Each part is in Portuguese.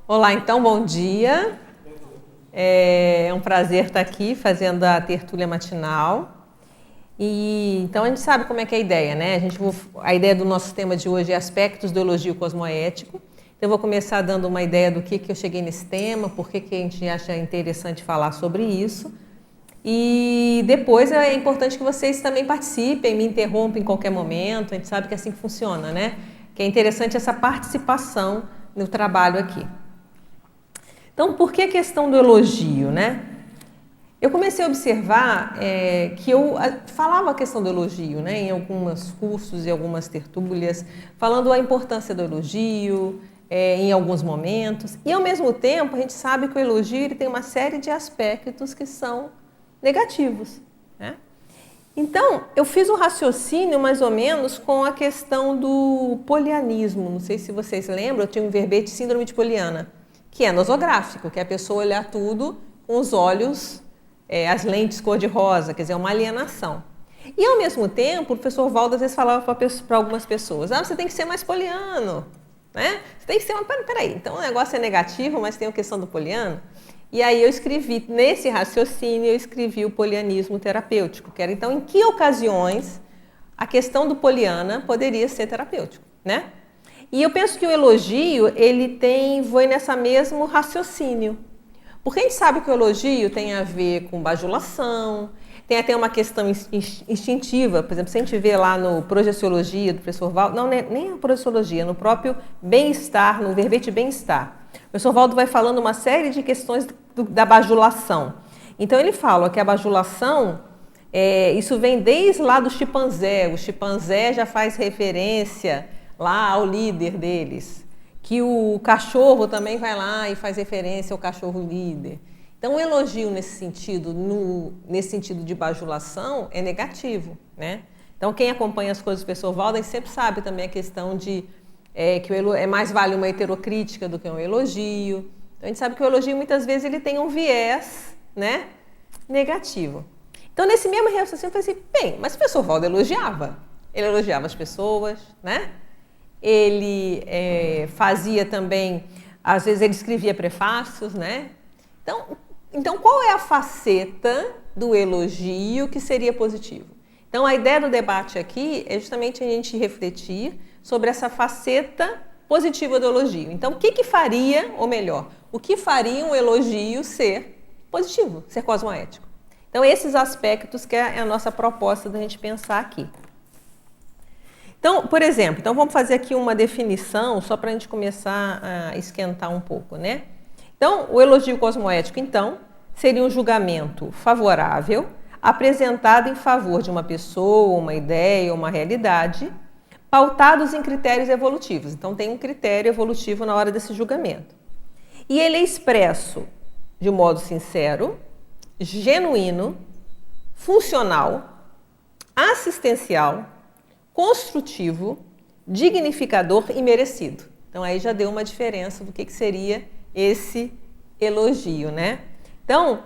Olá, então, bom dia. É um prazer estar aqui fazendo a tertúlia matinal. Então, a gente sabe como é que é a ideia, né? A ideia do nosso tema de hoje é aspectos do elogio cosmoético. Então, eu vou começar dando uma ideia do que eu cheguei nesse tema, por que a gente acha interessante falar sobre isso. E depois é importante que vocês também participem, me interrompam em qualquer momento. A gente sabe que é assim que funciona, né? Que é interessante essa participação no trabalho aqui. Então, por que a questão do elogio, né? Eu comecei a observar que eu falava a questão do elogio, né, em alguns cursos e algumas tertúlias, falando a importância do elogio em alguns momentos. E, ao mesmo tempo, a gente sabe que o elogio ele tem uma série de aspectos que são negativos, né? Então, eu fiz um raciocínio mais ou menos com a questão do polianismo. Não sei se vocês lembram, eu tinha um verbete síndrome de Poliana, que é nosográfico, que é a pessoa olhar tudo com os olhos, as lentes cor-de-rosa, quer dizer, uma alienação. E, ao mesmo tempo, o professor Valdo às vezes falava para algumas pessoas, você tem que ser mais poliano, né? Você tem que ser peraí, então o negócio é negativo, mas tem a questão do poliano. E aí eu escrevi, nesse raciocínio, eu escrevi o polianismo terapêutico, que era, então, em que ocasiões a questão do poliana poderia ser terapêutico, né? E eu penso que o elogio, ele foi nessa mesmo raciocínio. Porque a gente sabe que o elogio tem a ver com bajulação, tem até uma questão instintiva. Por exemplo, se a gente vê lá no Projeciologia do professor Valdo, não, nem a Projeciologia, no próprio bem-estar, no verbete bem-estar. O professor Valdo vai falando uma série de questões da bajulação. Então ele fala que a bajulação, isso vem desde lá do chimpanzé. O chimpanzé já faz referência lá ao líder deles, que o cachorro também vai lá e faz referência ao cachorro líder. Então, o elogio nesse sentido de bajulação é negativo, né? Então, quem acompanha as coisas do professor Walden sempre sabe também a questão de que mais vale uma heterocrítica do que um elogio. Então, a gente sabe que o elogio, muitas vezes, ele tem um viés, né, negativo. Então, nesse mesmo raciocínio, eu falei assim, bem, mas o professor Walden elogiava. Ele elogiava as pessoas, né? Ele fazia também, às vezes ele escrevia prefácios, né? Então, qual é a faceta do elogio que seria positivo? Então, a ideia do debate aqui é justamente a gente refletir sobre essa faceta positiva do elogio. Então, o que faria, ou melhor, o que faria um elogio ser positivo, ser cosmoético? Então, esses aspectos que é a nossa proposta da gente pensar aqui. Então, por exemplo, vamos fazer aqui uma definição só para a gente começar a esquentar um pouco, né? Então, o elogio cosmoético, então, seria um julgamento favorável apresentado em favor de uma pessoa, uma ideia, uma realidade, pautados em critérios evolutivos. Então, tem um critério evolutivo na hora desse julgamento. E ele é expresso de um modo sincero, genuíno, funcional, assistencial, construtivo, dignificador e merecido. Então, aí já deu uma diferença do que seria esse elogio, né? Então,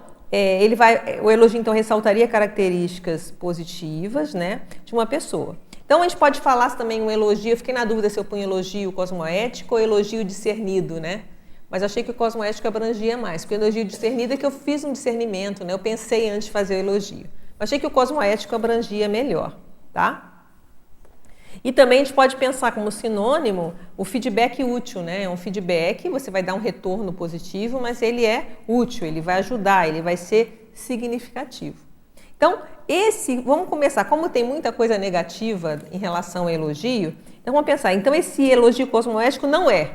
o elogio então ressaltaria características positivas, né, de uma pessoa. Então, a gente pode falar também um elogio, eu fiquei na dúvida se eu punho elogio cosmoético ou elogio discernido, né? Mas achei que o cosmoético abrangia mais, porque o elogio discernido é que eu fiz um discernimento, né? Eu pensei antes de fazer o elogio. Mas achei que o cosmoético abrangia melhor, tá? E também a gente pode pensar como sinônimo o feedback útil, né? É um feedback, você vai dar um retorno positivo, mas ele é útil, ele vai ajudar, ele vai ser significativo. Então, vamos começar, como tem muita coisa negativa em relação ao elogio, então vamos pensar, então esse elogio cosmoético não é,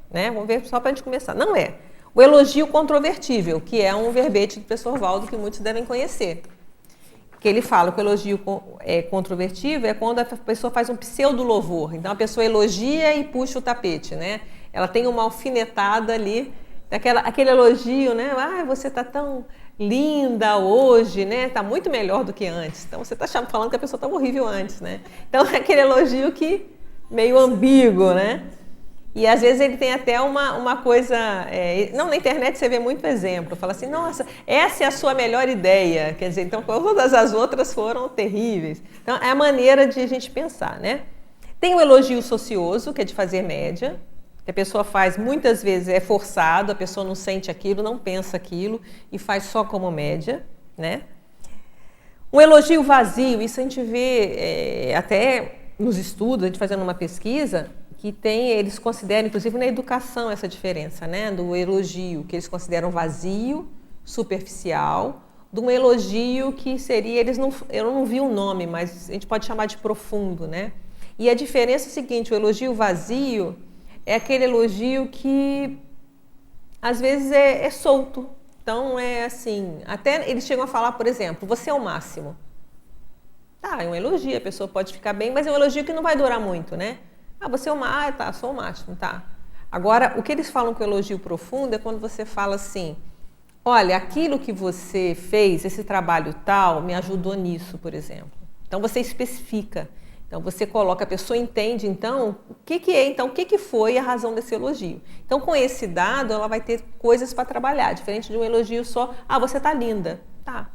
né? Vamos ver só para a gente começar, não é. O elogio controvertível, que é um verbete do professor Valdo que muitos devem conhecer. Que ele fala que o elogio controvertível é quando a pessoa faz um pseudo-louvor. Então, a pessoa elogia e puxa o tapete, né? Ela tem uma alfinetada ali, aquele elogio, né? Você está tão linda hoje, né? Está muito melhor do que antes. Então, você está falando que a pessoa estava horrível antes, né? Então, é aquele elogio que meio ambíguo, né? E às vezes ele tem até uma coisa... na internet você vê muito exemplo. Fala assim, nossa, essa é a sua melhor ideia. Quer dizer, então todas as outras foram terríveis. Então é a maneira de a gente pensar, né? Tem o elogio socioso, que é de fazer média, que a pessoa faz muitas vezes, é forçado, a pessoa não sente aquilo, não pensa aquilo e faz só como média, né? Um elogio vazio, isso a gente vê até nos estudos, a gente fazendo uma pesquisa, que eles consideram, inclusive na educação, essa diferença, né? Do elogio, que eles consideram vazio, superficial, de um elogio que seria, eu não vi o nome, mas a gente pode chamar de profundo, né? E a diferença é a seguinte, o elogio vazio é aquele elogio que às vezes é solto. Então é assim, até eles chegam a falar, por exemplo, você é o máximo. Tá, é um elogio, a pessoa pode ficar bem, mas é um elogio que não vai durar muito, né? Ah, você é o máximo, tá, sou o máximo, tá. Agora, o que eles falam com elogio profundo é quando você fala assim, olha, aquilo que você fez, esse trabalho tal, me ajudou nisso, por exemplo. Então você especifica. Então você coloca, a pessoa entende então o que foi a razão desse elogio. Então com esse dado ela vai ter coisas para trabalhar, diferente de um elogio só, ah, você tá linda, tá.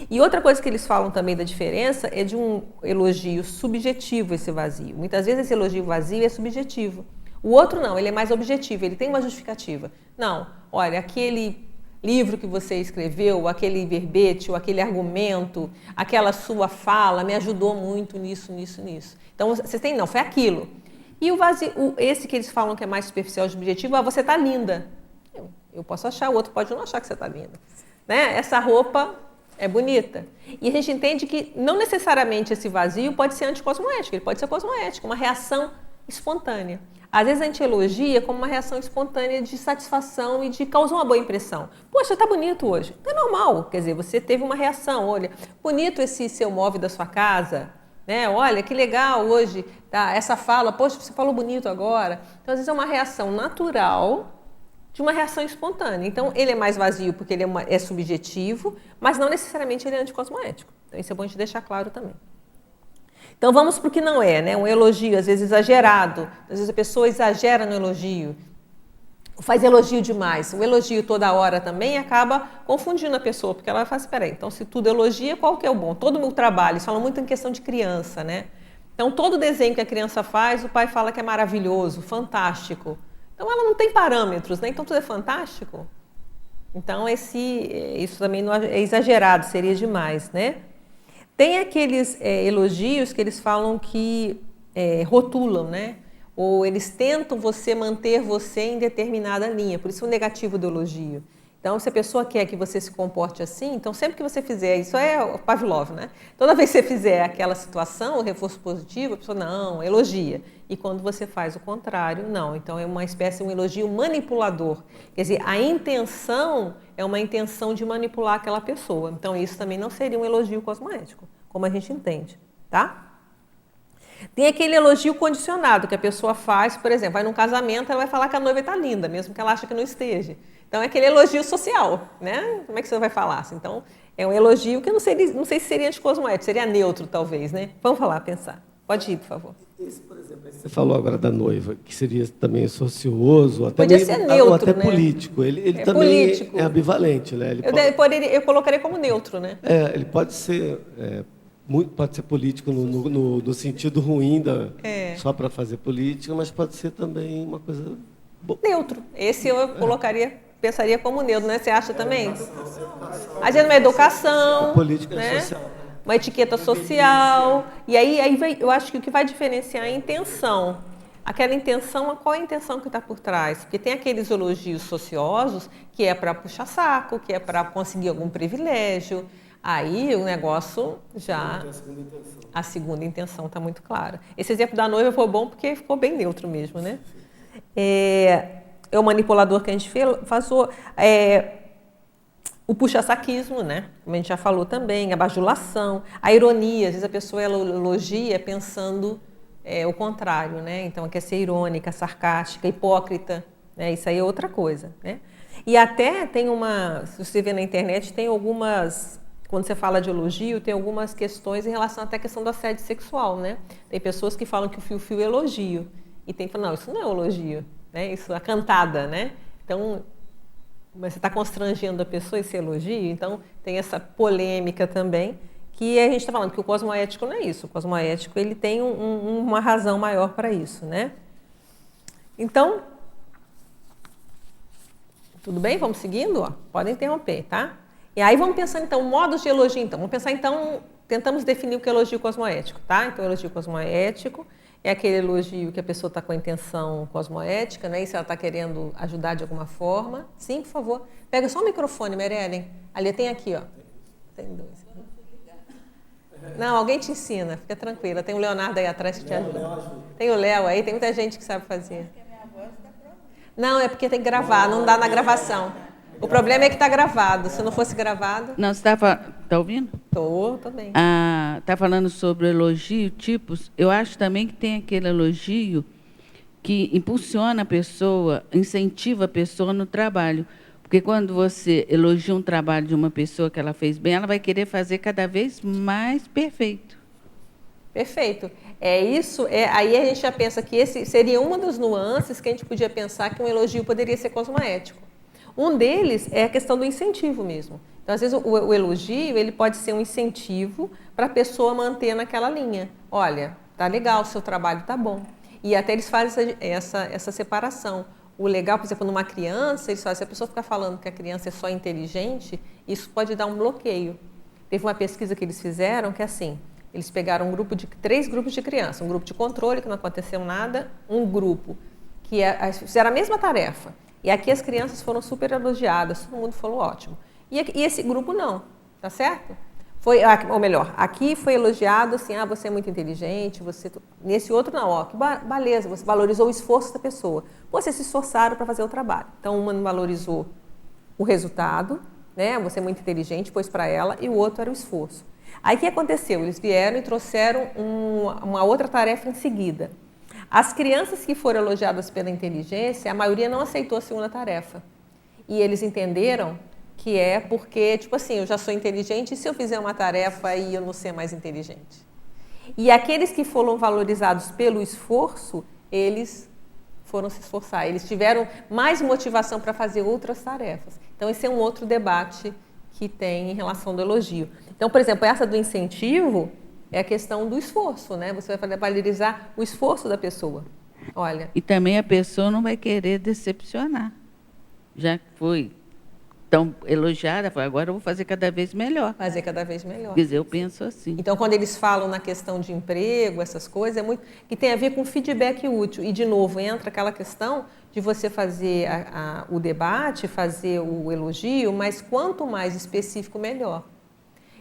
E outra coisa que eles falam também da diferença é de um elogio subjetivo, esse vazio. Muitas vezes esse elogio vazio é subjetivo. O outro não, ele é mais objetivo, ele tem uma justificativa. Não, olha, aquele livro que você escreveu, aquele verbete, ou aquele argumento, aquela sua fala me ajudou muito nisso. Então, vocês têm, não, foi aquilo. E o vazio, esse que eles falam que é mais superficial e subjetivo, você está linda. Eu posso achar, o outro pode não achar que você está linda. Né? Essa roupa é bonita. E a gente entende que não necessariamente esse vazio pode ser anticosmoético, ele pode ser cosmoético, uma reação espontânea. Às vezes a gente elogia como uma reação espontânea de satisfação e de causar uma boa impressão. Poxa, tá bonito hoje. É normal, quer dizer, você teve uma reação. Olha, bonito esse seu móvel da sua casa, né? Olha, que legal hoje, tá? Essa fala, poxa, você falou bonito agora. Então, às vezes é uma reação natural de uma reação espontânea. Então, ele é mais vazio porque ele é subjetivo, mas não necessariamente ele é anticosmoético. Então, isso é bom a gente deixar claro também. Então vamos para o que não é, né? Um elogio, às vezes exagerado. Às vezes a pessoa exagera no elogio, faz elogio demais. O elogio toda hora também acaba confundindo a pessoa, porque ela vai falar assim, peraí, então se tudo elogia, qual que é o bom? Todo o meu trabalho, eles falam muito em questão de criança, né? Então todo desenho que a criança faz, o pai fala que é maravilhoso, fantástico. Então ela não tem parâmetros, né? Então tudo é fantástico. Então isso também não é exagerado, seria demais, né? Tem aqueles elogios que eles falam que rotulam, né? Ou eles tentam manter você em determinada linha, por isso o negativo do elogio. Então, se a pessoa quer que você se comporte assim, então sempre que você fizer, isso é o Pavlov, né? Toda vez que você fizer aquela situação, o reforço positivo, a pessoa não, elogia. E quando você faz o contrário, não. Então é uma espécie de um elogio manipulador. Quer dizer, a intenção é uma intenção de manipular aquela pessoa. Então isso também não seria um elogio cosmoético, como a gente entende, tá? Tem aquele elogio condicionado que a pessoa faz, por exemplo, vai num casamento, ela vai falar que a noiva está linda, mesmo que ela ache que não esteja. Então é aquele elogio social, né? Como é que você vai falar assim? Então é um elogio que eu não sei se seria anticosmoético, seria neutro talvez, né? Vamos falar, pensar. Pode ir, por favor. Esse, por exemplo, você falou agora da noiva, que seria também socioso, até podia ser neutro, ou até né? político. Ele também político. É ambivalente, né? Eu colocaria como neutro, né? Ele pode ser pode ser político no sentido ruim só para fazer política, mas pode ser também uma coisa neutro. Esse eu pensaria como neutro, né? Você acha também? Às vezes uma educação, a política né? social. Uma etiqueta social. E aí eu acho que o que vai diferenciar é a intenção. Aquela intenção, qual é a intenção que está por trás? Porque tem aqueles elogios sociosos que é para puxar saco, que é para conseguir algum privilégio. Aí o negócio já... A segunda intenção está muito clara. Esse exemplo da noiva foi bom porque ficou bem neutro mesmo, né? É o manipulador que a gente falou. O puxa-saquismo, né? Como a gente já falou também, a bajulação, a ironia. Às vezes a pessoa elogia pensando o contrário, né? Então, quer ser irônica, sarcástica, hipócrita, né? Isso aí é outra coisa, né? E até tem se você vê na internet, tem algumas, quando você fala de elogio, tem algumas questões em relação até à questão do assédio sexual, né? Tem pessoas que falam que o fio-fio é elogio. E tem que falar, não, isso não é elogio, né? Isso é cantada, né? Então, mas você está constrangendo a pessoa esse elogio, então tem essa polêmica também. que a gente está falando que o cosmoético não é isso. O cosmoético ele tem uma razão maior para isso, né? Então, tudo bem? Vamos seguindo? Ó, podem interromper, tá? E aí vamos pensar, então, modos de elogio. Então, vamos pensar, então, tentamos definir o que é elogio cosmoético, tá? Então, elogio cosmoético é aquele elogio que a pessoa está com a intenção cosmoética, né? E se ela está querendo ajudar de alguma forma. Sim, por favor. Pega só o microfone, Merelen. Ali tem aqui, ó. Tem dois. Não, alguém te ensina, fica tranquila. Tem o Leonardo aí atrás que te ajuda. Tem o Léo aí, tem muita gente que sabe fazer. Não, é porque tem que gravar, não dá na gravação. O problema é que está gravado. Se não fosse gravado... Não, você está ouvindo? Tô bem. Está falando sobre elogio, tipos. Eu acho também que tem aquele elogio que impulsiona a pessoa, incentiva a pessoa no trabalho. Porque quando você elogia um trabalho de uma pessoa que ela fez bem, ela vai querer fazer cada vez mais perfeito. Perfeito. Aí a gente já pensa que esse seria uma das nuances que a gente podia pensar que um elogio poderia ser cosmoético. Um deles é a questão do incentivo mesmo. Então, às vezes, o elogio ele pode ser um incentivo para a pessoa manter naquela linha. Olha, tá legal, o seu trabalho tá bom. E até eles fazem essa separação. O legal, por exemplo, numa criança, eles fazem, se a pessoa ficar falando que a criança é só inteligente, isso pode dar um bloqueio. Teve uma pesquisa que eles fizeram que é assim, eles pegaram 3 grupos de crianças, um grupo de controle, que não aconteceu nada, um grupo que fizeram a mesma tarefa. E aqui as crianças foram super elogiadas, todo mundo falou ótimo. E esse grupo não, tá certo? Ou melhor, aqui foi elogiado assim, você é muito inteligente, nesse outro não, que beleza, você valorizou o esforço da pessoa. Vocês se esforçaram para fazer o trabalho. Então, uma não valorizou o resultado, né? Você é muito inteligente, pôs para ela, e o outro era o esforço. Aí o que aconteceu? Eles vieram e trouxeram uma outra tarefa em seguida. As crianças que foram elogiadas pela inteligência, a maioria não aceitou a segunda tarefa. E eles entenderam que é porque, tipo assim, eu já sou inteligente e se eu fizer uma tarefa aí eu não ser mais inteligente. E aqueles que foram valorizados pelo esforço, eles foram se esforçar. Eles tiveram mais motivação para fazer outras tarefas. Então, esse é um outro debate que tem em relação ao elogio. Então, por exemplo, essa do incentivo é a questão do esforço, né? Você vai valorizar o esforço da pessoa. Olha. E também a pessoa não vai querer decepcionar. Já foi tão elogiada, agora eu vou fazer cada vez melhor. Fazer cada vez melhor. Quer dizer, eu penso assim. Então, quando eles falam na questão de emprego, essas coisas, é muito que tem a ver com feedback útil. E, de novo, entra aquela questão de você fazer o debate, fazer o elogio, mas quanto mais específico, melhor.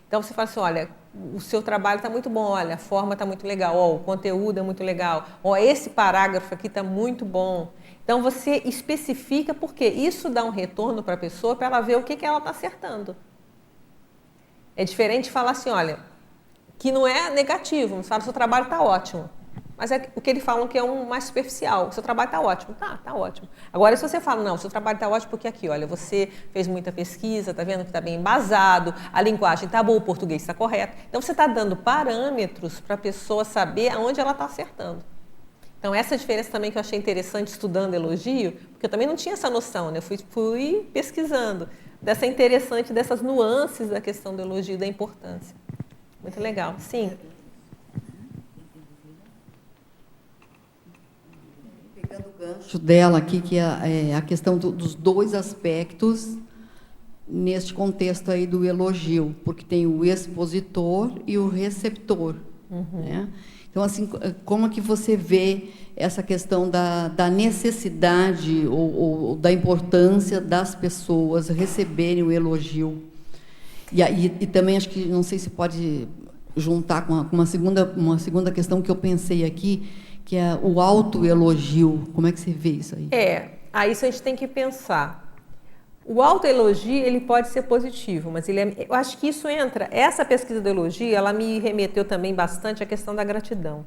Então, você fala assim, olha, o seu trabalho está muito bom, olha, a forma está muito legal, o conteúdo é muito legal, esse parágrafo aqui está muito bom. Então, você especifica porque isso dá um retorno para a pessoa para ela ver o que ela está acertando. É diferente de falar assim, olha, que não é negativo, não fala, o seu trabalho está ótimo. Mas é o que eles falam que é um mais superficial. O seu trabalho está ótimo. Tá ótimo. Agora, se você fala, não, o seu trabalho está ótimo porque aqui, olha, você fez muita pesquisa, está vendo que está bem embasado, a linguagem está boa, o português está correto. Então, você está dando parâmetros para a pessoa saber aonde ela está acertando. Então, essa diferença também que eu achei interessante estudando elogio, porque eu também não tinha essa noção, né? Eu fui pesquisando dessas nuances da questão do elogio, da importância. Muito legal. Sim. Pegando o gancho dela aqui, que é a questão dos dois aspectos neste contexto aí do elogio, porque tem o expositor e o receptor. Né? Então, assim, como é que você vê essa questão da necessidade ou da importância das pessoas receberem o elogio? E também acho que, não sei se pode juntar com uma segunda questão que eu pensei aqui, que é o autoelogio. Como é que você vê isso aí? Aí isso a gente tem que pensar. O autoelogio, ele pode ser positivo, mas eu acho que isso entra... Essa pesquisa do elogio, ela me remeteu também bastante à questão da gratidão.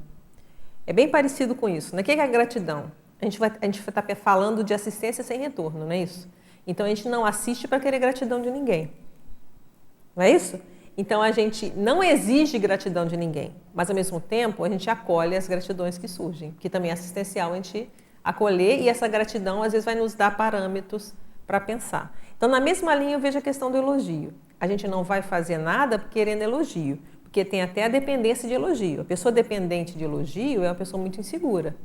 É bem parecido com isso. Né? O que é a gratidão? A gente vai estar falando de assistência sem retorno, não é isso? Então, a gente não assiste para querer gratidão de ninguém. Não é isso? Então, a gente não exige gratidão de ninguém, mas, ao mesmo tempo, a gente acolhe as gratidões que surgem, que também é assistencial a gente acolher, e essa gratidão, às vezes, vai nos dar parâmetros para pensar. Então, na mesma linha, eu vejo a questão do elogio. A gente não vai fazer nada querendo elogio, Porque tem até a dependência de elogio. A pessoa dependente de elogio é uma pessoa muito insegura.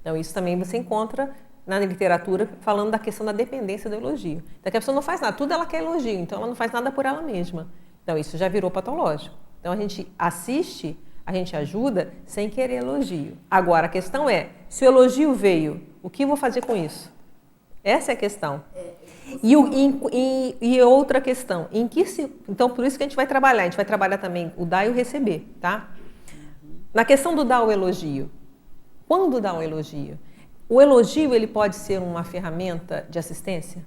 Então, isso também você encontra na literatura falando da questão da dependência do elogio. Então, que a pessoa não faz nada, tudo ela quer elogio, então ela não faz nada por ela mesma. Então, isso já virou patológico. Então, a gente assiste, a gente ajuda sem querer elogio. Agora, a questão é, se o elogio veio, o que eu vou fazer com isso? Essa é a questão. E outra questão, então por isso que a gente vai trabalhar também o dar e o receber, tá? Na questão do dar o elogio, quando dar o elogio? O elogio, ele pode ser uma ferramenta de assistência?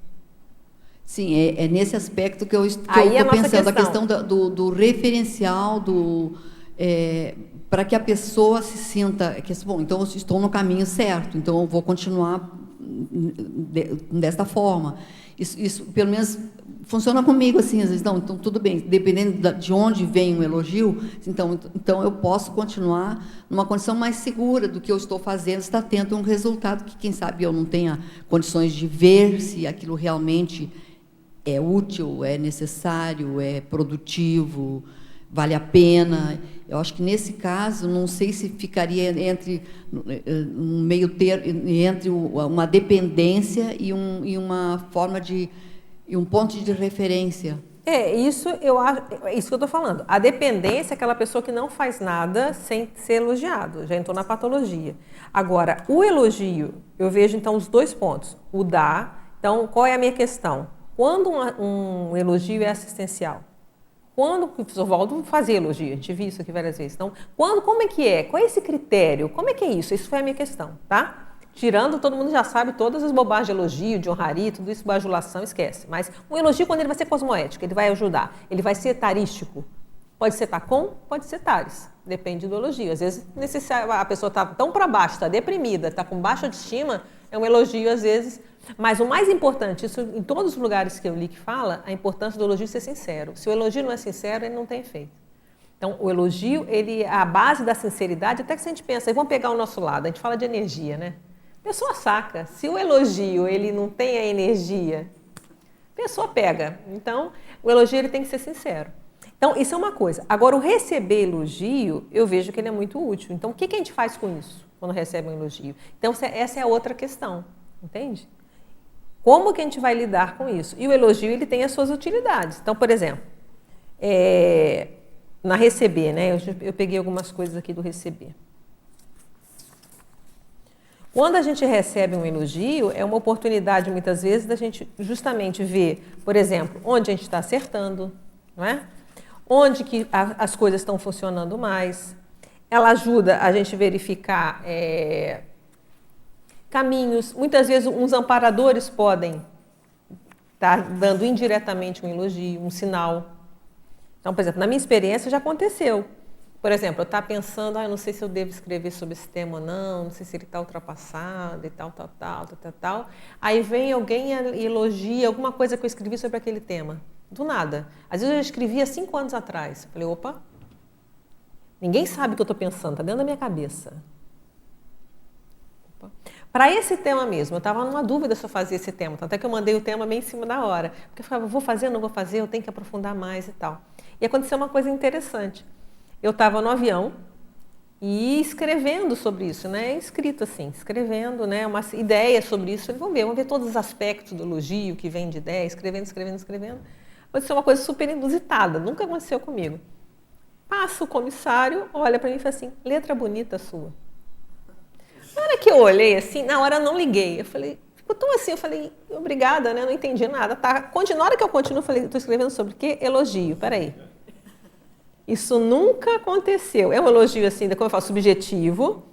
Sim, é nesse aspecto que eu estou pensando, a questão do referencial, para que a pessoa se sinta, bom, então eu estou no caminho certo, então eu vou continuar desta forma. Isso, pelo menos, funciona comigo, assim, às vezes, não, então tudo bem, dependendo de onde vem o elogio, então eu posso continuar numa condição mais segura do que eu estou fazendo, está tendo um resultado que, quem sabe, eu não tenha condições de ver se aquilo realmente é útil, é necessário, é produtivo, vale a pena. Eu acho que, nesse caso, não sei se ficaria entre um meio termo, entre uma dependência e uma forma e um ponto de referência. Isso que eu estou falando. A dependência é aquela pessoa que não faz nada sem ser elogiado. Já entrou na patologia. Agora, o elogio, eu vejo, então, os dois pontos. O dar. Então, qual é a minha questão? Quando um elogio é assistencial? Quando o professor Valdo fazia elogio, a gente viu isso aqui várias vezes. Então, como é que é? Qual é esse critério? Como é que é isso? Isso foi a minha questão, tá? Tirando, todo mundo já sabe todas as bobagens de elogio, de honraria, tudo isso, bajulação, esquece. Mas um elogio, quando ele vai ser cosmoético, ele vai ajudar, ele vai ser tarístico. Pode ser tacom, pode ser tares. Depende do elogio. Às vezes, a pessoa está tão para baixo, está deprimida, está com baixa autoestima, é um elogio, às vezes. Mas o mais importante, isso em todos os lugares que eu li que fala, a importância do elogio ser sincero. Se o elogio não é sincero, ele não tem efeito. Então, o elogio, a base da sinceridade, até que se a gente pensa, vamos pegar o nosso lado, a gente fala de energia, né? A pessoa saca. Se o elogio, ele não tem a energia, a pessoa pega. Então, o elogio, ele tem que ser sincero. Então, isso é uma coisa. Agora, o receber elogio, eu vejo que ele é muito útil. Então, o que a gente faz com isso, quando recebe um elogio? Então, essa é a outra questão, entende? Como que a gente vai lidar com isso? E o elogio, ele tem as suas utilidades. Então, por exemplo, na receber, né? Eu peguei algumas coisas aqui do receber. Quando a gente recebe um elogio, é uma oportunidade, muitas vezes, da gente justamente ver, por exemplo, onde a gente está acertando, não é? Onde que as coisas estão funcionando mais. Ela ajuda a gente verificar caminhos. Muitas vezes, uns amparadores podem estar dando indiretamente um elogio, um sinal. Então, por exemplo, na minha experiência já aconteceu. Por exemplo, eu estava pensando, eu não sei se eu devo escrever sobre esse tema ou não sei se ele está ultrapassado e tal. Aí vem alguém e elogia alguma coisa que eu escrevi sobre aquele tema. Do nada. Às vezes eu já escrevi há 5 anos atrás. Falei, opa, ninguém sabe o que eu estou pensando, está dentro da minha cabeça. Para esse tema mesmo, eu estava numa dúvida se eu fazia esse tema, até que eu mandei o tema bem em cima da hora. Porque eu falava, vou fazer, não vou fazer, eu tenho que aprofundar mais e tal. E aconteceu uma coisa interessante. Eu estava no avião e escrevendo sobre isso, né? Escrito assim, escrevendo, né? Uma ideia sobre isso. Falei, vamos ver todos os aspectos do elogio que vem de ideia, escrevendo. Aconteceu uma coisa super inusitada, nunca aconteceu comigo. Passa o comissário, olha para mim e fala assim, letra bonita sua. Na hora que eu olhei assim, na hora eu não liguei. Eu falei, ficou tão assim, eu falei, obrigada, né? Não entendi nada. Tá? Na hora que eu continuo, eu falei, estou escrevendo sobre o quê? Elogio, peraí. Isso nunca aconteceu. É um elogio assim, como eu falo, subjetivo,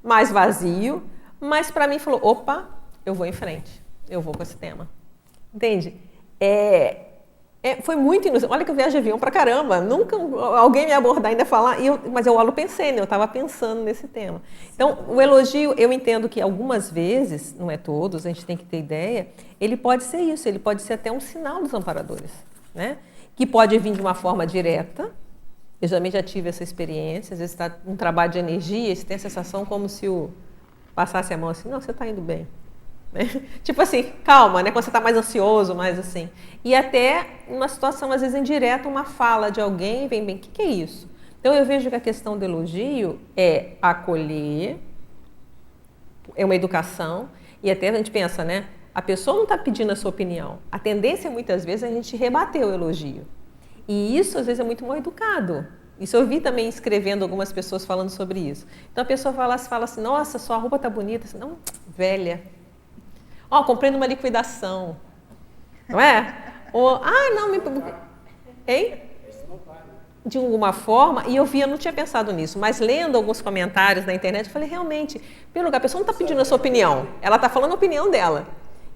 mais vazio, mas para mim falou, opa, eu vou em frente, eu vou com esse tema. Entende? Foi muito inusitado. Olha que eu viajo de avião pra caramba. Nunca alguém me abordar ainda falar, mas eu pensei, né? Eu estava pensando nesse tema. Então, o elogio, eu entendo que algumas vezes, não é todos, a gente tem que ter ideia, ele pode ser isso, ele pode ser até um sinal dos amparadores, né? Que pode vir de uma forma direta. Eu também já tive essa experiência, às vezes está um trabalho de energia, você tem a sensação como se passasse a mão assim, não, você está indo bem. Tipo assim, calma, né? Quando você está mais ansioso, mais assim. E até uma situação, às vezes, indireta, uma fala de alguém, vem bem, o que é isso? Então, eu vejo que a questão do elogio é acolher, é uma educação, e até a gente pensa, né? A pessoa não está pedindo a sua opinião. A tendência, muitas vezes, é a gente rebater o elogio. E isso, às vezes, é muito mal educado. Isso eu vi também escrevendo algumas pessoas falando sobre isso. Então, a pessoa fala assim, nossa, sua roupa está bonita. Assim, não, velha. Ó, comprei numa liquidação. Não é? Ou, não, me... Hein? De alguma forma, e eu não tinha pensado nisso, mas lendo alguns comentários na internet, eu falei, realmente, pelo lugar, a pessoa não está pedindo a sua opinião, ela está falando a opinião dela.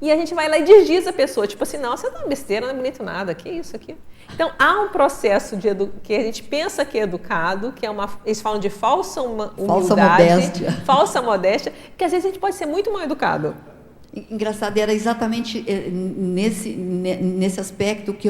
E a gente vai lá e desdiz a pessoa, tipo assim, não, você tá besteira, não é bonito nada, que isso aqui. Então, há um processo que a gente pensa que é educado, que é eles falam de falsa humildade, falsa modéstia, que às vezes a gente pode ser muito mal educado. Engraçado, era exatamente nesse aspecto que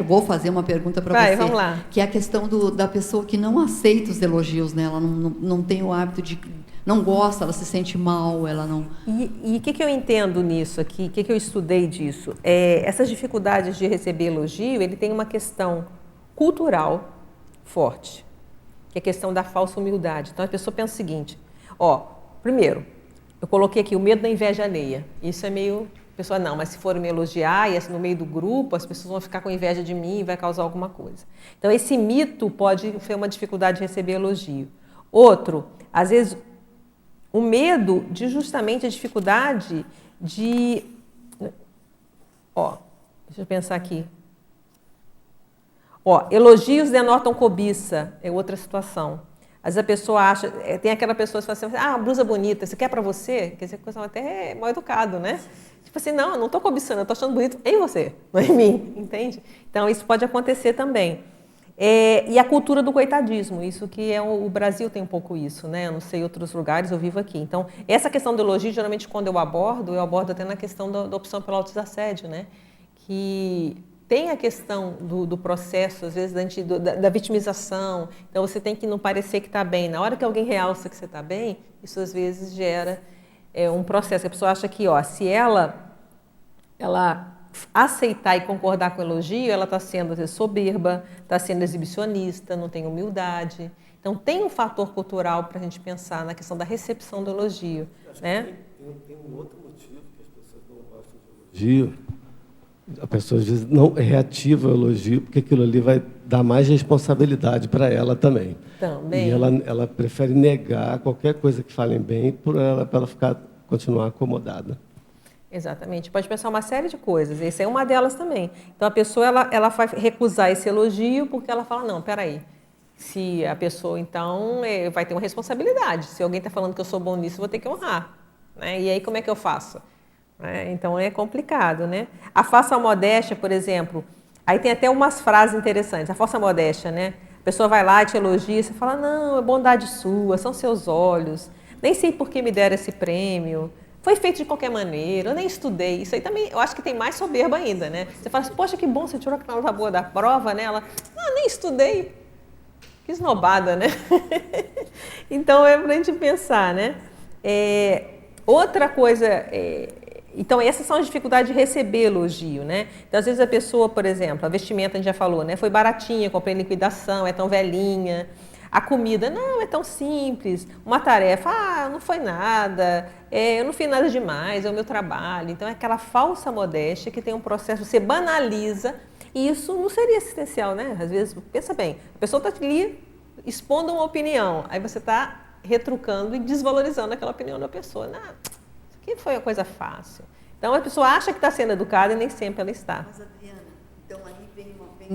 vou fazer uma pergunta para você. Vamos lá. Que é a questão da pessoa que não aceita os elogios, né? Ela não tem o hábito de... Não gosta, ela se sente mal, ela não... E o que eu entendo nisso aqui, o que eu estudei disso? Essas dificuldades de receber elogio, ele tem uma questão cultural forte, que é a questão da falsa humildade. Então, a pessoa pensa o seguinte, primeiro, eu coloquei aqui o medo da inveja alheia. Isso é meio... A pessoa, não, mas se for me elogiar e no meio do grupo, as pessoas vão ficar com inveja de mim e vai causar alguma coisa. Então, esse mito pode ser uma dificuldade de receber elogio. Outro, às vezes, o medo de justamente a dificuldade de... deixa eu pensar aqui. Elogios denotam cobiça, é outra situação. Às vezes a pessoa acha, tem aquela pessoa que fala assim, uma blusa bonita, você quer para você? Quer dizer, coisa até mal educado, né? Tipo assim, não, eu não estou cobiçando, eu estou achando bonito em você, não em mim, entende? Então, isso pode acontecer também. E a cultura do coitadismo, isso que o Brasil tem um pouco isso, né? Eu não sei outros lugares, eu vivo aqui. Então, essa questão do elogio, geralmente, quando eu abordo até na questão da opção pelo autodesassédio, né? Que... tem a questão do processo, às vezes, da vitimização. Então, você tem que não parecer que está bem. Na hora que alguém realça que você está bem, isso, às vezes, gera um processo. A pessoa acha que, se ela aceitar e concordar com o elogio, ela está sendo, às vezes, soberba, está sendo exibicionista, não tem humildade. Então, tem um fator cultural para a gente pensar na questão da recepção do elogio. Né? Tem um outro motivo que as pessoas não gostam de elogio. A pessoa às vezes não reativa o elogio, porque aquilo ali vai dar mais responsabilidade para ela também. Também. E ela prefere negar qualquer coisa que falem bem para ela continuar acomodada. Exatamente. Pode pensar uma série de coisas. Essa é uma delas também. Então, a pessoa ela vai recusar esse elogio porque ela fala, não, peraí. Se a pessoa, então, vai ter uma responsabilidade. Se alguém está falando que eu sou bom nisso, eu vou ter que honrar. Né? E aí, como é que eu faço? Então, é complicado, né? A falsa modéstia, por exemplo, aí tem até umas frases interessantes. A falsa modéstia, né? A pessoa vai lá e te elogia, você fala, não, é bondade sua, são seus olhos, nem sei por que me deram esse prêmio, foi feito de qualquer maneira, eu nem estudei. Isso aí também, eu acho que tem mais soberba ainda, né? Você fala assim, poxa, que bom, você tirou aquela nota boa da prova, né? Ela, nem estudei. Que esnobada, né? Então, é pra gente pensar, né? Outra coisa... Então, essas são as dificuldades de receber elogio, né? Então, às vezes a pessoa, por exemplo, a vestimenta a gente já falou, né? Foi baratinha, comprei em liquidação, é tão velhinha. A comida, não, é tão simples. Uma tarefa, não foi nada, eu não fiz nada demais, é o meu trabalho. Então, é aquela falsa modéstia que tem um processo, você banaliza, e isso não seria assistencial, né? Às vezes, pensa bem, a pessoa está ali expondo uma opinião, aí você está retrucando e desvalorizando aquela opinião da pessoa. Não, que foi uma coisa fácil. Então, a pessoa acha que está sendo educada e nem sempre ela está. Mas, Adriana, então aí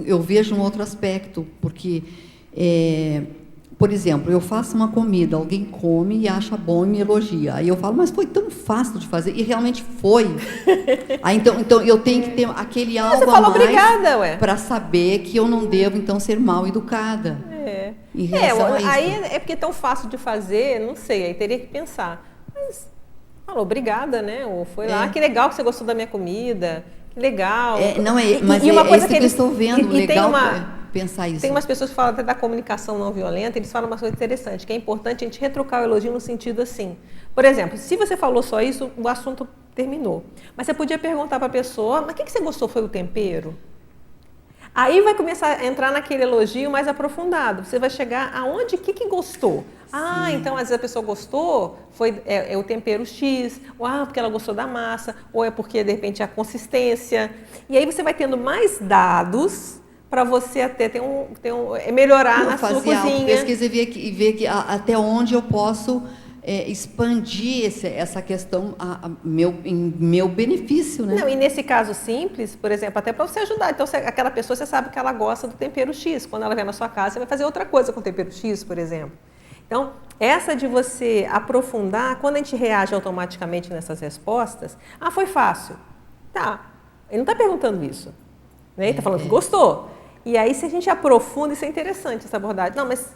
eu vejo um outro aspecto, porque, por exemplo, eu faço uma comida, alguém come e acha bom e me elogia. Aí eu falo, mas foi tão fácil de fazer, e realmente foi. Aí, então eu tenho que ter aquele algo a mais para saber que eu não devo, então, ser mal educada. Em relação a isso. Aí é porque é tão fácil de fazer, não sei, aí teria que pensar. Mas... falou, obrigada, né? Ou foi lá, que legal que você gostou da minha comida, que legal. Mas uma coisa que eu estou vendo, legal pensar isso. Tem umas pessoas que falam até da comunicação não violenta, eles falam uma coisa interessante, que é importante a gente retrucar o elogio no sentido assim. Por exemplo, se você falou só isso, o assunto terminou. Mas você podia perguntar para a pessoa, mas o que você gostou? Foi o tempero? Aí vai começar a entrar naquele elogio mais aprofundado. Você vai chegar aonde, o que gostou. Ah, então às vezes a pessoa gostou, é o tempero X, ou porque ela gostou da massa, ou é porque de repente a consistência. E aí você vai tendo mais dados para você até melhorar na sua cozinha. Fazer pesquisa e ver que até onde eu posso expandir essa questão em meu benefício, né? Não, e nesse caso simples, por exemplo, até para você ajudar. Então, aquela pessoa, você sabe que ela gosta do tempero X. Quando ela vem na sua casa, você vai fazer outra coisa com o tempero X, por exemplo. Então, essa de você aprofundar, quando a gente reage automaticamente nessas respostas, foi fácil. Tá, ele não está perguntando isso. Né? Ele está falando que gostou. E aí, se a gente aprofunda, isso é interessante, essa abordagem. Não, mas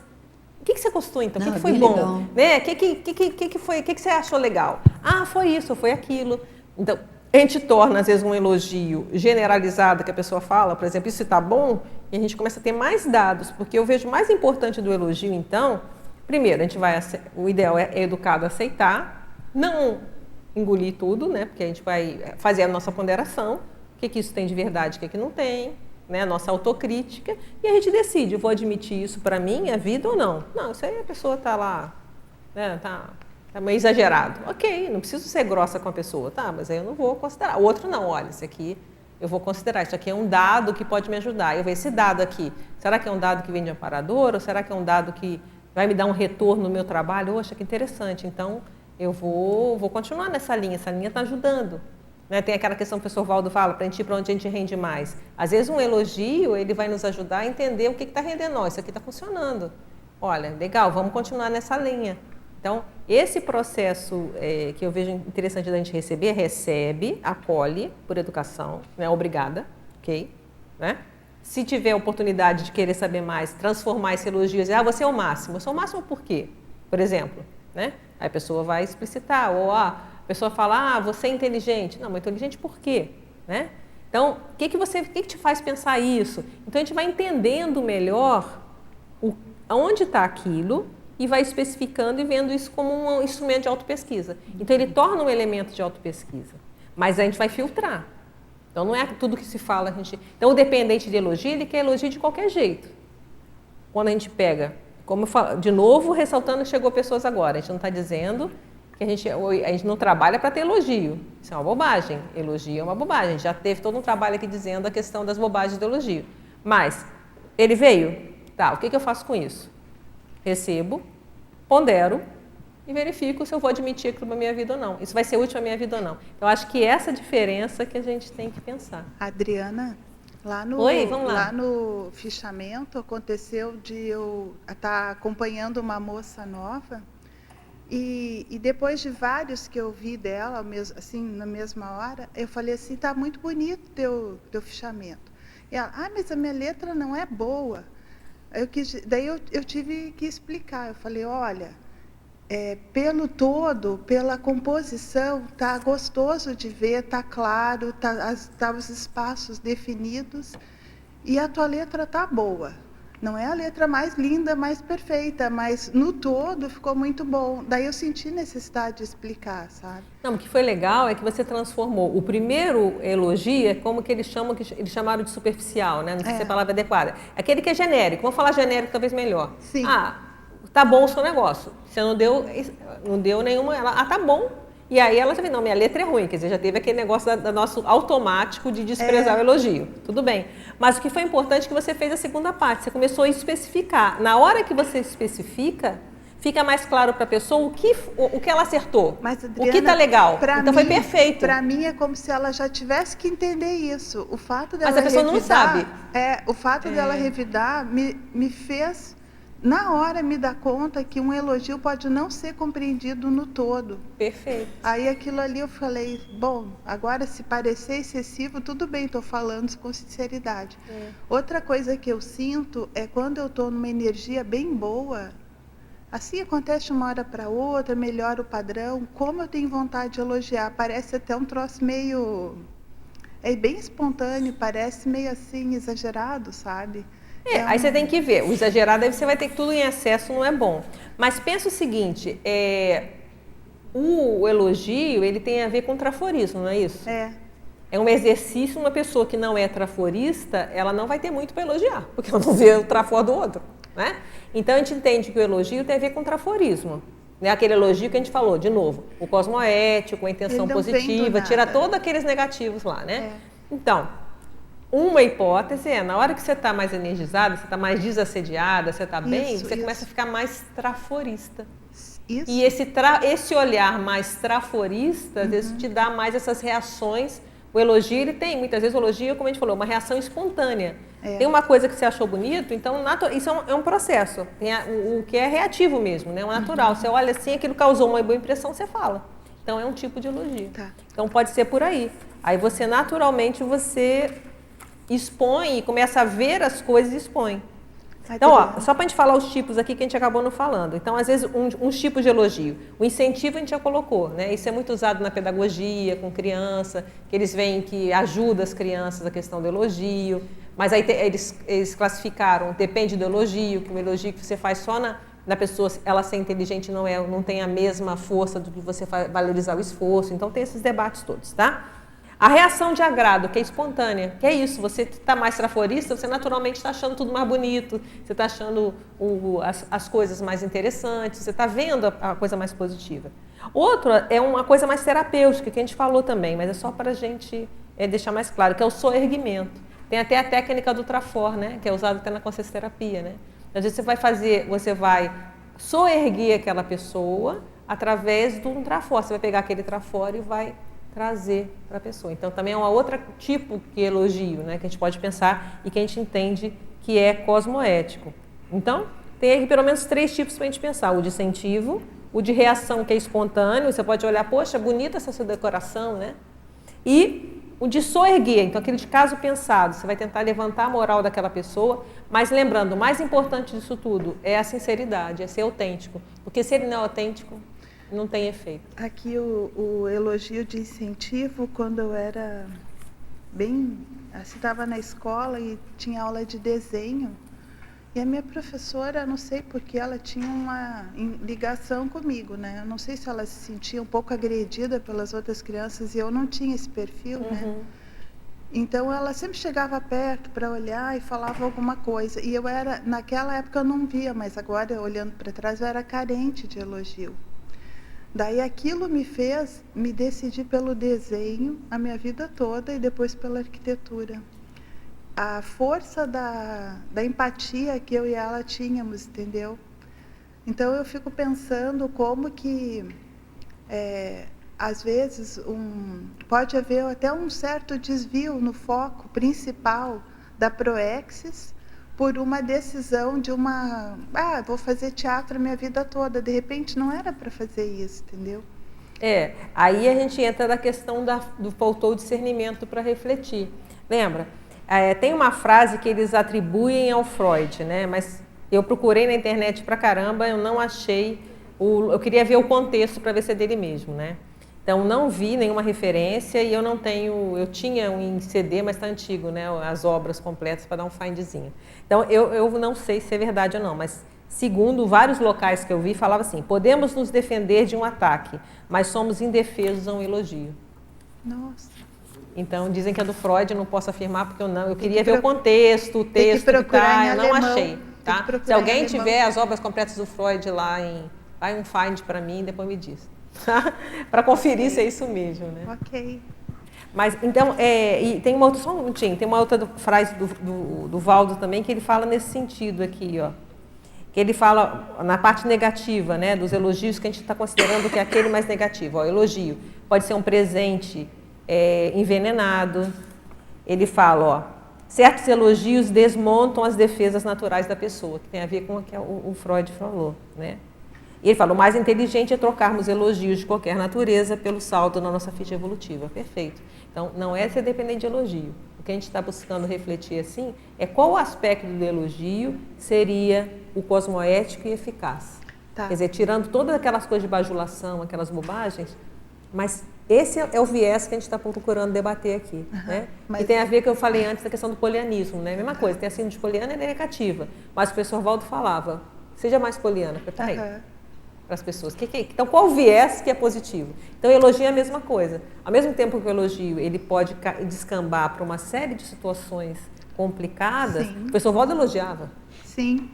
o que você gostou, então? O que foi bom? Né? O que você achou legal? Foi isso, foi aquilo. Então, a gente torna, às vezes, um elogio generalizado que a pessoa fala, por exemplo, isso está bom, e a gente começa a ter mais dados, porque eu vejo mais importante do elogio, então, primeiro, o ideal é educado a aceitar, não engolir tudo, né? Porque a gente vai fazer a nossa ponderação, o que isso tem de verdade, o que não tem, né, a nossa autocrítica, e a gente decide, eu vou admitir isso para mim, a vida ou não. Não, isso aí a pessoa está lá, né, tá meio exagerado. Ok, não preciso ser grossa com a pessoa, tá, mas aí eu não vou considerar. O outro não, olha, isso aqui eu vou considerar, isso aqui é um dado que pode me ajudar. Eu vejo esse dado aqui, será que é um dado que vem de amparador, ou será que é um dado que vai me dar um retorno no meu trabalho? Poxa, que interessante, então eu vou continuar nessa linha, essa linha está ajudando. Né, tem aquela questão que o professor Valdo fala, para a gente ir para onde a gente rende mais. Às vezes um elogio, ele vai nos ajudar a entender o que está rendendo. Isso aqui está funcionando. Olha, legal, vamos continuar nessa linha. Então, esse processo que eu vejo interessante da gente receber, recebe, acolhe por educação, não é obrigada, ok? Né? Se tiver oportunidade de querer saber mais, transformar esse elogio e dizer, você é o máximo. Eu sou o máximo por quê? Por exemplo, né? Aí a pessoa vai explicitar, ou a pessoa fala, você é inteligente. Não, mas inteligente por quê? Né? Então, o que te faz pensar isso? Então, a gente vai entendendo melhor onde está aquilo e vai especificando e vendo isso como um instrumento de autopesquisa. Então, ele torna um elemento de autopesquisa. Mas a gente vai filtrar. Então, não é tudo que se fala. Então, o dependente de elogio, ele quer elogio de qualquer jeito. Quando a gente pega, como eu falo, de novo, ressaltando, chegou pessoas agora. A gente não está dizendo que a gente não trabalha para ter elogio. Isso é uma bobagem. Elogio é uma bobagem. A gente já teve todo um trabalho aqui dizendo a questão das bobagens do elogio. Mas, ele veio? Tá, o que eu faço com isso? Recebo, pondero e verifico se eu vou admitir aquilo na minha vida ou não. Isso vai ser útil à minha vida ou não. Então, acho que essa diferença que a gente tem que pensar. Adriana, lá no fichamento aconteceu de eu estar acompanhando uma moça nova e depois de vários que eu vi dela, assim, na mesma hora, eu falei assim, está muito bonito teu fichamento. E ela, mas a minha letra não é boa. Daí eu tive que explicar, eu falei, olha, pelo todo, pela composição, está gostoso de ver, está claro, tá os espaços definidos e a tua letra está boa. Não é a letra mais linda, mais perfeita, mas no todo ficou muito bom. Daí eu senti necessidade de explicar, sabe? Não, o que foi legal é que você transformou. O primeiro elogio é como que eles chamaram de superficial, né? Não sei se é a palavra adequada. Aquele que é genérico. Vamos falar genérico, talvez melhor. Sim. Tá bom o seu negócio. Você não deu nenhuma... Ela, tá bom. E aí ela já não, minha letra é ruim. Quer dizer, já teve aquele negócio do nosso automático de desprezar o elogio. Tudo bem. Mas o que foi importante é que você fez a segunda parte. Você começou a especificar. Na hora que você especifica, fica mais claro para a pessoa o que ela acertou. Mas, Adriana, o que está legal. Então foi perfeito. Para mim é como se ela já tivesse que entender isso. O fato dela Mas a pessoa revidar, não sabe. O fato dela revidar me fez... Na hora me dá conta que um elogio pode não ser compreendido no todo. Perfeito. Aí aquilo ali eu falei, bom, agora se parecer excessivo, tudo bem, estou falando com sinceridade. Outra coisa que eu sinto é quando eu estou numa energia bem boa, assim acontece de uma hora para outra, melhora o padrão, como eu tenho vontade de elogiar, parece até um troço meio... É bem espontâneo, parece meio assim, exagerado, sabe? Aí você tem que ver, o exagerado aí você vai ter que tudo em excesso, não é bom. Mas pensa o seguinte, o elogio, ele tem a ver com traforismo, não é isso? é um exercício, uma pessoa que não é traforista, ela não vai ter muito para elogiar, porque ela não vê o trafor do outro, né? Então a gente entende que o elogio tem a ver com traforismo. Né? Aquele elogio que a gente falou, de novo, o cosmoético, a intenção positiva, tira todos aqueles negativos lá, né? Então, uma hipótese é, na hora que você está mais energizada, você está mais desassediada, você está bem, você começa a ficar mais traforista. Isso. E esse olhar mais traforista, às vezes, te dá mais essas reações. O elogio, ele tem, muitas vezes, o elogio, como a gente falou, uma reação espontânea. Tem uma coisa que você achou bonito, então isso é um processo. Tem o que é reativo mesmo, né? O natural. Você olha assim, aquilo causou uma boa impressão, você fala. Então, é um tipo de elogio. Então, pode ser por aí. Aí, você, naturalmente, você expõe e começa a ver as coisas e expõe. Então, ó, só para a gente falar os tipos aqui que a gente acabou não falando. Então, às vezes, uns tipos de elogio. O incentivo a gente já colocou, né? Isso é muito usado na pedagogia, com criança, que eles veem que ajuda as crianças a questão do elogio. Mas aí eles classificaram, depende do elogio, que o elogio que você faz só na pessoa, ela ser inteligente não tem a mesma força do que você valorizar o esforço. Então, tem esses debates todos, tá? A reação de agrado, que é espontânea, que é isso, você está mais traforista, você naturalmente está achando tudo mais bonito, você está achando as coisas mais interessantes, você está vendo a coisa mais positiva. Outra é uma coisa mais terapêutica, que a gente falou também, mas é só para a gente deixar mais claro, que é o soerguimento. Tem até a técnica do trafor, né, que é usada até na consciencioterapia, né? Às vezes você vai soerguer aquela pessoa através de um trafor, você vai pegar aquele trafor e vai trazer para a pessoa. Então, também é um outro tipo de elogio, né, que a gente pode pensar e que a gente entende que é cosmoético. Então, tem aqui pelo menos 3 tipos para a gente pensar. O de incentivo, o de reação, que é espontâneo, você pode olhar, poxa, bonita essa sua decoração, né? E o de soerguer, então aquele de caso pensado, você vai tentar levantar a moral daquela pessoa, mas lembrando, o mais importante disso tudo é a sinceridade, é ser autêntico. Porque se ele não é autêntico, não tem efeito. Aqui o elogio de incentivo, quando eu era estava na escola e tinha aula de desenho, e a minha professora, não sei porque, ela tinha uma ligação comigo, né? Eu não sei se ela se sentia um pouco agredida pelas outras crianças e eu não tinha esse perfil, né? Então, ela sempre chegava perto para olhar e falava alguma coisa. E naquela época eu não via, mas agora, olhando para trás, eu era carente de elogio. Daí aquilo me fez me decidir pelo desenho a minha vida toda e depois pela arquitetura. A força da empatia que eu e ela tínhamos, entendeu? Então eu fico pensando como que, às vezes, pode haver até um certo desvio no foco principal da Proexis, por uma decisão de vou fazer teatro a minha vida toda. De repente, não era para fazer isso, entendeu? Aí a gente entra na questão do faltou discernimento para refletir. Lembra? Tem uma frase que eles atribuem ao Freud, né? Mas eu procurei na internet pra caramba, eu não achei, eu queria ver o contexto para ver se é dele mesmo, né? Então, não vi nenhuma referência e eu tinha um CD, mas está antigo, né? As obras completas para dar um findzinho. Então, eu não sei se é verdade ou não, mas segundo vários locais que eu vi, falava assim, podemos nos defender de um ataque, mas somos indefesos a um elogio. Nossa. Então, dizem que é do Freud, eu não posso afirmar, porque eu queria ver o contexto, o texto, eu não achei. Tá? Se alguém tiver as obras completas do Freud lá vai um find para mim e depois me diz. Para conferir se é isso mesmo, né? Ok. Mas, então, e tem uma outra, só um minutinho, tem uma outra frase do Valdo também, que ele fala nesse sentido aqui, ó. Que ele fala na parte negativa, né, dos elogios, que a gente está considerando que é aquele mais negativo. Ó, elogio pode ser um presente envenenado. Ele fala, ó, certos elogios desmontam as defesas naturais da pessoa, que tem a ver com o que o Freud falou, né? E ele fala, o mais inteligente é trocarmos elogios de qualquer natureza pelo saldo na nossa ficha evolutiva. Perfeito. Então, não é ser dependente de elogio. O que a gente está buscando refletir assim é qual aspecto do elogio seria o cosmoético e eficaz. Tá. Quer dizer, tirando todas aquelas coisas de bajulação, aquelas bobagens, mas esse é o viés que a gente está procurando debater aqui. Né? E tem a ver com o que eu falei antes da questão do polianismo. Né? Mesma coisa, tem a síndrome de poliana e a negativa. Mas o professor Valdo falava, seja mais poliana. Peraí. para as pessoas? Então, qual o viés que é positivo? Então, elogio é a mesma coisa. Ao mesmo tempo que o elogio ele pode descambar para uma série de situações complicadas, Sim. o professor Valdo elogiava. Sim.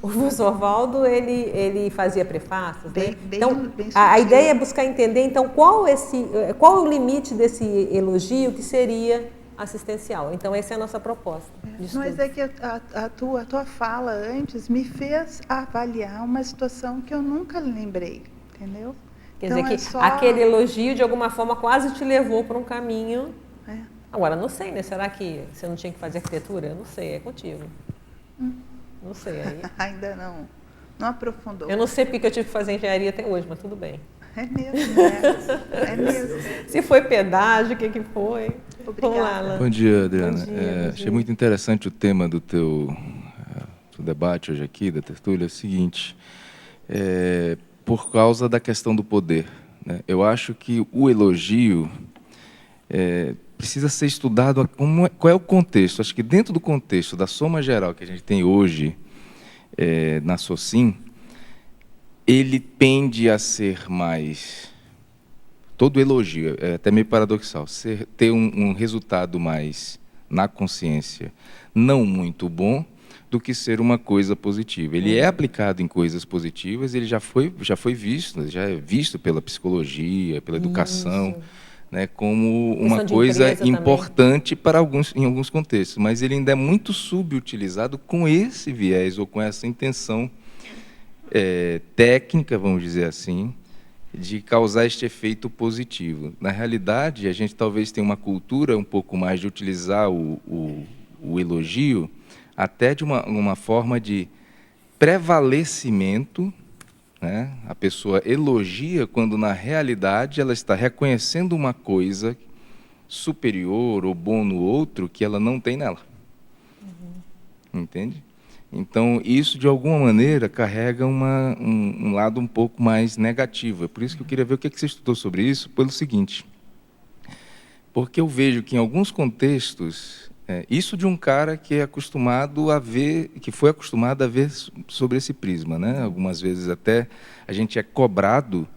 O professor Valdo, ele fazia prefácios, né? Então, bem a sutil. ideia é buscar entender, então, qual é o limite desse elogio que seria assistencial. Então, essa é a nossa proposta. Mas é que a tua fala antes me fez avaliar uma situação que eu nunca lembrei, entendeu? Quer dizer que aquele elogio, de alguma forma, quase te levou para um caminho... É. Agora, não sei, né? Será que você não tinha que fazer arquitetura? Eu não sei, é contigo. Não sei. Aí. Ainda não aprofundou. Eu não sei porque eu tive que fazer engenharia até hoje, mas tudo bem. É mesmo, né? É mesmo. Se foi pedágio, o que foi? Obrigada. Vamos lá, Alan. Bom dia, Adriana. Bom dia. Achei muito interessante o tema do teu debate hoje aqui, da tertúlia. É o seguinte, por causa da questão do poder, né? Eu acho que o elogio precisa ser estudado qual é o contexto. Acho que dentro do contexto da soma geral que a gente tem hoje na SOCIM, ele tende a ser mais... Todo elogio, é até meio paradoxal, ter um resultado mais na consciência não muito bom do que ser uma coisa positiva. Ele é aplicado em coisas positivas, ele já foi visto, já é visto pela psicologia, pela educação, né, como uma coisa importante em alguns contextos, mas ele ainda é muito subutilizado com esse viés ou com essa intenção técnica, vamos dizer assim, de causar este efeito positivo. Na realidade, a gente talvez tenha uma cultura um pouco mais de utilizar o elogio até de uma forma de prevalecimento, né? A pessoa elogia quando, na realidade, ela está reconhecendo uma coisa superior ou bom no outro que ela não tem nela. Entende? Então, isso, de alguma maneira, carrega um lado um pouco mais negativo. É por isso que eu queria ver o que você estudou sobre isso, pelo seguinte. Porque eu vejo que, em alguns contextos, isso de um cara que é acostumado a ver, que foi acostumado a ver sobre esse prisma, né? Algumas vezes até a gente é cobrado,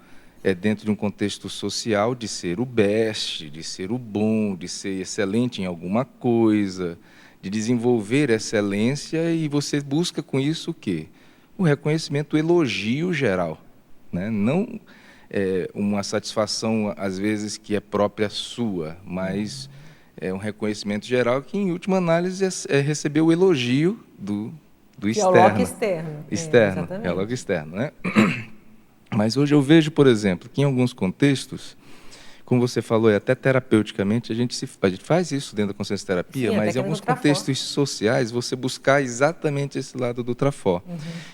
dentro de um contexto social, de ser o best, de ser o bom, de ser excelente em alguma coisa, de desenvolver excelência, e você busca com isso o quê? O reconhecimento, o elogio geral, né? Não uma satisfação, às vezes, que é própria sua, mas um reconhecimento geral que, em última análise, é receber o elogio do externo. É o logo externo. Externo, é o logo externo, né? Mas hoje eu vejo, por exemplo, que em alguns contextos, como você falou, até terapeuticamente, a gente faz isso dentro da consciência terapia, sim, mas em alguns contextos sociais, você buscar exatamente esse lado do trafó,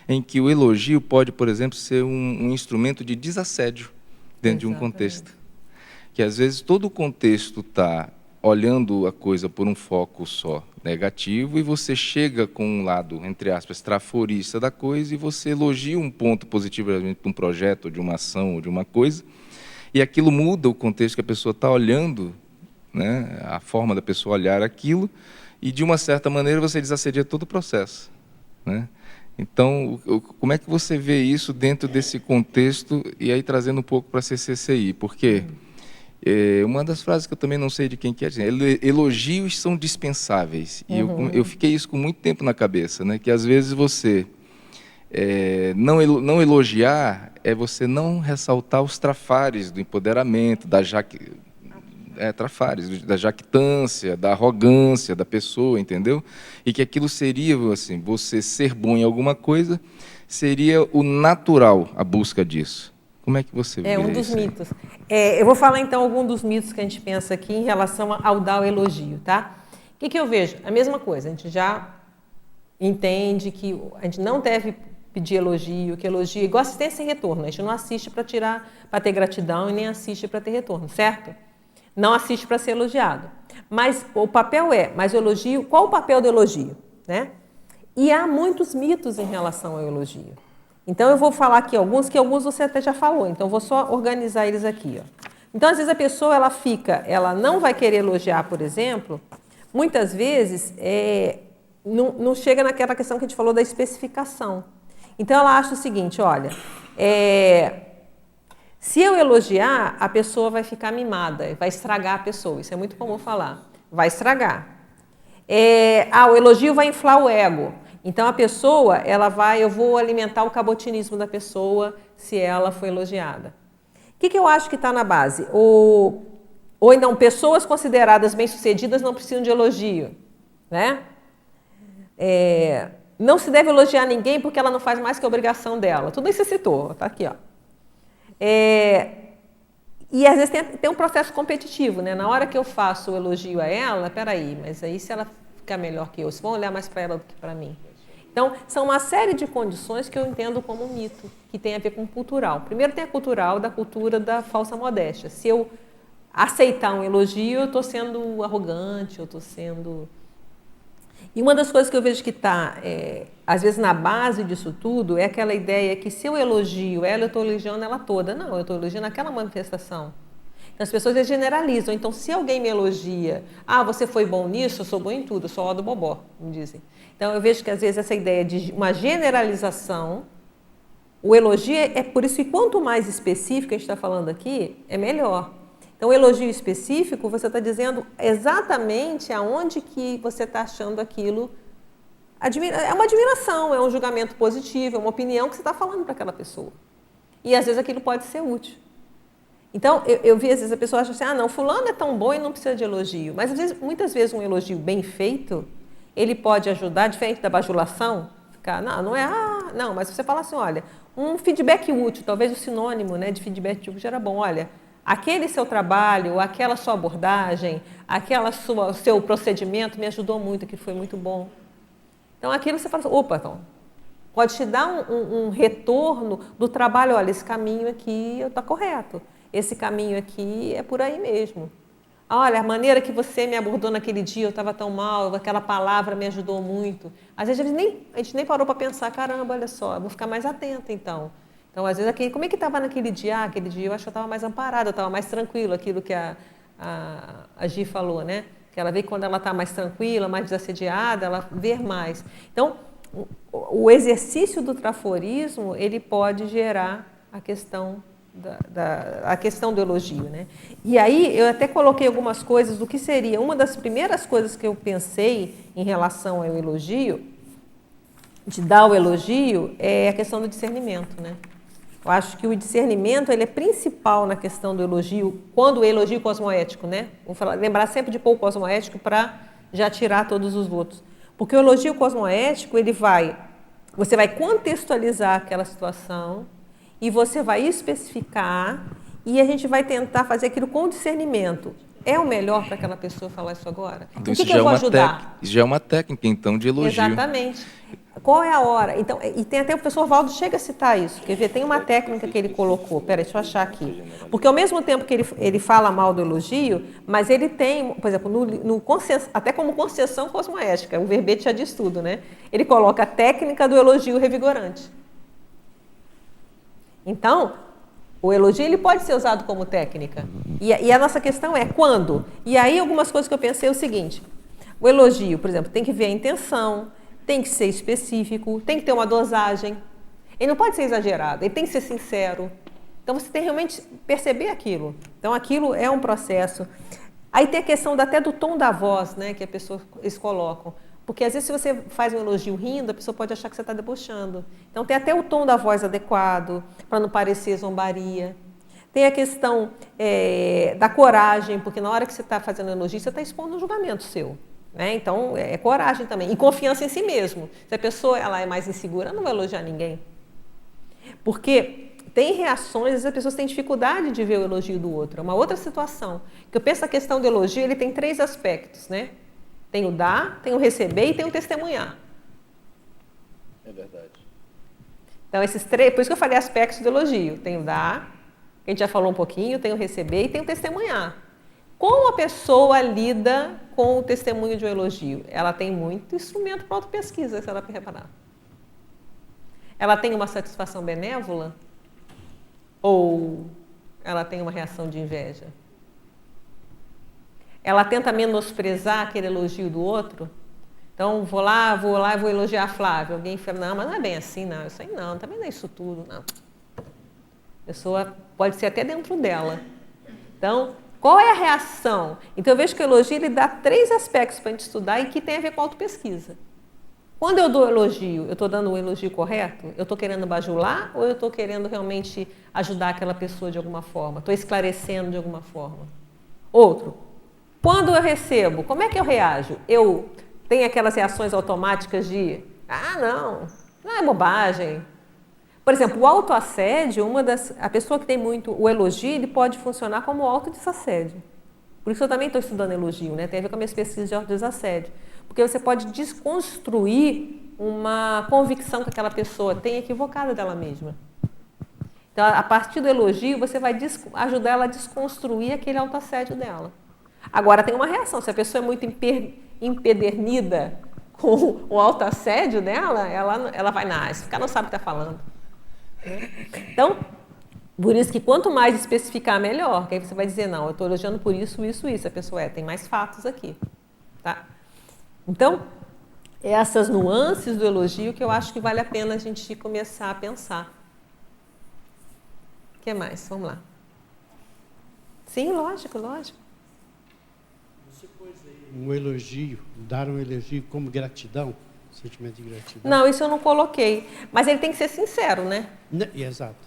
em que o elogio pode, por exemplo, ser um instrumento de desassédio dentro de um contexto. Que às vezes todo o contexto está olhando a coisa por um foco só negativo, e você chega com um lado, entre aspas, traforista da coisa, e você elogia um ponto positivo de um projeto, de uma ação, ou de uma coisa, e aquilo muda o contexto que a pessoa está olhando, né, a forma da pessoa olhar aquilo, e, de uma certa maneira, você desassedia todo o processo, né? Então, como é que você vê isso dentro desse contexto, e aí trazendo um pouco para a CCCI? Porque uma das frases que eu também não sei de quem que é, elogios são dispensáveis, e eu fiquei isso com muito tempo na cabeça, né, que às vezes você... não elogiar é você não ressaltar os trafares do empoderamento, da jactância, da arrogância da pessoa, entendeu? E que aquilo seria, assim, você ser bom em alguma coisa, seria o natural a busca disso. Como é que você vê isso? É um dos mitos. Eu vou falar, então, algum dos mitos que a gente pensa aqui em relação ao dar o elogio, tá? O que eu vejo? A mesma coisa, a gente já entende que a gente não deve pedir elogio, que elogio é igual assistência sem retorno. A gente não assiste para ter gratidão e nem assiste para ter retorno, certo? Não assiste para ser elogiado. Mas o papel mas o elogio, qual o papel do elogio, né? E há muitos mitos em relação ao elogio. Então eu vou falar aqui alguns, que alguns você até já falou, então eu vou só organizar eles aqui, ó. Então, às vezes a pessoa ela não vai querer elogiar, por exemplo, muitas vezes não chega naquela questão que a gente falou da especificação. Então, ela acha o seguinte, olha, Se eu elogiar, a pessoa vai ficar mimada, vai estragar a pessoa. Isso é muito comum falar. Vai estragar. O elogio vai inflar o ego. Então, a pessoa, eu vou alimentar o cabotinismo da pessoa se ela for elogiada. O que eu acho que está na base? Ou então, pessoas consideradas bem-sucedidas não precisam de elogio, né? Não se deve elogiar ninguém porque ela não faz mais que a obrigação dela. Tudo isso você citou, está aqui, ó. E às vezes tem um processo competitivo, né? Na hora que eu faço o elogio a ela, peraí, mas aí se ela ficar melhor que eu, se vão olhar mais para ela do que para mim. Então, são uma série de condições que eu entendo como um mito, que tem a ver com cultural. Primeiro tem a cultural, da cultura da falsa modéstia. Se eu aceitar um elogio, eu estou sendo arrogante, eu estou sendo... E uma das coisas que eu vejo que está, às vezes, na base disso tudo, é aquela ideia que se eu elogio ela, eu estou elogiando ela toda. Não, eu estou elogiando aquela manifestação. Então, as pessoas generalizam. Então, se alguém me elogia, você foi bom nisso, eu sou bom em tudo, eu sou ó do bobó, me dizem. Então, eu vejo que, às vezes, essa ideia de uma generalização, o elogio é por isso que quanto mais específico a gente está falando aqui, é melhor. Então, o elogio específico, você está dizendo exatamente aonde que você está achando aquilo. É uma admiração, é um julgamento positivo, é uma opinião que você está falando para aquela pessoa. E, às vezes, aquilo pode ser útil. Então, eu vi, às vezes, a pessoa acha assim, não, fulano é tão bom e não precisa de elogio. Mas, muitas vezes, um elogio bem feito, ele pode ajudar, diferente da bajulação, ficar, não, mas você fala assim, olha, um feedback útil, talvez o sinônimo, né, de feedback útil era bom, olha, aquele seu trabalho, aquela sua abordagem, seu procedimento me ajudou muito, que foi muito bom. Então, aquilo você fala assim, opa, então, pode te dar um retorno do trabalho, olha, esse caminho aqui está correto, esse caminho aqui é por aí mesmo. Olha, a maneira que você me abordou naquele dia, eu estava tão mal, aquela palavra me ajudou muito. Às vezes a gente nem parou para pensar, caramba, olha só, eu vou ficar mais atenta então. Então, às vezes, como é que estava naquele dia? Aquele dia eu acho que eu estava mais amparada, eu estava mais tranquila, aquilo que a Gi falou, né? Que ela vê que quando ela está mais tranquila, mais desassediada, ela vê mais. Então, o exercício do traforismo, ele pode gerar a questão do elogio, né? E aí, eu até coloquei algumas coisas do que seria. Uma das primeiras coisas que eu pensei em relação ao elogio, de dar o elogio, é a questão do discernimento, né? Eu acho que o discernimento ele é principal na questão do elogio, quando o elogio cosmoético, né? Vou lembrar sempre de pôr o cosmoético para já tirar todos os votos. Porque o elogio cosmoético, você vai contextualizar aquela situação e você vai especificar e a gente vai tentar fazer aquilo com discernimento. É o melhor para aquela pessoa falar isso agora? Então, o que eu vou ajudar? Já é uma técnica, então, de elogio. Exatamente. Qual é a hora? Então, e tem até o professor Valdo chega a citar isso. Quer ver? Tem uma técnica que ele colocou. Peraí, deixa eu achar aqui. Porque ao mesmo tempo que ele fala mal do elogio, mas ele tem, por exemplo, até como concessão cosmoética, o verbete já diz tudo, né? Ele coloca a técnica do elogio revigorante. Então, o elogio ele pode ser usado como técnica. E a nossa questão é quando? E aí, algumas coisas que eu pensei é o seguinte. O elogio, por exemplo, tem que ver a intenção, tem que ser específico, tem que ter uma dosagem. Ele não pode ser exagerado, ele tem que ser sincero. Então, você tem que realmente perceber aquilo. Então, aquilo é um processo. Aí tem a questão até do tom da voz, né, que eles colocam. Porque, às vezes, se você faz um elogio rindo, a pessoa pode achar que você está debochando. Então, tem até o tom da voz adequado, para não parecer zombaria. Tem a questão da coragem, porque na hora que você está fazendo elogio, você está expondo um julgamento seu. Né? Então, é coragem também. E confiança em si mesmo. Se a pessoa ela é mais insegura, ela não vai elogiar ninguém. Porque tem reações, às vezes as pessoas têm dificuldade de ver o elogio do outro. É uma outra situação. Que eu penso que a questão do elogio ele tem 3 aspectos, né? Tem o dar, tem o receber e tem o testemunhar. É verdade. Então, esses 3, por isso que eu falei aspectos do elogio. Tem o dar, que a gente já falou um pouquinho, tem o receber e tem o testemunhar. Como a pessoa lida com o testemunho de um elogio? Ela tem muito instrumento para autopesquisa, se ela reparar. Ela tem uma satisfação benévola? Ou ela tem uma reação de inveja? Ela tenta menosprezar aquele elogio do outro? Então, vou lá e vou elogiar a Flávia. Alguém fala, não, mas não é bem assim, não. Isso aí não, também não é isso tudo, não. pessoa pode ser até dentro dela. Então, qual é a reação? Então, eu vejo que o elogio ele dá 3 aspectos para a gente estudar e que tem a ver com a autopesquisa. Quando eu dou elogio, eu estou dando um elogio correto? Eu estou querendo bajular ou eu estou querendo realmente ajudar aquela pessoa de alguma forma? Estou esclarecendo de alguma forma? Outro, quando eu recebo, como é que eu reajo? Eu tenho aquelas reações automáticas de, não é bobagem. Por exemplo, o autoassédio, a pessoa que tem muito o elogio, ele pode funcionar como autodesassédio. Por isso eu também estou estudando elogio, né? Tem a ver com as minhas pesquisas de autodesassédio. Porque você pode desconstruir uma convicção que aquela pessoa tem equivocada dela mesma. Então, a partir do elogio, você vai ajudar ela a desconstruir aquele autoassédio dela. Agora, tem uma reação. Se a pessoa é muito empedernida com o autoassédio dela, ela vai, esse cara não sabe o que está falando. Então, por isso que quanto mais especificar, melhor. Que aí você vai dizer, eu estou elogiando por isso, isso, isso. A pessoa tem mais fatos aqui. Tá? Então, essas nuances do elogio que eu acho que vale a pena a gente começar a pensar. O que mais? Vamos lá. Sim, lógico. Você pôs aí um elogio, dar um elogio como gratidão, sentimento de gratidão? Não, isso eu não coloquei. Mas ele tem que ser sincero, né? Exato.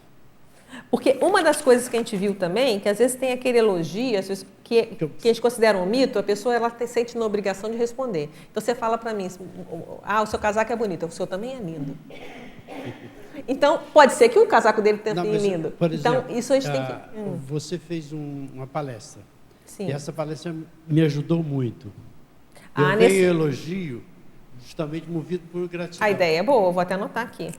Porque uma das coisas que a gente viu também, que às vezes tem aquele elogio, às vezes, que a gente considera um mito, a pessoa sente na obrigação de responder. Então você fala para mim, o seu casaco é bonito, o seu também é lindo. Então, pode ser que o casaco dele tenha lindo. Por exemplo, então, isso a gente tem que... Você fez uma palestra. Sim. E essa palestra me ajudou muito. Eu dei elogio justamente movido por gratidão. A ideia é boa, vou até anotar aqui.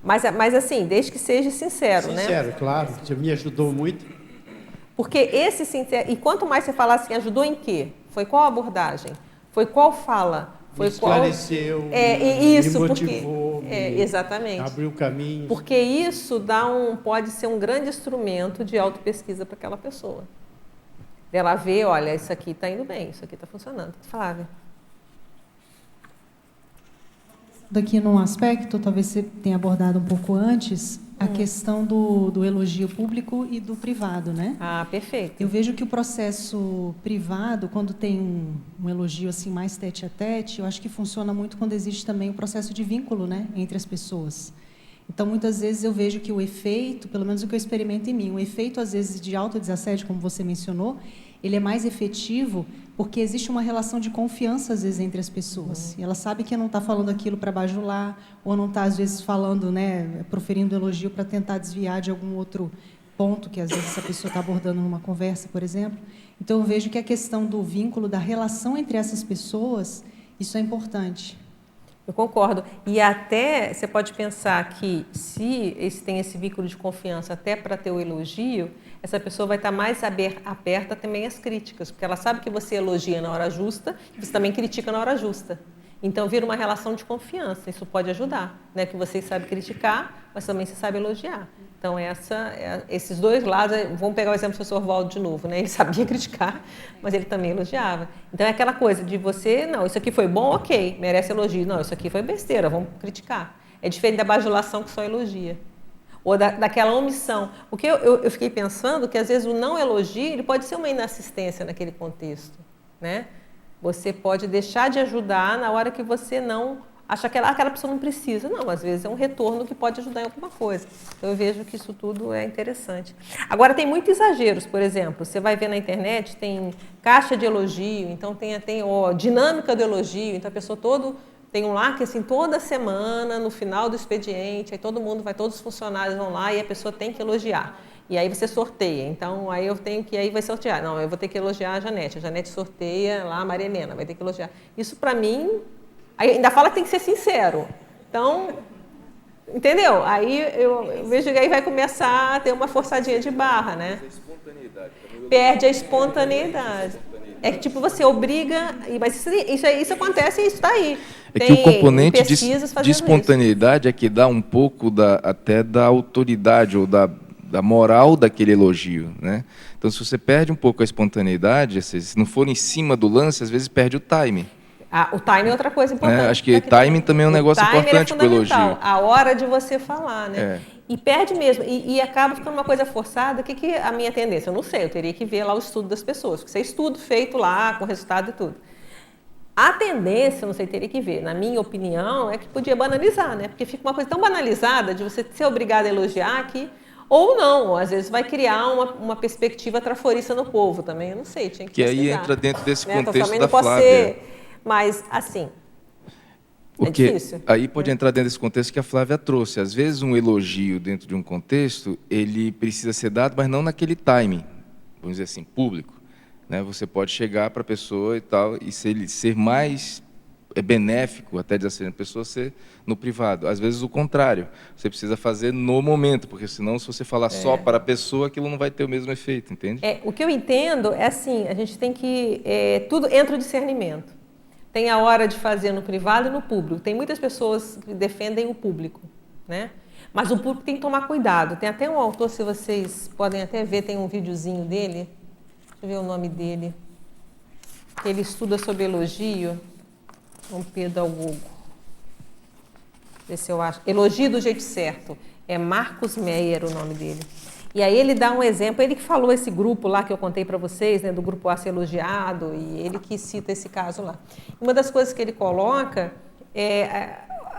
Mas assim, desde que seja sincero, né? Sincero, claro. Você me ajudou muito. Porque esse sincero... E quanto mais você falar assim, ajudou em quê? Foi qual abordagem? Foi qual fala? Foi me esclareceu, me motivou, exatamente. Abriu o caminho. Porque isso pode ser um grande instrumento de autopesquisa para aquela pessoa. Ela vê, olha, isso aqui está indo bem, isso aqui está funcionando. Flávia. Daqui num aspecto, talvez você tenha abordado um pouco antes, a questão do elogio público e do privado, né? Ah, perfeito. Eu vejo que o processo privado, quando tem um elogio assim mais tete-a-tete, eu acho que funciona muito quando existe também o processo de vínculo, né, entre as pessoas. Então, muitas vezes eu vejo que o efeito, pelo menos o que eu experimento em mim, o efeito, às vezes, de autodesassédio, como você mencionou, ele é mais efetivo porque existe uma relação de confiança, às vezes, entre as pessoas. E ela sabe que não está falando aquilo para bajular, ou não está, às vezes, falando, né, proferindo elogio para tentar desviar de algum outro ponto que, às vezes, essa pessoa está abordando numa conversa, por exemplo. Então, eu vejo que a questão do vínculo, da relação entre essas pessoas, isso é importante. Eu concordo. E até você pode pensar que se tem esse vínculo de confiança até para ter o elogio, essa pessoa vai estar mais aberta também às críticas, porque ela sabe que você elogia na hora justa e você também critica na hora justa. Então, vira uma relação de confiança. Isso pode ajudar, né? Que você sabe criticar, mas também você sabe elogiar. Então, esses dois lados... Vamos pegar o exemplo do professor Valdo de novo, né? Ele sabia criticar, mas ele também elogiava. Então, é aquela coisa de você... Não, isso aqui foi bom, ok, merece elogio. Não, isso aqui foi besteira, vamos criticar. É diferente da bajulação que só elogia. Ou daquela omissão. Porque eu fiquei pensando que, às vezes, o não elogio ele pode ser uma inassistência naquele contexto, né? Você pode deixar de ajudar na hora que você não acha que aquela pessoa não precisa. Não, às vezes é um retorno que pode ajudar em alguma coisa. Então, eu vejo que isso tudo é interessante. Agora, tem muitos exageros, por exemplo. Você vai ver na internet, tem caixa de elogio, então tem dinâmica do elogio. Então, a pessoa tem um lá que, assim, toda semana, no final do expediente, aí todos os funcionários vão lá e a pessoa tem que elogiar. E aí você sorteia. Então, aí vai sortear. Não, eu vou ter que elogiar a Janete sorteia lá a Maria Helena, vai ter que elogiar. Isso, para mim, aí ainda fala que tem que ser sincero. Então, entendeu? Aí eu vejo que aí vai começar a ter uma forçadinha de barra, né? Perde a espontaneidade. É que, tipo, você obriga... Mas isso acontece e isso está aí. É que o componente de espontaneidade é que dá um pouco até da autoridade ou da moral daquele elogio, né? Então, se você perde um pouco a espontaneidade, se não for em cima do lance, às vezes perde o time. O timing é outra coisa importante. Acho que timing também é um negócio importante para o elogio. A hora de você falar, né? E perde mesmo. E acaba ficando uma coisa forçada. O que é a minha tendência? Eu não sei, eu teria que ver lá o estudo das pessoas. Porque isso é estudo feito lá, com resultado e tudo. A tendência, não sei, teria que ver, na minha opinião, é que podia banalizar, né? Porque fica uma coisa tão banalizada de você ser obrigado a elogiar que... Ou não, ou às vezes vai criar uma perspectiva traforista no povo também, eu não sei, tinha que pesquisar. Que aí entra dentro desse contexto da Flávia. Mas, assim, porque é difícil. Aí pode entrar dentro desse contexto que a Flávia trouxe. Às vezes um elogio dentro de um contexto, ele precisa ser dado, mas não naquele timing, vamos dizer assim, público. Né? Você pode chegar para a pessoa e tal, e se ele ser mais benéfico, até dizer assim, a pessoa ser no privado. Às vezes o contrário, você precisa fazer no momento, porque senão se você falar só para a pessoa, aquilo não vai ter o mesmo efeito, entende? O que eu entendo é assim, a gente tem que... tudo entra o discernimento. Tem a hora de fazer no privado e no público. Tem muitas pessoas que defendem o público, né? Mas o público tem que tomar cuidado. Tem até um autor, se vocês podem até ver, tem um videozinho dele, deixa eu ver o nome dele, ele estuda sobre elogio, João Pedro Algogo. Vê se eu acho. Elogio do jeito certo. É Marcos Meyer o nome dele. E aí ele dá um exemplo, ele que falou esse grupo lá que eu contei para vocês, né, do grupo A ser elogiado, e ele que cita esse caso lá. Uma das coisas que ele coloca é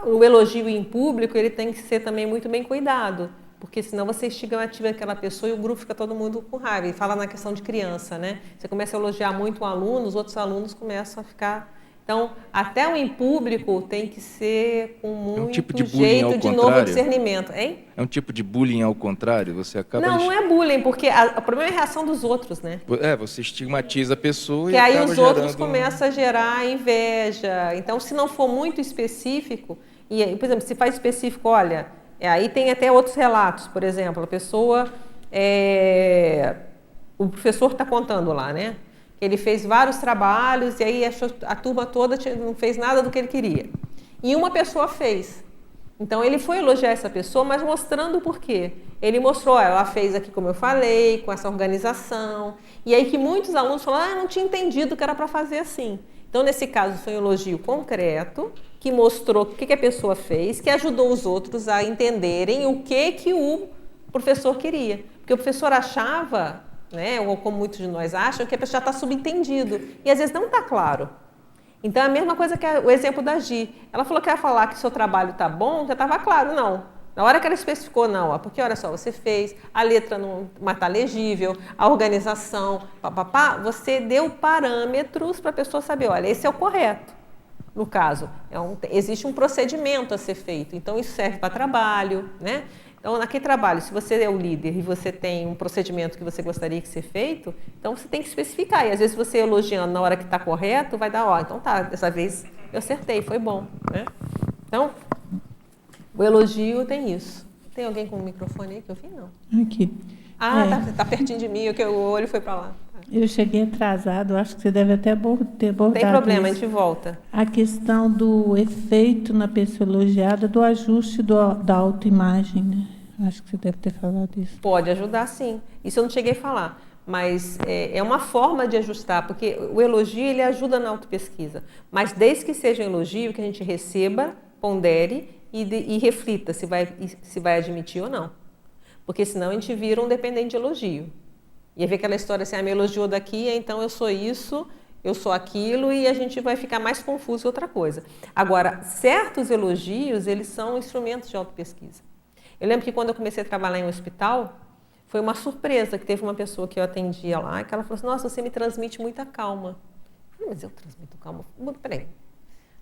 o elogio em público, ele tem que ser também muito bem cuidado, porque senão você estigmatiza aquela pessoa e o grupo fica todo mundo com raiva. E fala na questão de criança, né? Você começa a elogiar muito um aluno, os outros alunos começam a ficar... Então, até o em público tem que ser com muito tipo de jeito de novo discernimento, hein? É um tipo de bullying ao contrário? Você acaba... Não é bullying, porque o problema é a reação dos outros, né? Você estigmatiza a pessoa e aí os outros começam a gerar inveja. Então, se não for muito específico, e por exemplo, se faz específico, olha, aí tem até outros relatos, por exemplo, a pessoa, o professor está contando lá, né? Ele fez vários trabalhos e aí a turma toda não fez nada do que ele queria. E uma pessoa fez. Então, ele foi elogiar essa pessoa, mas mostrando o porquê. Ele mostrou, ela fez aqui como eu falei, com essa organização. E aí que muitos alunos falaram, não tinha entendido que era para fazer assim. Então, nesse caso, foi um elogio concreto, que mostrou o que a pessoa fez, que ajudou os outros a entenderem o que o professor queria. Porque o professor achava... né? Ou como muitos de nós acham, que a pessoa já está subentendido. E às vezes não está claro. Então é a mesma coisa que o exemplo da Gi. Ela falou que ia falar que o seu trabalho está bom, já estava claro, não. Na hora que ela especificou, não, porque olha só, você fez, a letra não está legível, a organização, você deu parâmetros para a pessoa saber, olha, esse é o correto. No caso, existe um procedimento a ser feito, então isso serve para trabalho, né? Então, naquele trabalho, se você é o líder e você tem um procedimento que você gostaria que seja feito, então você tem que especificar. E às vezes você elogiando na hora que está correto, vai dar, então tá, dessa vez eu acertei, foi bom. Né? Então, o elogio tem isso. Tem alguém com o microfone aí que eu vi? Não. Aqui. Tá pertinho de mim, o olho foi para lá. Eu cheguei atrasado, acho que você deve até ter abordado. Tem problema, isso. A gente volta. A questão do efeito na pessoa elogiada, do ajuste da autoimagem, né? Acho que você deve ter falado isso. Pode ajudar, sim. Isso eu não cheguei a falar, mas é uma forma de ajustar, porque o elogio ele ajuda na autopesquisa, mas desde que seja um elogio que a gente receba, pondere e reflita se vai admitir ou não. Porque senão a gente vira um dependente de elogio. E aí vem aquela história assim, me elogiou daqui, então eu sou isso, eu sou aquilo, e a gente vai ficar mais confuso que outra coisa. Agora, certos elogios, eles são instrumentos de autopesquisa. Eu lembro que quando eu comecei a trabalhar em um hospital, foi uma surpresa que teve uma pessoa que eu atendia lá, que ela falou assim, nossa, você me transmite muita calma. Eu falei, mas eu transmito calma? Peraí. Eu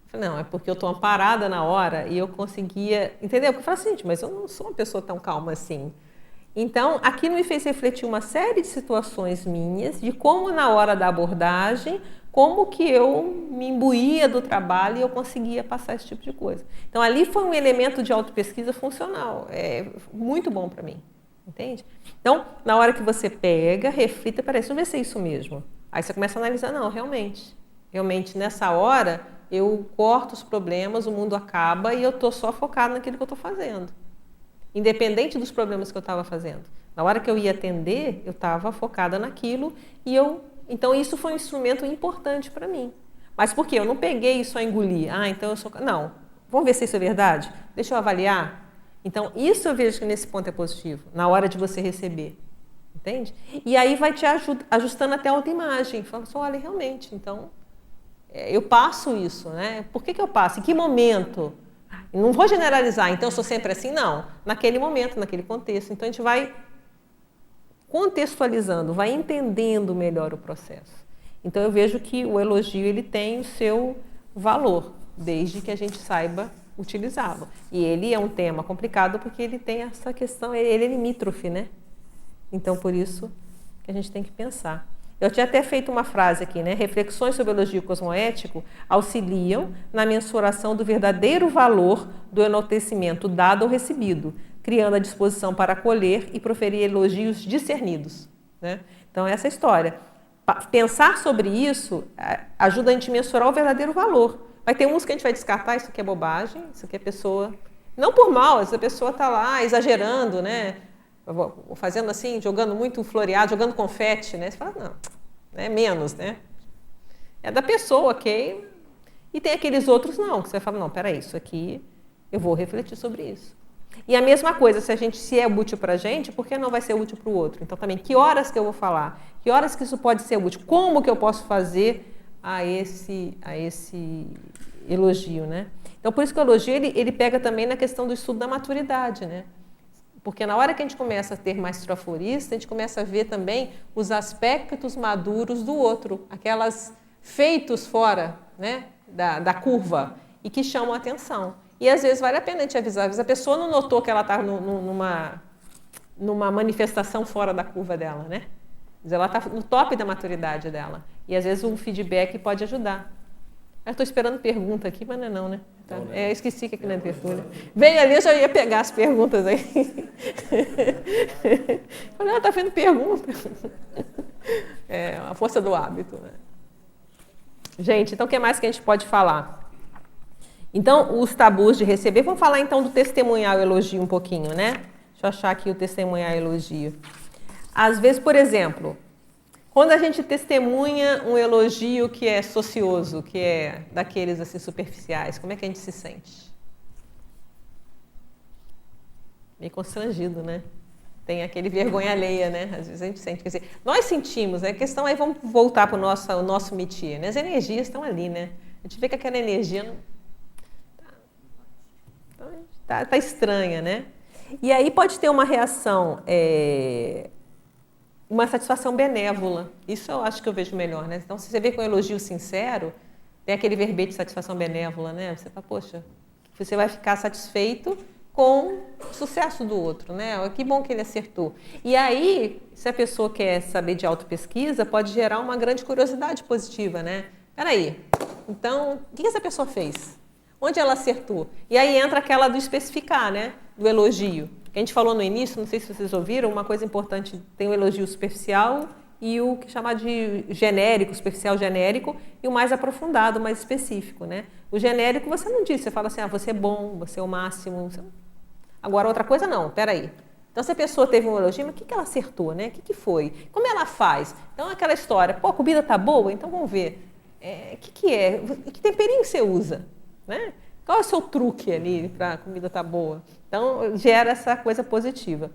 falei, não, é porque eu estou amparada na hora e eu conseguia... Entendeu? Porque eu falei assim, mas eu não sou uma pessoa tão calma assim. Então, aquilo me fez refletir uma série de situações minhas, de como na hora da abordagem, como que eu me imbuía do trabalho e eu conseguia passar esse tipo de coisa. Então, ali foi um elemento de autopesquisa funcional, muito bom para mim, entende? Então, na hora que você pega, reflita, peraí, deixa eu ver se é isso mesmo. Aí você começa a analisar, não, realmente nessa hora eu corto os problemas, o mundo acaba e eu estou só focado naquilo que eu estou fazendo. Independente dos problemas que eu estava fazendo. Na hora que eu ia atender, eu estava focada naquilo e então isso foi um instrumento importante para mim. Mas por quê? Eu não peguei e só engoli. Então eu sou... Não. Vamos ver se isso é verdade? Deixa eu avaliar. Então, isso eu vejo que nesse ponto é positivo, na hora de você receber. Entende? E aí vai te ajustando até a autoimagem. Fala assim, olha, realmente, então, eu passo isso, né? Por que eu passo? Em que momento? Não vou generalizar, então eu sou sempre assim? Não. Naquele momento, naquele contexto. Então, a gente vai contextualizando, vai entendendo melhor o processo. Então, eu vejo que o elogio ele tem o seu valor, desde que a gente saiba utilizá-lo. E ele é um tema complicado porque ele tem essa questão, ele é limítrofe, né? Então, por isso que a gente tem que pensar. Eu tinha até feito uma frase aqui, né? Reflexões sobre o elogio cosmoético auxiliam na mensuração do verdadeiro valor do enaltecimento dado ou recebido, criando a disposição para acolher e proferir elogios discernidos, né? Então, essa história. Pensar sobre isso ajuda a gente a mensurar o verdadeiro valor. Vai ter uns que a gente vai descartar, isso aqui é bobagem, isso aqui é pessoa... Não por mal, essa pessoa está lá exagerando, né? Fazendo assim, jogando muito floreado, jogando confete, né? Você fala, não, é menos, né? É da pessoa, ok? E tem aqueles outros não, que você fala, não, peraí, isso aqui, eu vou refletir sobre isso. E a mesma coisa, se é útil para a gente, por que não vai ser útil para o outro? Então também, que horas que eu vou falar? Que horas que isso pode ser útil? Como que eu posso fazer a esse elogio, né? Então, por isso que o elogio, ele pega também na questão do estudo da maturidade, né? Porque na hora que a gente começa a ter mais traforista, a gente começa a ver também os aspectos maduros do outro, aquelas feitos fora, né, da curva e que chamam a atenção. E às vezes vale a pena a gente avisar. Às vezes a pessoa não notou que ela está numa manifestação fora da curva dela, né? Ela está no top da maturidade dela. E às vezes um feedback pode ajudar. Eu estou esperando pergunta aqui, mas não, né? Tá. Eu esqueci que aqui na tertúlia. Bem ali, eu já ia pegar as perguntas aí. Falei, está vendo pergunta. É a força do hábito, né? Gente, então o que mais que a gente pode falar? Então, os tabus de receber. Vamos falar então do testemunhar o elogio um pouquinho, né? Deixa eu achar aqui o testemunhar o elogio. Às vezes, por exemplo, quando a gente testemunha um elogio que é socioso, que é daqueles assim superficiais, como é que a gente se sente? Meio constrangido, né? Tem aquele vergonha alheia, né? Às vezes a gente sente. Quer dizer, nós sentimos, né? A questão aí, vamos voltar para o nosso métier, né? As energias estão ali, né? A gente vê que aquela energia não... tá estranha, né? E aí pode ter uma reação... uma satisfação benévola. Isso eu acho que eu vejo melhor, né? Então, se você vê com um elogio sincero, tem aquele verbete de satisfação benévola, né? Você fala, poxa, você vai ficar satisfeito com o sucesso do outro, né? Que bom que ele acertou. E aí, se a pessoa quer saber de autopesquisa, pode gerar uma grande curiosidade positiva, né? Peraí, então, o que essa pessoa fez? Onde ela acertou? E aí entra aquela do especificar, né? Do elogio. A gente falou no início, não sei se vocês ouviram, uma coisa importante, tem o elogio superficial e o que chamar de genérico, superficial genérico, e o mais aprofundado, mais específico, né? O genérico você não diz, você fala assim, você é bom, você é o máximo. Agora, outra coisa não, peraí. Então, se a pessoa teve um elogio, mas o que ela acertou, né? O que foi? Como ela faz? Então, aquela história, pô, a comida tá boa? Então, vamos ver. O que é? Que temperinho você usa? Né? Qual é o seu truque ali para a comida estar boa? Então, gera essa coisa positiva.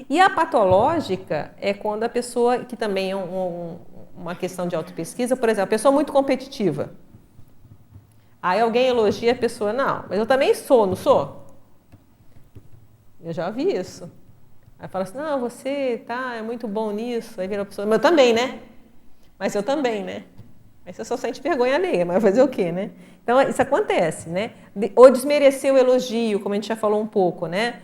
E a patológica é quando a pessoa, que também é uma questão de autopesquisa, por exemplo, a pessoa muito competitiva. Aí alguém elogia a pessoa, não, mas eu também sou, não sou? Eu já ouvi isso. Aí fala assim, não, você é muito bom nisso. Aí vira a pessoa, mas eu também, né? Mas eu também, né? Aí você só sente vergonha alheia, mas vai fazer o quê, né? Então, isso acontece, né? Ou desmerecer o elogio, como a gente já falou um pouco, né?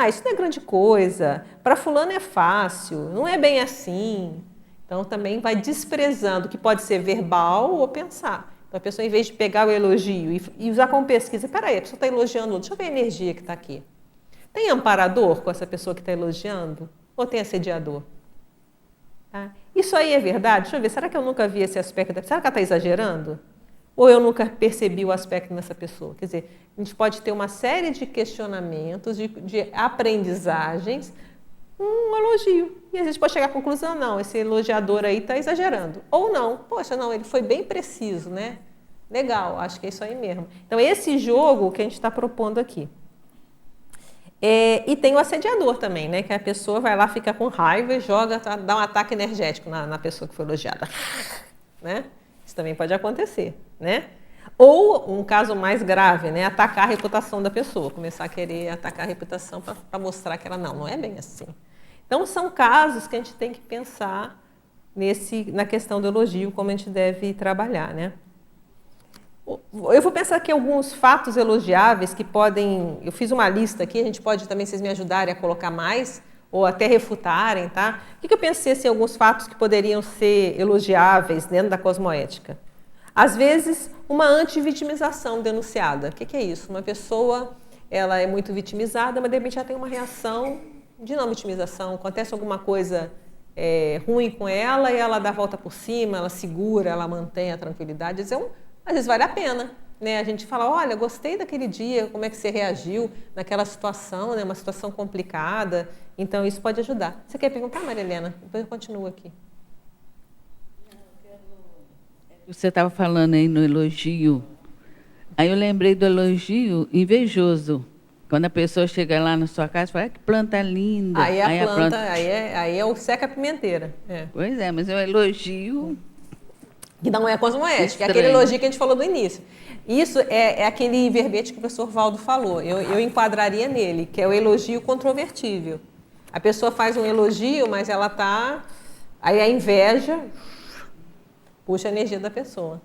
Isso não é grande coisa, para fulano é fácil, não é bem assim. Então, também vai desprezando, que pode ser verbal ou pensar. Então, a pessoa, em vez de pegar o elogio e usar como pesquisa, peraí, a pessoa está elogiando, deixa eu ver a energia que está aqui. Tem amparador com essa pessoa que está elogiando? Ou tem assediador? Tá? Isso aí é verdade? Deixa eu ver, será que eu nunca vi esse aspecto? Será que ela está exagerando? Ou eu nunca percebi o aspecto nessa pessoa? Quer dizer, a gente pode ter uma série de questionamentos, de aprendizagens, um elogio. E às vezes pode chegar à conclusão, não, esse elogiador aí está exagerando. Ou não, poxa, não, ele foi bem preciso, né? Legal, acho que é isso aí mesmo. Então, esse jogo que a gente está propondo aqui. E tem o assediador também, né? Que a pessoa vai lá, fica com raiva e joga, dá um ataque energético na pessoa que foi elogiada. Né? Isso também pode acontecer, né? Ou, um caso mais grave, né? Atacar a reputação da pessoa, começar a querer atacar a reputação para mostrar que ela não é bem assim. Então, são casos que a gente tem que pensar na questão do elogio, como a gente deve trabalhar, né? Eu vou pensar aqui alguns fatos elogiáveis que podem... Eu fiz uma lista aqui, a gente pode também, vocês me ajudarem a colocar mais, ou até refutarem, tá? O que eu pensei, assim, alguns fatos que poderiam ser elogiáveis dentro da cosmoética? Às vezes, uma antivitimização denunciada. O que é isso? Uma pessoa, ela é muito vitimizada, mas de repente ela tem uma reação de não vitimização. Acontece alguma coisa ruim com ela e ela dá a volta por cima, ela segura, ela mantém a tranquilidade. Às vezes vale a pena, né? A gente fala, olha, gostei daquele dia, como é que você reagiu naquela situação, né? Uma situação complicada. Então, isso pode ajudar. Você quer perguntar, Maria Helena? Depois eu continuo aqui. Você estava falando aí no elogio. Aí eu lembrei do elogio invejoso. Quando a pessoa chega lá na sua casa e fala, que planta linda. Aí a planta. Aí é o seca-pimenteira. Pois é, mas é um elogio... Que não é cosmoética, é aquele elogio que a gente falou do início. Isso é aquele verbete que o professor Valdo falou, eu enquadraria nele, que é o elogio controvertível. A pessoa faz um elogio, mas ela está... Aí a inveja puxa a energia da pessoa.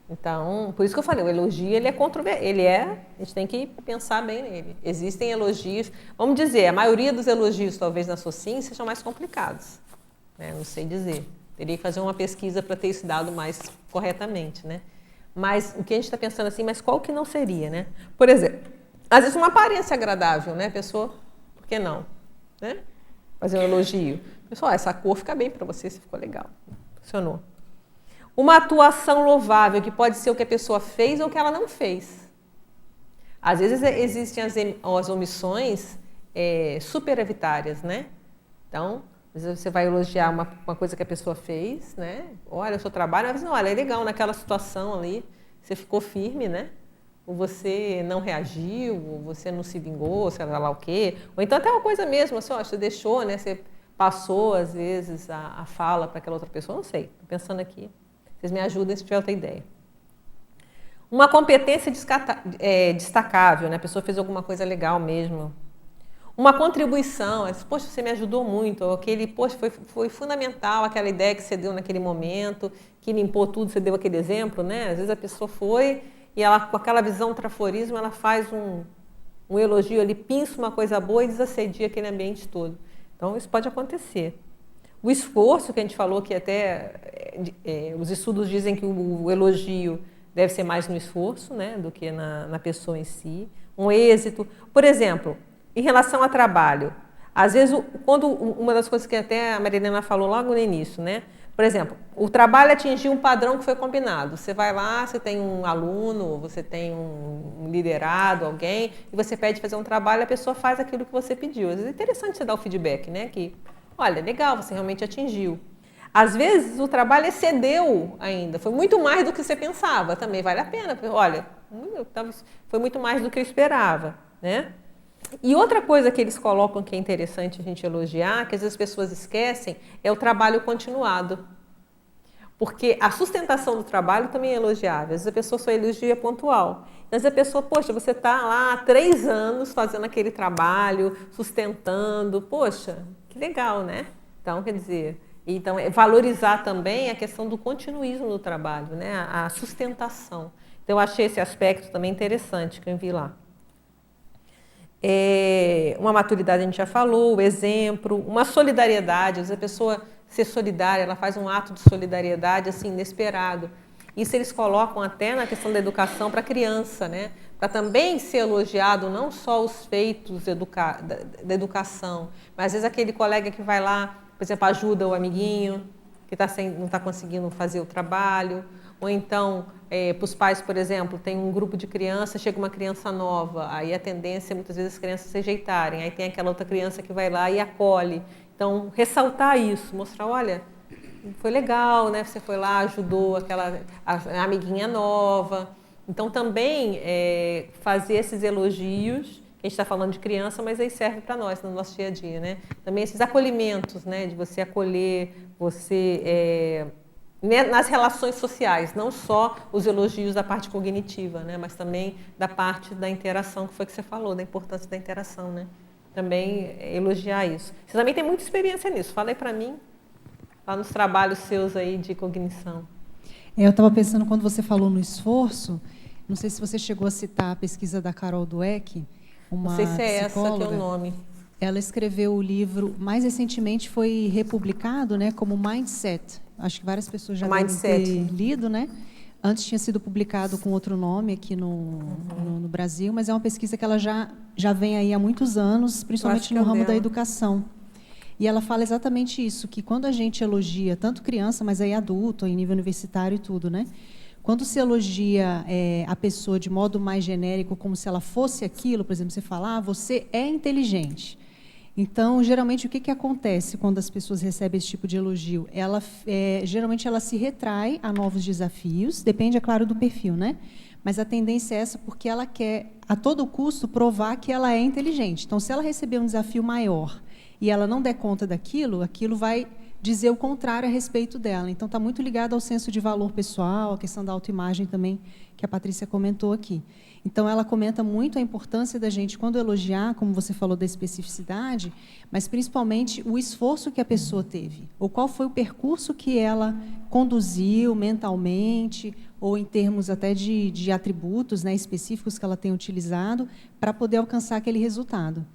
Então, por isso que eu falei, o elogio ele é controvertido, a gente tem que pensar bem nele. Existem elogios, vamos dizer, a maioria dos elogios, talvez na SOCIM, sejam mais complicados. Né? Não sei dizer. Teria que fazer uma pesquisa para ter esse dado mais corretamente, né? Mas o que a gente está pensando assim, mas qual que não seria, né? Por exemplo, às vezes uma aparência agradável, né? A pessoa, por que não? Né? Fazer um elogio. Pessoal, essa cor fica bem para você, se ficou legal. Funcionou. Uma atuação louvável, que pode ser o que a pessoa fez ou o que ela não fez. Às vezes existem as omissões superavitárias, né? Então, às vezes você vai elogiar uma coisa que a pessoa fez, né? Olha, o seu trabalho, mas não, olha, é legal naquela situação ali, você ficou firme, né? Ou você não reagiu, ou você não se vingou, sei lá o quê. Ou então até uma coisa mesmo, assim, ó, você deixou, né? Você passou, às vezes, a fala para aquela outra pessoa, não sei, estou pensando aqui. Vocês me ajudem se tiver outra ideia. Uma competência destacável, né? A pessoa fez alguma coisa legal mesmo. Uma contribuição, poxa, você me ajudou muito, ou aquele, poxa, foi fundamental aquela ideia que você deu naquele momento, que limpou tudo, você deu aquele exemplo, né? Às vezes a pessoa foi e ela, com aquela visão traforismo, ela faz um elogio ali, pinça uma coisa boa e desassedia aquele ambiente todo. Então, isso pode acontecer. O esforço, que a gente falou que até os estudos dizem que o elogio deve ser mais no esforço, né, do que na pessoa em si. Um êxito. Por exemplo, em relação ao trabalho, às vezes, uma das coisas que até a Maria Helena falou logo no início, né? Por exemplo, o trabalho atingiu um padrão que foi combinado. Você vai lá, você tem um aluno, você tem um liderado, alguém, e você pede fazer um trabalho, a pessoa faz aquilo que você pediu. Às vezes é interessante você dar o feedback, né? Que, olha, legal, você realmente atingiu. Às vezes, o trabalho excedeu ainda, foi muito mais do que você pensava, também vale a pena. Olha, foi muito mais do que eu esperava, né? E outra coisa que eles colocam que é interessante a gente elogiar, que às vezes as pessoas esquecem, é o trabalho continuado. Porque a sustentação do trabalho também é elogiável. Às vezes a pessoa só elogia pontual. Às vezes a pessoa, poxa, você está lá há 3 anos fazendo aquele trabalho, sustentando. Poxa, que legal, né? Então, quer dizer, então, é valorizar também a questão do continuismo do trabalho, né? A sustentação. Então, eu achei esse aspecto também interessante que eu vi lá. Uma maturidade a gente já falou, o exemplo, uma solidariedade, às vezes a pessoa ser solidária, ela faz um ato de solidariedade assim, inesperado. Isso eles colocam até na questão da educação para a criança, né? Para também ser elogiado não só os feitos da educação, mas às vezes aquele colega que vai lá, por exemplo, ajuda o amiguinho, que não está conseguindo fazer o trabalho, Ou então, para os pais, por exemplo, tem um grupo de crianças, chega uma criança nova, aí a tendência é muitas vezes as crianças se rejeitarem, aí tem aquela outra criança que vai lá e acolhe. Então, ressaltar isso, mostrar, olha, foi legal, né? Você foi lá, ajudou a amiguinha nova. Então, também fazer esses elogios, que a gente está falando de criança, mas aí serve para nós, no nosso dia a dia, né? Também esses acolhimentos, né? De você acolher, você... nas relações sociais, não só os elogios da parte cognitiva, né? Mas também da parte da interação, que foi que você falou, da importância da interação, né? Também elogiar isso. Você também tem muita experiência nisso. Fala aí para mim, lá nos trabalhos seus aí de cognição. Eu estava pensando, quando você falou no esforço, não sei se você chegou a citar a pesquisa da Carol Dweck, uma não sei se é psicóloga. Essa que é o nome. Ela escreveu o livro, mais recentemente foi republicado, né, como Mindset. Acho que várias pessoas já devem ter lido, né? Antes tinha sido publicado com outro nome aqui no Brasil, mas é uma pesquisa que ela já vem aí há muitos anos, principalmente no ramo da educação. E ela fala exatamente isso, que quando a gente elogia, tanto criança, mas aí adulto, em nível universitário e tudo, né? Quando se elogia a pessoa de modo mais genérico, como se ela fosse aquilo, por exemplo, você fala, você é inteligente. Então, geralmente, o que acontece quando as pessoas recebem esse tipo de elogio? Geralmente, ela se retrai a novos desafios, depende, é claro, do perfil, né? Mas a tendência é essa porque ela quer, a todo custo, provar que ela é inteligente. Então, se ela receber um desafio maior e ela não der conta daquilo, aquilo vai dizer o contrário a respeito dela. Então, está muito ligado ao senso de valor pessoal, a questão da autoimagem também, que a Patrícia comentou aqui. Então, ela comenta muito a importância da gente, quando elogiar, como você falou, da especificidade, mas, principalmente, o esforço que a pessoa teve, ou qual foi o percurso que ela conduziu mentalmente, ou em termos até de atributos, né, específicos que ela tem utilizado, para poder alcançar aquele resultado.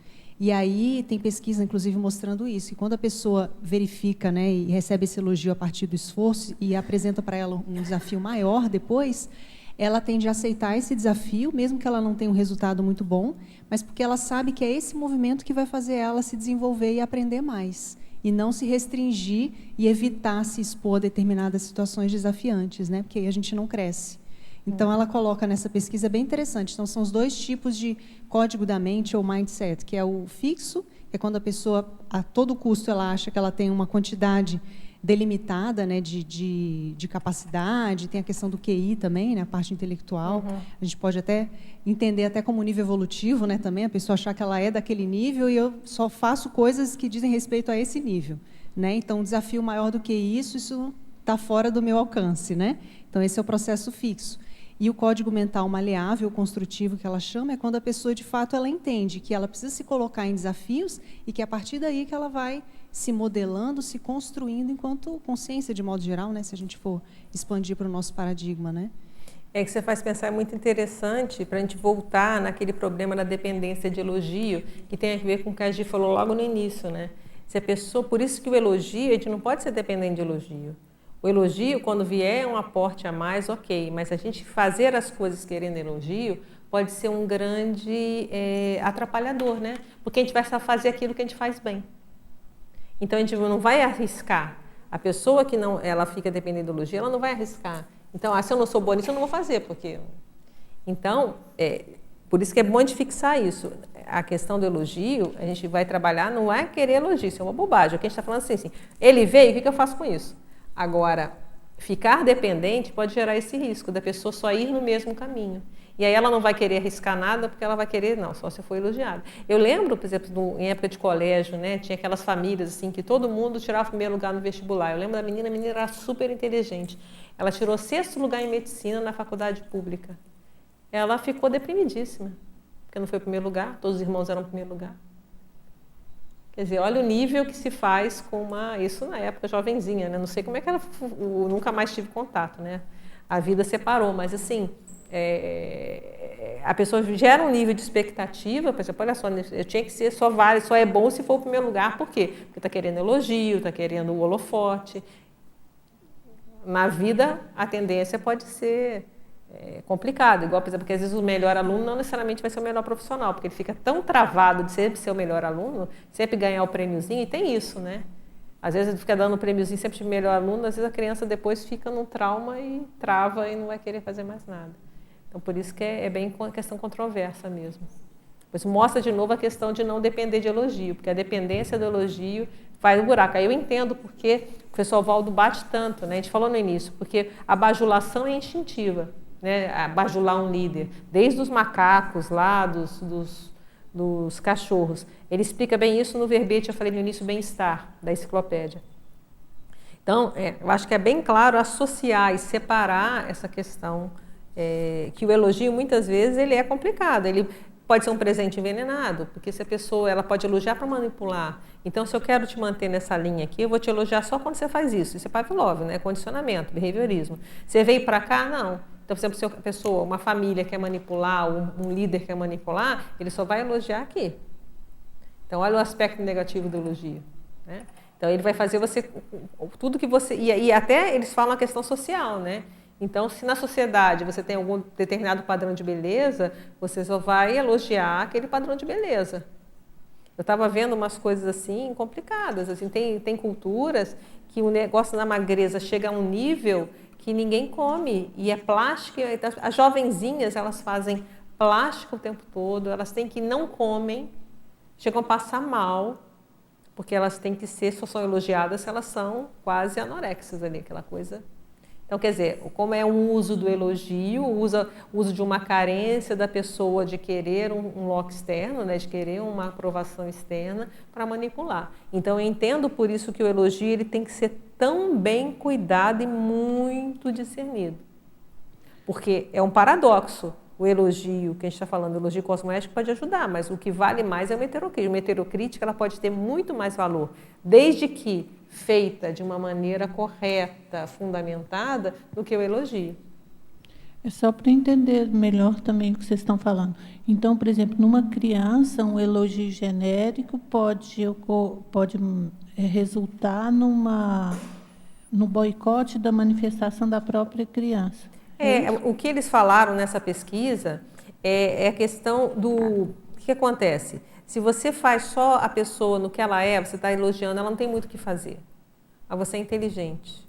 E aí tem pesquisa, inclusive, mostrando isso, que quando a pessoa verifica, né, e recebe esse elogio a partir do esforço e apresenta para ela um desafio maior depois, ela tende a aceitar esse desafio, mesmo que ela não tenha um resultado muito bom, mas porque ela sabe que é esse movimento que vai fazer ela se desenvolver e aprender mais, e não se restringir e evitar se expor a determinadas situações desafiantes, né, porque aí a gente não cresce. Então, ela coloca nessa pesquisa bem interessante. Então, são os dois tipos de código da mente ou mindset, que é o fixo, que é quando a pessoa, a todo custo, ela acha que ela tem uma quantidade delimitada, né, de capacidade, tem a questão do QI também, né, a parte intelectual. A gente pode até entender até como nível evolutivo, né, também, a pessoa achar que ela é daquele nível e eu só faço coisas que dizem respeito a esse nível. Né? Então, um desafio maior do que isso está fora do meu alcance. Né? Então, esse é o processo fixo. E o código mental maleável, construtivo, que ela chama, é quando a pessoa, de fato, ela entende que ela precisa se colocar em desafios e que, a partir daí, que ela vai se modelando, se construindo enquanto consciência, de modo geral, né? Se a gente for expandir para o nosso paradigma. Né? É que você faz pensar, é muito interessante para a gente voltar naquele problema da dependência de elogio, que tem a ver com o que a Gi falou logo no início. Né? Se a pessoa, por isso que o elogio, a gente não pode ser dependente de elogio. O elogio, quando vier um aporte a mais, ok, mas a gente fazer as coisas querendo elogio pode ser um grande atrapalhador, né? Porque a gente vai só fazer aquilo que a gente faz bem. Então, a gente não vai arriscar. A pessoa que não, ela fica dependendo do elogio, ela não vai arriscar. Então, se eu não sou boa nisso, eu não vou fazer, porque... Então, por isso que é bom de fixar isso. A questão do elogio, a gente vai trabalhar, não é querer elogio, isso é uma bobagem. O que a gente está falando assim, ele veio, o que eu faço com isso? Agora, ficar dependente pode gerar esse risco da pessoa só ir no mesmo caminho. E aí ela não vai querer arriscar nada, porque ela vai querer, não, só se for elogiado. Eu lembro, por exemplo, em época de colégio, né, tinha aquelas famílias assim, que todo mundo tirava o primeiro lugar no vestibular. Eu lembro da menina, a menina era super inteligente. Ela tirou 6º lugar em medicina na faculdade pública. Ela ficou deprimidíssima, porque não foi o primeiro lugar, todos os irmãos eram o primeiro lugar. Quer dizer, olha o nível que se faz com isso na época jovenzinha, né? Não sei como é que ela, nunca mais tive contato, né? A vida separou, mas assim, a pessoa gera um nível de expectativa, por exemplo, olha só, eu tinha que ser só é bom se for o primeiro lugar, por quê? Porque está querendo elogio, está querendo o holofote. Na vida, a tendência pode ser complicado, igual, por exemplo, porque às vezes o melhor aluno não necessariamente vai ser o melhor profissional, porque ele fica tão travado de sempre ser o melhor aluno, sempre ganhar o prêmiozinho, e tem isso, né? Às vezes fica dando um prêmiozinho, sempre tive melhor aluno, às vezes a criança depois fica num trauma e trava e não vai querer fazer mais nada. Então, por isso que é bem questão controversa mesmo. Pois mostra de novo a questão de não depender de elogio, porque a dependência do elogio faz um buraco. Aí eu entendo porque o professor Valdo bate tanto, né? A gente falou no início, porque a bajulação é instintiva, né? A bajular um líder, desde os macacos lá, dos cachorros. Ele explica bem isso no verbete, eu falei no início, bem-estar, da enciclopédia. Então, eu acho que é bem claro associar e separar essa questão, que o elogio, muitas vezes, ele é complicado. Ele pode ser um presente envenenado, porque se a pessoa ela pode elogiar para manipular. Então, se eu quero te manter nessa linha aqui, eu vou te elogiar só quando você faz isso. Isso é Pavlov, né? Condicionamento, behaviorismo. Você veio para cá? Não. Então, por exemplo, se a pessoa, uma família quer manipular, um líder quer manipular, ele só vai elogiar aqui. Então, olha o aspecto negativo do elogio, né? Então, ele vai fazer você, tudo que você... E até eles falam a questão social, né? Então, se na sociedade você tem algum determinado padrão de beleza, você só vai elogiar aquele padrão de beleza. Eu estava vendo umas coisas assim complicadas. Assim, tem culturas que o negócio da magreza chega a um nível que ninguém come. E é plástico. As jovenzinhas, elas fazem plástico o tempo todo. Elas têm que não comem, chegam a passar mal, porque elas têm que ser, só são elogiadas se elas são quase anorexas ali, aquela coisa. Então, quer dizer, como é um uso do elogio, o uso de uma carência da pessoa de querer um loco externo, né, de querer uma aprovação externa para manipular. Então, eu entendo por isso que o elogio ele tem que ser tão bem cuidado e muito discernido. Porque é um paradoxo. O elogio, que a gente está falando, o elogio cosmoético pode ajudar, mas o que vale mais é uma heterocrítica. Uma heterocrítica ela pode ter muito mais valor, desde que feita de uma maneira correta, fundamentada, do que o elogio. É só para entender melhor também o que vocês estão falando. Então, por exemplo, numa criança, um elogio genérico pode resultar no boicote da manifestação da própria criança. O que eles falaram nessa pesquisa é a questão do... O que acontece? Se você faz só a pessoa no que ela é, você está elogiando, ela não tem muito o que fazer. Mas você é inteligente.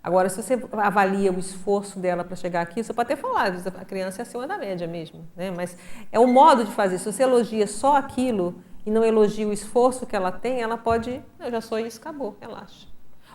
Agora, se você avalia o esforço dela para chegar aqui, você pode até falar, a criança é acima da média mesmo, né? Mas é o modo de fazer. Se você elogia só aquilo e não elogia o esforço que ela tem, ela pode, eu já sou isso, acabou, relaxa.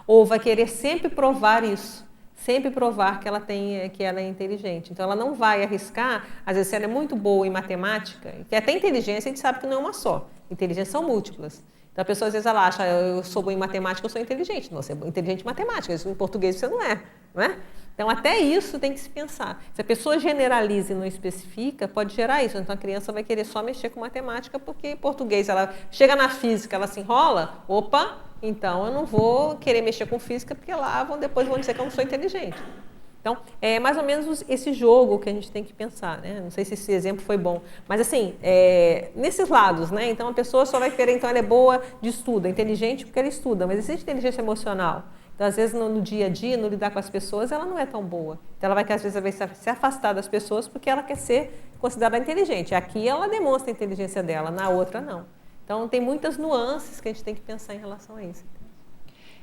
Ou vai querer sempre provar isso. Sempre provar que ela é inteligente. Então, ela não vai arriscar, às vezes, se ela é muito boa em matemática, que até inteligência a gente sabe que não é uma só. Inteligência são múltiplas. Então, a pessoa, às vezes, ela acha, eu sou boa em matemática, eu sou inteligente. Não, você é inteligente em matemática, em português você não é, não é? Então, até isso tem que se pensar. Se a pessoa generaliza e não especifica, pode gerar isso. Então, a criança vai querer só mexer com matemática, porque em português, ela chega na física, ela se enrola, opa, então eu não vou querer mexer com física, porque lá depois vão dizer que eu não sou inteligente. Então, é mais ou menos esse jogo que a gente tem que pensar, né? Não sei se esse exemplo foi bom, mas assim, nesses lados, né? Então, a pessoa só vai querer, então ela é boa de estudo, é inteligente porque ela estuda, mas existe inteligência emocional. Então, às vezes, no dia a dia, no lidar com as pessoas, ela não é tão boa. Então, ela vai, às vezes, se afastar das pessoas porque ela quer ser considerada inteligente. Aqui, ela demonstra a inteligência dela, na outra, não. Então, tem muitas nuances que a gente tem que pensar em relação a isso.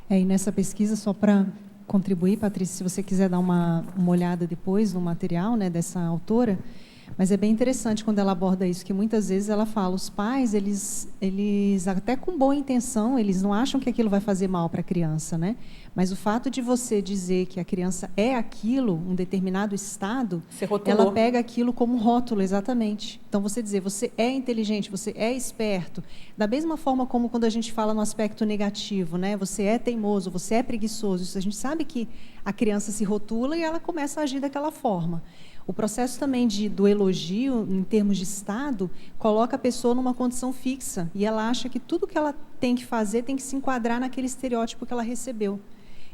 E nessa pesquisa, só para contribuir, Patrícia, se você quiser dar uma olhada depois no material, né, dessa autora, mas é bem interessante quando ela aborda isso, que muitas vezes ela fala, os pais, eles até com boa intenção, eles não acham que aquilo vai fazer mal para a criança, né? Mas o fato de você dizer que a criança é aquilo, um determinado estado, ela pega aquilo como rótulo, exatamente. Então, você dizer, você é inteligente, você é esperto, da mesma forma como quando a gente fala no aspecto negativo, né? Você é teimoso, você é preguiçoso, isso a gente sabe que a criança se rotula e ela começa a agir daquela forma. O processo também do elogio, em termos de estado, coloca a pessoa numa condição fixa e ela acha que tudo que ela tem que fazer tem que se enquadrar naquele estereótipo que ela recebeu.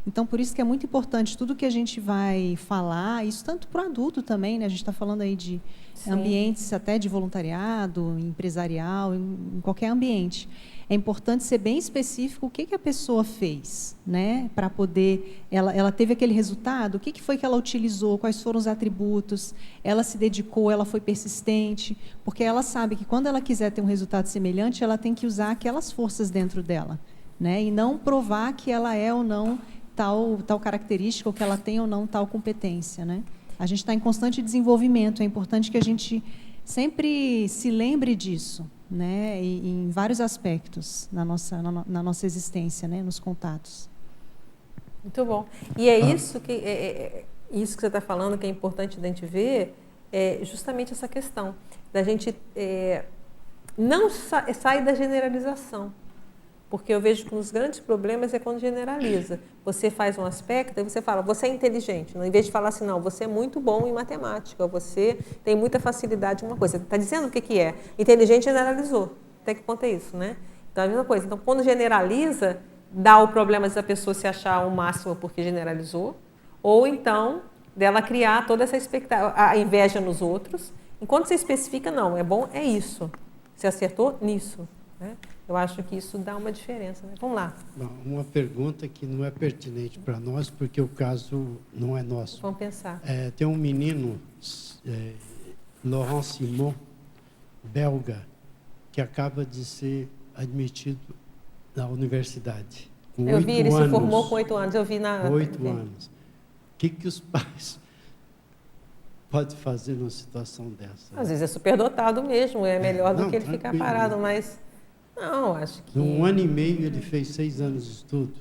Então, por isso que é muito importante tudo que a gente vai falar, isso tanto para o adulto também, né? A gente está falando aí de ambientes até de voluntariado, empresarial, em qualquer ambiente. É importante ser bem específico o que a pessoa fez, né? Para poder... Ela teve aquele resultado, o que foi que ela utilizou, quais foram os atributos, ela se dedicou, ela foi persistente, porque ela sabe que quando ela quiser ter um resultado semelhante, ela tem que usar aquelas forças dentro dela. né? E não provar que ela é ou não tal característica, ou que ela tem ou não tal competência, né? A gente está em constante desenvolvimento, é importante que a gente sempre se lembre disso, né? E em vários aspectos na nossa existência, né? Nos contatos. Muito bom. E é isso que isso que você está falando, que é importante da gente ver, é justamente essa questão da gente não sair da generalização. Porque eu vejo que um dos grandes problemas é quando generaliza. Você faz um aspecto e você fala, você é inteligente. Em vez de falar assim, não, você é muito bom em matemática, você tem muita facilidade em uma coisa. Você está dizendo o que é. Inteligente generalizou. Até que ponto é isso, né? Então, é a mesma coisa. Então, quando generaliza, dá o problema da pessoa se achar o máximo porque generalizou, ou então dela criar toda essa expectativa, a inveja nos outros. Enquanto você especifica, não, é bom, é isso. Você acertou nisso, né? Eu acho que isso dá uma diferença, né? Vamos lá. Uma pergunta que não é pertinente para nós, porque o caso não é nosso. Vamos pensar. Tem um menino, Laurent Simon, belga, que acaba de ser admitido na universidade. Eu vi, ele se formou com 8 anos, eu vi na... 8 anos. O que os pais podem fazer numa situação dessa? Às vezes é superdotado mesmo, é melhor do que ele ficar parado, mas... Não, acho que... Num ano e meio ele fez 6 anos de estudo.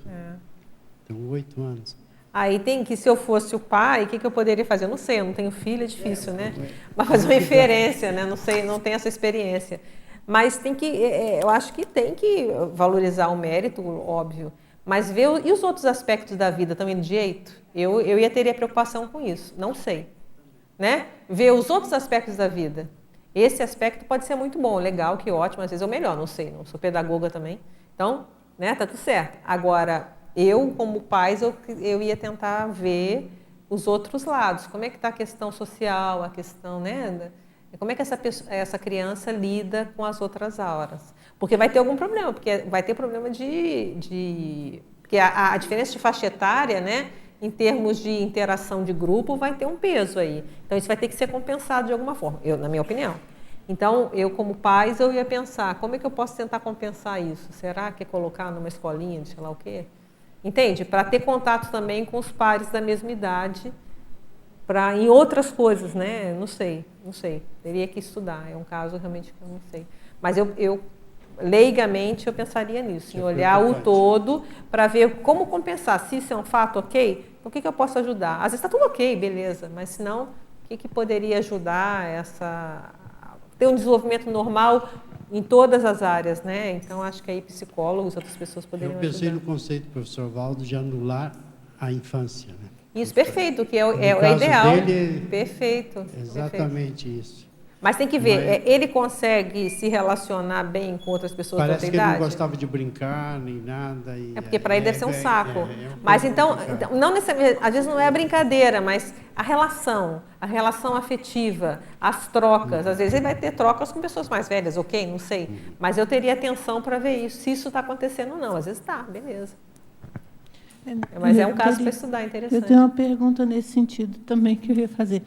Então, 8 anos. Aí tem que, se eu fosse o pai, o que eu poderia fazer? Eu não sei, eu não tenho filho, é difícil, né? Mas fazer uma inferência, né? Não sei, não tenho essa experiência. Mas tem que, eu acho que tem que valorizar o mérito, óbvio. Mas ver, e os outros aspectos da vida também de jeito? Eu teria preocupação com isso, não sei. Né? Ver os outros aspectos da vida. Esse aspecto pode ser muito bom, legal, que ótimo, às vezes é o melhor, não sei, não sou pedagoga também. Então, né, tá tudo certo. Agora, eu, como pais, eu ia tentar ver os outros lados. Como é que está a questão social, a questão, né? Como é que essa criança lida com as outras auras? Porque vai ter algum problema, porque vai ter problema porque a diferença de faixa etária, né? Em termos de interação de grupo, vai ter um peso aí. Então, isso vai ter que ser compensado de alguma forma, na minha opinião. Então, eu como pais, eu ia pensar, como é que eu posso tentar compensar isso? Será que é colocar numa escolinha de sei lá o quê? Entende? Para ter contato também com os pares da mesma idade, em outras coisas, né? Não sei. Teria que estudar, é um caso realmente que eu não sei. Mas eu leigamente, eu pensaria nisso, em olhar o todo para ver como compensar. Se isso é um fato, ok, então o que eu posso ajudar? Às vezes está tudo ok, beleza, mas se não, o que poderia ajudar ter um desenvolvimento normal em todas as áreas, né? Então, acho que aí psicólogos, outras pessoas poderiam ajudar. Eu pensei no conceito do professor Valdo de anular a infância, né? Isso, perfeito, que é o ideal. Dele, perfeito. Exatamente perfeito. Isso. Mas tem que ver, ele consegue se relacionar bem com outras pessoas da outra idade? Parece que ele não gostava de brincar, nem nada. Porque para ele deve ser um saco. Mas então, não necessariamente, às vezes não é a brincadeira, mas a relação afetiva, as trocas. Às vezes ele vai ter trocas com pessoas mais velhas, ok? Não sei. Mas eu teria atenção para ver isso, se isso está acontecendo ou não. Às vezes está, beleza. Mas é um caso para estudar, interessante. Eu tenho uma pergunta nesse sentido também que eu ia fazer.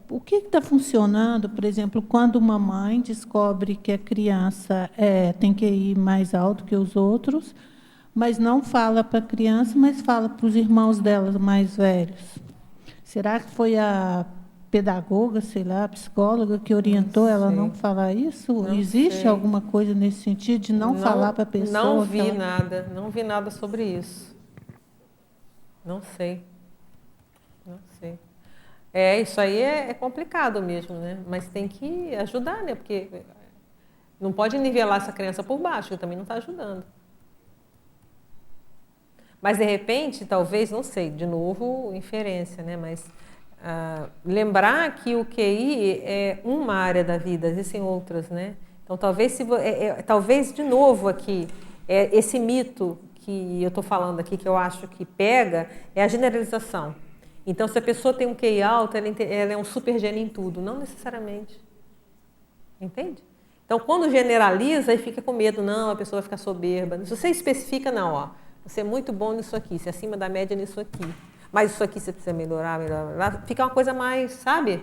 O que está funcionando, por exemplo, quando uma mãe descobre que a criança tem que ir mais alto que os outros, mas não fala para a criança, mas fala para os irmãos dela mais velhos? Será que foi a pedagoga, sei lá, a psicóloga que orientou ela a não falar isso? Não Existe sei. Alguma coisa nesse sentido de não falar para a pessoa? Não vi nada sobre isso. Não sei. Isso aí é complicado mesmo, né? Mas tem que ajudar, né? Porque não pode nivelar essa criança por baixo, que também não está ajudando. Mas, de repente, talvez, não sei, de novo, inferência, né? Mas lembrar que o QI é uma área da vida, existem outras, né? Então, talvez de novo aqui, esse mito que eu estou falando aqui, que eu acho que pega, é a generalização. Então, se a pessoa tem um QI alto, ela é um super gênio em tudo. Não necessariamente. Entende? Então, quando generaliza, aí fica com medo. Não, a pessoa vai ficar soberba. Se você especifica, não, ó. Você é muito bom nisso aqui, você é acima da média nisso aqui. Mas isso aqui você precisa melhorar. Fica uma coisa mais, sabe?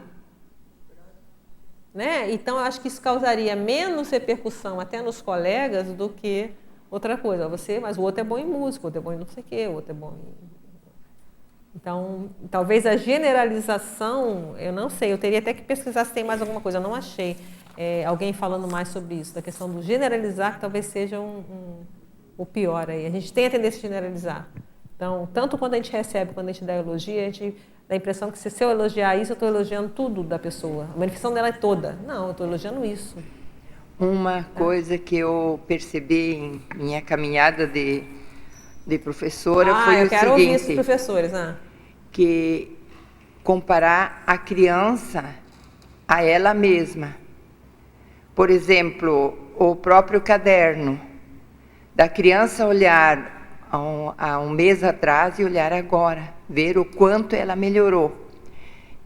Né? Então, eu acho que isso causaria menos repercussão até nos colegas do que outra coisa. Mas o outro é bom em música, o outro é bom em não sei o quê, o outro é bom em... Então, talvez a generalização, eu não sei, eu teria até que pesquisar se tem mais alguma coisa, eu não achei alguém falando mais sobre isso, da questão do generalizar, que talvez seja o pior aí. A gente tem a tendência a generalizar. Então, tanto quando a gente recebe, quando a gente dá elogio, a gente dá a impressão que se eu elogiar isso, eu estou elogiando tudo da pessoa. A manifestação dela é toda. Não, eu estou elogiando isso. Uma coisa que eu percebi em minha caminhada de professora foi o seguinte... eu quero ouvir esses professores. Que comparar a criança a ela mesma. Por exemplo, o próprio caderno. Da criança olhar há um mês atrás e olhar agora. Ver o quanto ela melhorou.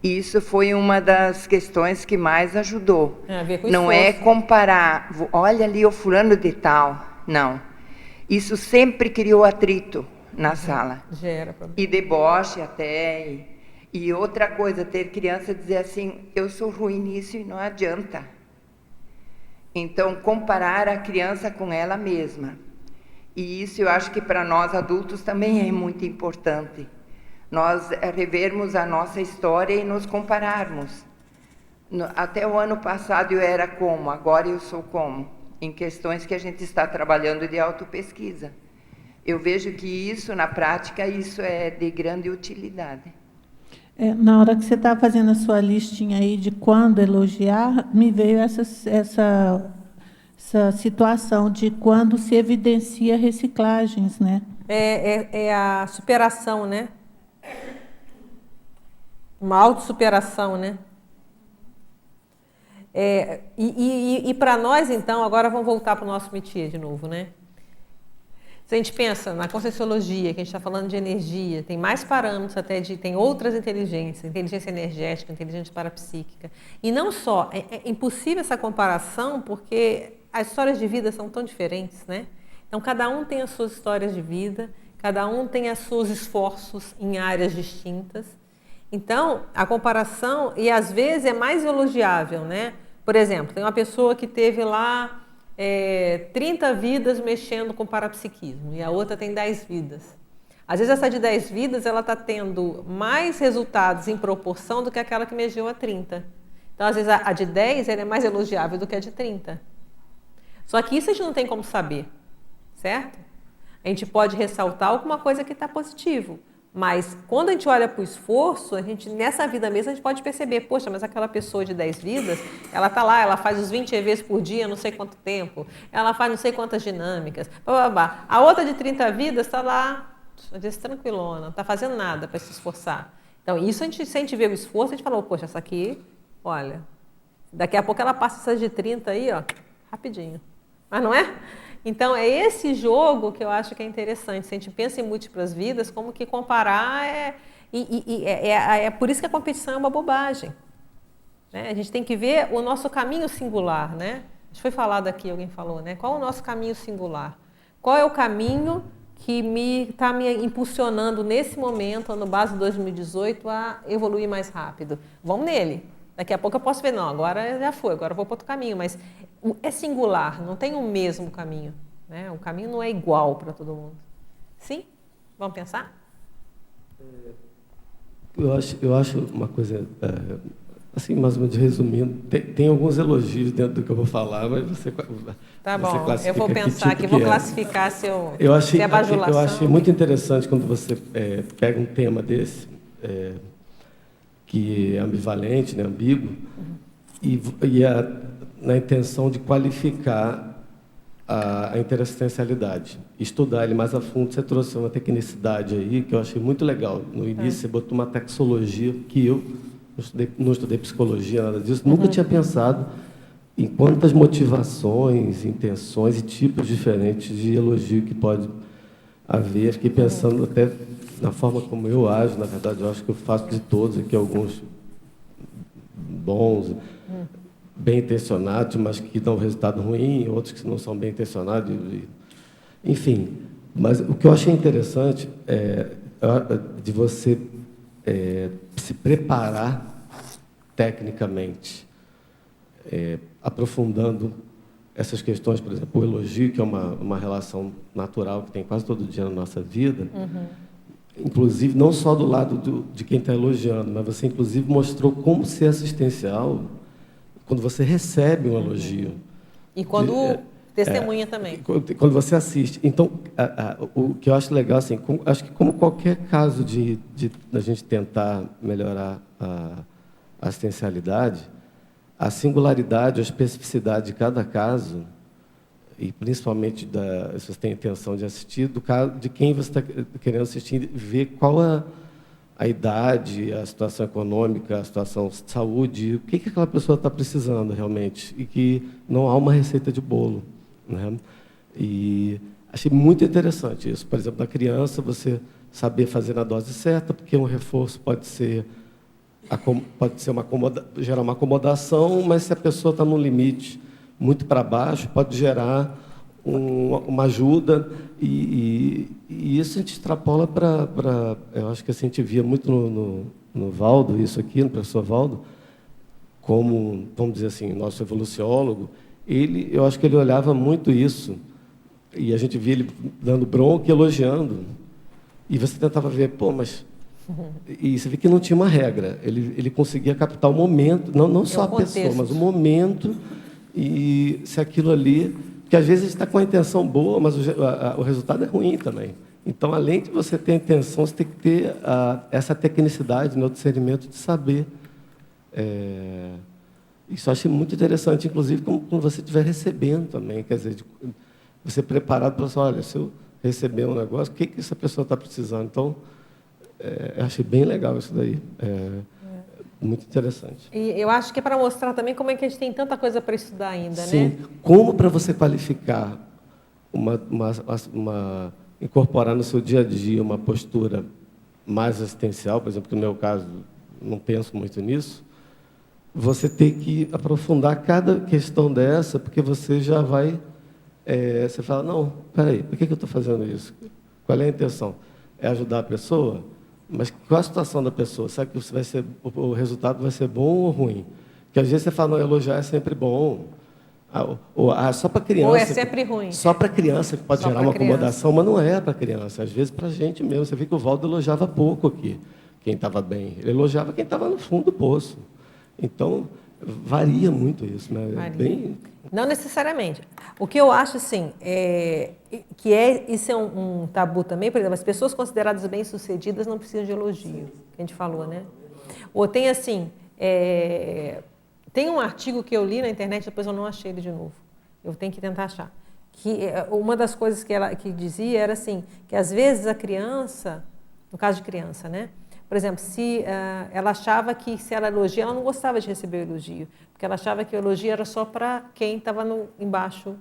Isso foi uma das questões que mais ajudou. Não é comparar, olha ali o fulano de tal. Não. Isso sempre criou atrito na sala. Gera problema. E deboche até. E outra coisa, ter criança dizer assim, eu sou ruim nisso e não adianta. Então, comparar a criança com ela mesma. E isso eu acho que para nós adultos também é muito importante. Nós revermos a nossa história e nos compararmos. Até o ano passado eu era como, agora eu sou como. Em questões que a gente está trabalhando de autopesquisa. Eu vejo que isso, na prática, isso é de grande utilidade. Na hora que você está fazendo a sua listinha aí de quando elogiar, me veio essa situação de quando se evidencia reciclagens, né? É a superação, né? Uma autossuperação, né? E para nós, então, agora vamos voltar para o nosso métier de novo, né? Se a gente pensa na Conscienciologia, que a gente está falando de energia, tem mais parâmetros até tem outras inteligências, inteligência energética, inteligência parapsíquica. E não só, é impossível essa comparação porque as histórias de vida são tão diferentes, né? Então, cada um tem as suas histórias de vida, cada um tem os seus esforços em áreas distintas. Então, a comparação, e às vezes é mais elogiável, né? Por exemplo, tem uma pessoa que teve lá 30 vidas mexendo com parapsiquismo e a outra tem 10 vidas. Às vezes essa de 10 vidas ela está tendo mais resultados em proporção do que aquela que mexeu a 30. Então, às vezes a de 10 ela é mais elogiável do que a de 30. Só que isso a gente não tem como saber, certo? A gente pode ressaltar alguma coisa que está positivo. Mas quando a gente olha para o esforço, nessa vida mesmo, a gente pode perceber, poxa, mas aquela pessoa de 10 vidas, ela está lá, ela faz os 20 EVs por dia, não sei quanto tempo, ela faz não sei quantas dinâmicas, blá. A outra de 30 vidas está lá, às vezes tranquilona, não está fazendo nada para se esforçar. Então, isso se a gente vê o esforço, a gente fala, poxa, essa aqui, olha, daqui a pouco ela passa essas de 30 aí, ó, rapidinho. Mas não é? Então, é esse jogo que eu acho que é interessante. Se a gente pensa em múltiplas vidas, como que comparar é por isso que a competição é uma bobagem. Né? A gente tem que ver o nosso caminho singular. Né? Acho que foi falado aqui, alguém falou, né? Qual é o nosso caminho singular? Qual é o caminho que está me impulsionando nesse momento, ano base 2018, a evoluir mais rápido? Vamos nele. Daqui a pouco eu posso ver, não, agora já foi, agora eu vou para outro caminho, mas é singular, não tem o mesmo caminho. Né? O caminho não é igual para todo mundo. Sim? Vamos pensar? Eu acho uma coisa, assim, mais ou menos resumindo, tem alguns elogios dentro do que eu vou falar, mas você tá bom, eu vou pensar aqui, vou classificar se é bajulação. Eu achei muito interessante quando você pega um tema desse, que é ambivalente, né, ambíguo, na intenção de qualificar a interassistencialidade, estudar ele mais a fundo. Você trouxe uma tecnicidade aí que eu achei muito legal. No início você botou uma taxologia que eu não estudei psicologia, nada disso, nunca tinha pensado em quantas motivações, intenções e tipos diferentes de elogio que pode haver. Fiquei pensando até na forma como eu ajo, na verdade, eu acho que eu faço de todos aqui, alguns bons, bem intencionados, mas que dão resultado ruim, outros que não são bem intencionados, enfim. Mas o que eu achei interessante é de você se preparar tecnicamente, aprofundando essas questões, por exemplo, o elogio, que é uma relação natural que tem quase todo dia na nossa vida, inclusive não só do lado de quem está elogiando, mas você, inclusive, mostrou como ser assistencial quando você recebe um elogio. E quando testemunha também. Quando você assiste. Então, o que eu acho legal, assim, acho que como qualquer caso de a gente tentar melhorar a assistencialidade, a singularidade, a especificidade de cada caso, e principalmente se você tem a intenção de assistir, do caso de quem você está querendo assistir, ver qual a idade, a situação econômica, a situação de saúde, o que aquela pessoa está precisando realmente, e que não há uma receita de bolo, né? E achei muito interessante isso. Por exemplo, na criança, você saber fazer na dose certa, porque um reforço pode ser gerar uma acomodação, mas se a pessoa está num limite muito para baixo, pode gerar uma ajuda, e isso a gente extrapola para... Eu acho que a gente via muito no Valdo, isso aqui, no professor Valdo, como, vamos dizer assim, nosso evoluciólogo, eu acho que ele olhava muito isso, e a gente via ele dando bronca e elogiando, e você tentava ver, mas... E você vê que não tinha uma regra. Ele conseguia captar o momento, não só a pessoa, mas o momento, e se aquilo ali... Porque às vezes a gente está com a intenção boa, mas o resultado é ruim também. Então, além de você ter a intenção, você tem que ter essa tecnicidade, o discernimento de saber. Isso eu achei muito interessante, inclusive, quando você estiver recebendo também. Quer dizer, você preparado para falar, olha, se eu receber um negócio, o que essa pessoa está precisando? Então, eu achei bem legal isso daí. Muito interessante. E eu acho que é para mostrar também como é que a gente tem tanta coisa para estudar ainda, Sim. né? Como para você qualificar, incorporar no seu dia a dia uma postura mais assistencial, por exemplo, no meu caso, não penso muito nisso, você tem que aprofundar cada questão dessa, porque você já vai... você fala, não, peraí, por que eu estou fazendo isso? Qual é a intenção? É ajudar a pessoa? Mas qual a situação da pessoa? Sabe que o resultado vai ser bom ou ruim? Porque às vezes você fala, não, elogiar é sempre bom. Só para criança. Ou é sempre ruim. Só para criança que pode Só gerar uma acomodação, mas não é para criança. Às vezes para a gente mesmo. Você vê que o Valdo elogiava pouco aqui, quem estava bem. Ele elogiava quem estava no fundo do poço. Então, varia muito isso, né? Varia. Não necessariamente. O que eu acho, assim, isso é um tabu também, por exemplo, as pessoas consideradas bem-sucedidas não precisam de elogio, que a gente falou, né? Ou tem, assim, tem um artigo que eu li na internet, depois eu não achei ele de novo. Eu tenho que tentar achar. Que uma das coisas que dizia era, assim, que às vezes a criança, no caso de criança, né? Por exemplo, se ela achava que se ela elogia, ela não gostava de receber o elogio, porque ela achava que o elogio era só para quem estava embaixo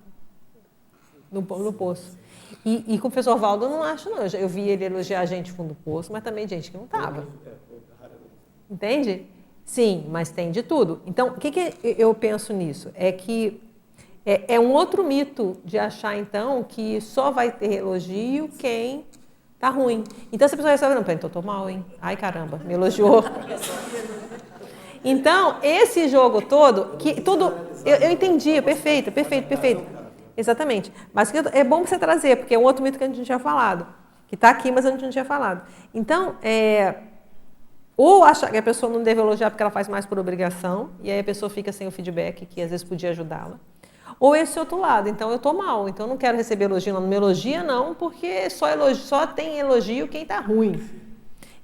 no poço. E com o professor Valdo eu não acho, não. Eu vi ele elogiar a gente no fundo do poço, mas também gente que não estava. Entende? Sim, mas tem de tudo. Então, o que eu penso nisso? É que é um outro mito de achar, então, que só vai ter elogio quem... Tá ruim. Então, se a pessoa recebe, não, então eu tô mal, hein? Ai, caramba, me elogiou. Então, esse jogo todo, eu entendi, perfeito. Exatamente. Mas é bom você trazer, porque é um outro mito que a gente não tinha falado. Que está aqui, mas a gente não tinha falado. Então, ou achar que a pessoa não deve elogiar porque ela faz mais por obrigação, e aí a pessoa fica sem o feedback, que às vezes podia ajudá-la. Ou esse outro lado, então eu estou mal, então eu não quero receber elogio, não me elogia não, porque só tem elogio quem está ruim.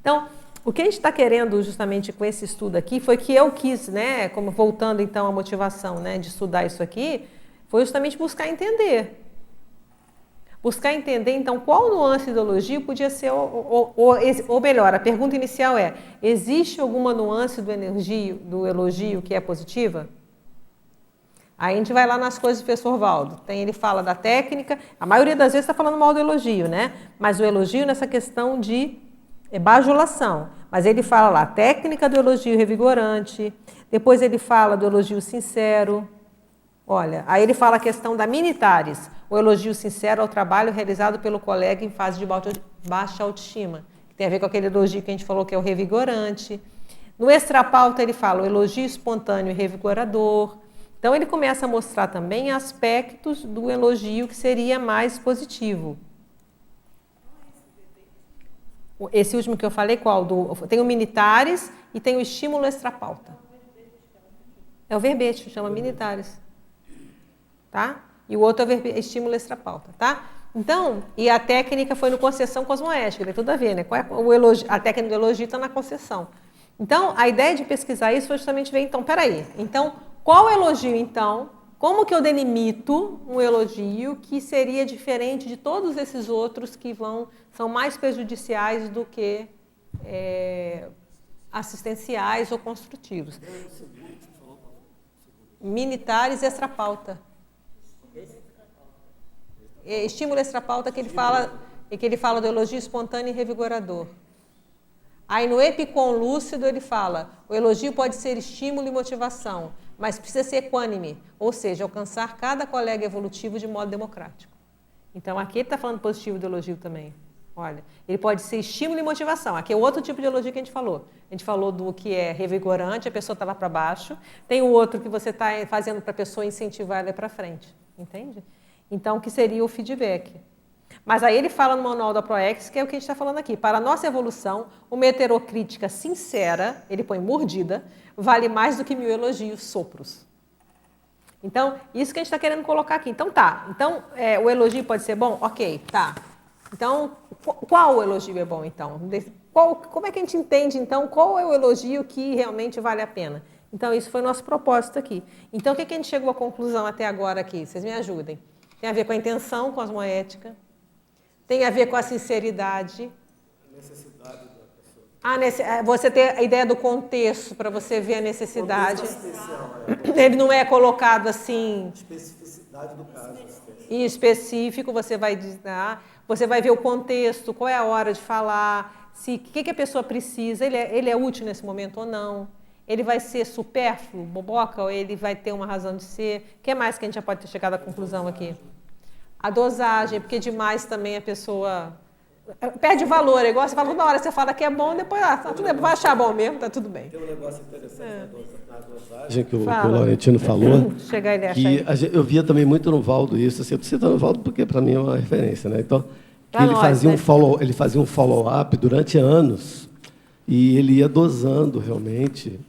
Então, o que a gente está querendo justamente com esse estudo aqui foi que eu quis, né, como voltando então à motivação, né, de estudar isso aqui, foi justamente buscar entender. Buscar entender, então, qual nuance do elogio podia ser, ou melhor, a pergunta inicial é, existe alguma nuance do elogio que é positiva? Aí a gente vai lá nas coisas do professor Valdo. Ele fala da técnica, a maioria das vezes está falando mal do elogio, né? Mas o elogio nessa questão de bajulação. Mas ele fala lá, técnica do elogio revigorante, depois ele fala do elogio sincero. Olha, aí ele fala a questão da minitaris, o elogio sincero ao trabalho realizado pelo colega em fase de baixa autoestima. Que tem a ver com aquele elogio que a gente falou que é o revigorante. No extrapauta ele fala o elogio espontâneo e revigorador. Então, ele começa a mostrar também aspectos do elogio que seria mais positivo. Esse último que eu falei, qual? Tem o militares e tem o estímulo extrapauta. É o verbete, chama militares. Tá? E o outro é o estímulo extrapauta. Tá? Então, e a técnica foi no concessão cosmoética, tem tudo a ver, né? Qual é o elogio? A técnica do elogio está na concessão. Então, a ideia de pesquisar isso foi justamente ver, então, peraí, então, qual elogio, então? Como que eu delimito um elogio que seria diferente de todos esses outros que são mais prejudiciais do que assistenciais ou construtivos? Militares e extrapauta. Estímulo extrapauta que ele fala do elogio espontâneo e revigorador. Aí no epicom lúcido ele fala, o elogio pode ser estímulo e motivação, mas precisa ser equânime, ou seja, alcançar cada colega evolutivo de modo democrático. Então aqui ele está falando positivo do elogio também. Olha, ele pode ser estímulo e motivação. Aqui é outro tipo de elogio que a gente falou. A gente falou do que é revigorante, a pessoa está lá para baixo. Tem o outro que você está fazendo para a pessoa incentivar ela para frente. Entende? Então, que seria o feedback. Mas aí ele fala no manual da ProEx, que é o que a gente está falando aqui. Para a nossa evolução, uma heterocrítica sincera, ele põe mordida, vale mais do que 1000 elogios sopros. Então, isso que a gente está querendo colocar aqui. Então, tá. Então, o elogio pode ser bom? Ok, tá. Então, qual elogio é bom, então? Como é que a gente entende, então, qual é o elogio que realmente vale a pena? Então, isso foi o nosso propósito aqui. Então, o que a gente chegou à conclusão até agora aqui? Vocês me ajudem. Tem a ver com a intenção cosmoética, tem a ver com a sinceridade. A necessidade da pessoa. Você ter a ideia do contexto para você ver a necessidade. Ele não é colocado assim. Especificidade do caso. Em específico, você vai ver o contexto, qual é a hora de falar, o que a pessoa precisa, ele é útil nesse momento ou não. Ele vai ser supérfluo, boboca, ou ele vai ter uma razão de ser? O que mais que a gente já pode ter chegado à conclusão aqui? A dosagem, porque demais também a pessoa perde valor. É igual você fala, toda hora você fala que é bom, depois vai achar bom mesmo, tá tudo bem. Tem um negócio interessante na dosagem que o Laurentino falou, que eu via também muito no Valdo isso. Assim, eu estou citando o Valdo porque para mim é uma referência. Né? Então, ele fazia um follow-up durante anos e ele ia dosando realmente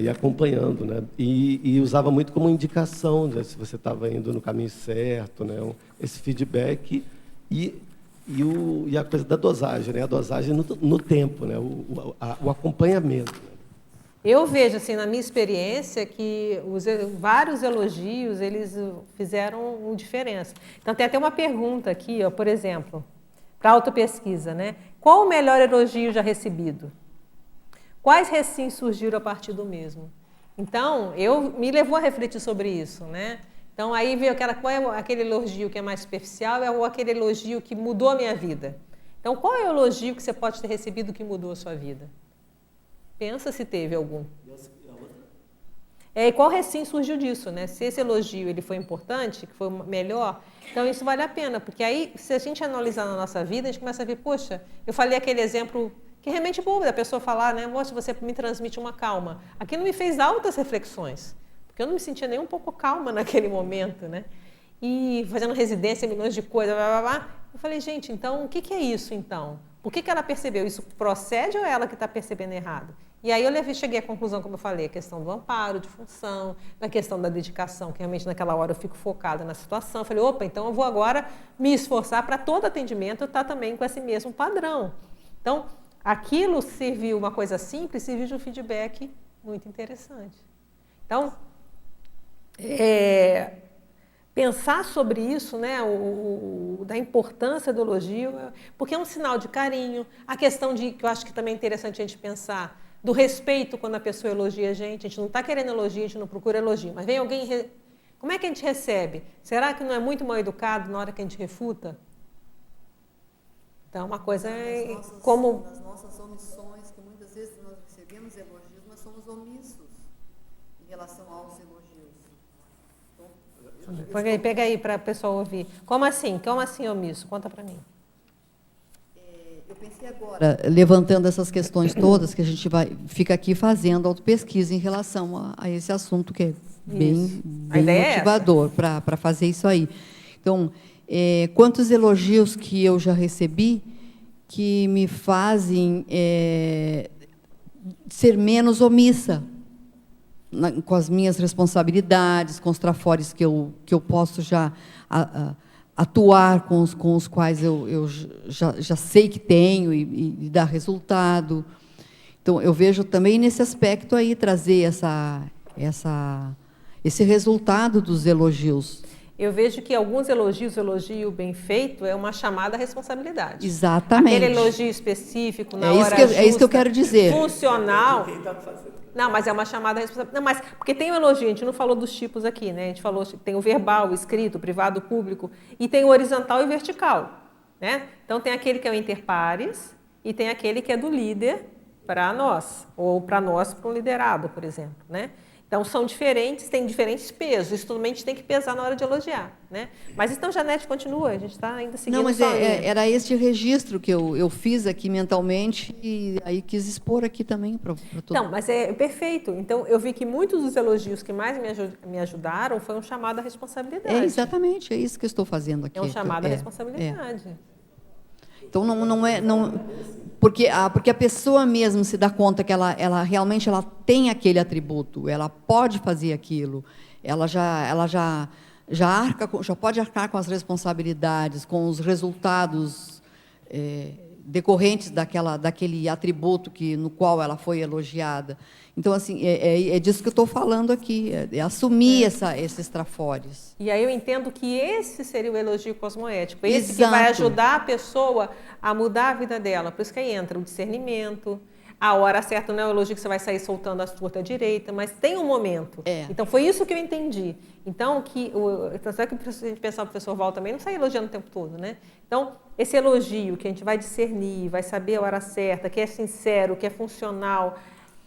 e acompanhando, né? E usava muito como indicação, né? Se você estava indo no caminho certo, né? Esse feedback e a coisa da dosagem, né? A dosagem no tempo, né? O acompanhamento. Eu vejo, assim, na minha experiência, que vários elogios, eles fizeram diferença. Então, tem até uma pergunta aqui, ó, por exemplo, para autopesquisa, né? Qual o melhor elogio já recebido? Quais recins surgiram a partir do mesmo? Então, me levou a refletir sobre isso, né? Então, aí veio qual é aquele elogio que é mais superficial ou aquele elogio que mudou a minha vida? Então, qual é o elogio que você pode ter recebido que mudou a sua vida? Pensa se teve algum. E qual recém surgiu disso, né? Se esse elogio ele foi importante, que foi melhor, então isso vale a pena, porque aí, se a gente analisar na nossa vida, a gente começa a ver, poxa, eu falei aquele exemplo que realmente bobo da pessoa falar, né? Poxa, você me transmite uma calma. Aquilo me fez altas reflexões, porque eu não me sentia nem um pouco calma naquele momento, né? E fazendo residência, milhões de coisas, blá, blá, blá. Eu falei, gente, então, o que é isso, então? Por que ela percebeu? Isso procede ou é ela que está percebendo errado? E aí eu cheguei à conclusão, como eu falei, a questão do amparo, de função, na questão da dedicação, que realmente naquela hora eu fico focada na situação. Eu falei, opa, então eu vou agora me esforçar para todo atendimento estar também com esse mesmo padrão. Então, aquilo serviu, uma coisa simples, serviu de um feedback muito interessante. Então, pensar sobre isso, né, da importância do elogio, porque é um sinal de carinho. A questão que eu acho que também é interessante a gente pensar, do respeito quando a pessoa elogia a gente não está querendo elogio, a gente não procura elogio, mas vem alguém, como é que a gente recebe? Será que não é muito mal educado na hora que a gente refuta? Então, uma coisa é como... Nas nossas omissões, que muitas vezes nós recebemos elogios, mas somos omissos em relação aos elogios. Então, pega aí para o pessoal ouvir. Como assim? Como assim omisso? Conta para mim. Eu pensei agora, levantando essas questões todas, que a gente fica aqui fazendo autopesquisa em relação a esse assunto que é bem motivador para fazer isso aí. Então, quantos elogios que eu já recebi que me fazem ser menos omissa com as minhas responsabilidades, com os trafores que eu posso já atuar, com os quais eu já sei que tenho e dá resultado. Então, eu vejo também nesse aspecto aí trazer esse resultado dos elogios. Eu vejo que alguns elogios, o elogio bem feito é uma chamada à responsabilidade. Exatamente. Aquele elogio específico, na hora justa, é isso que eu quero dizer. Funcional. Não, mas é uma chamada à responsabilidade. Não, mas porque tem o elogio, a gente não falou dos tipos aqui, né? A gente falou, tem o verbal, o escrito, o privado, o público, e tem o horizontal e o vertical, né? Então, tem aquele que é o interpares e tem aquele que é do líder para nós, ou para nós, para um liderado, por exemplo, né? Então, são diferentes, têm diferentes pesos. Isso também a gente tem que pesar na hora de elogiar, né? Mas então, Janete, continua, a gente está ainda seguindo. Não, mas era este registro que eu fiz aqui mentalmente e aí quis expor aqui também para todo mundo. Não, mas é perfeito. Então, eu vi que muitos dos elogios que mais me ajudaram foi um chamado à responsabilidade. Exatamente, é isso que eu estou fazendo aqui. É um chamado à responsabilidade. Então, porque a pessoa mesmo se dá conta que ela realmente tem aquele atributo, ela pode fazer aquilo, ela já pode arcar com as responsabilidades, com os resultados decorrentes daquele atributo no qual ela foi elogiada. Então, assim, é disso que eu estou falando aqui, é assumir esses trafores. E aí eu entendo que esse seria o elogio cosmoético, esse que vai ajudar a pessoa a mudar a vida dela. Por isso que aí entra o discernimento, a hora certa não é o elogio que você vai sair soltando as tortas à direita, mas tem um momento. Então, foi isso que eu entendi. Então, tanto é que se a gente pensar o professor Val também, não sai elogiando o tempo todo, né? Então, esse elogio que a gente vai discernir, vai saber a hora certa, que é sincero, que é funcional,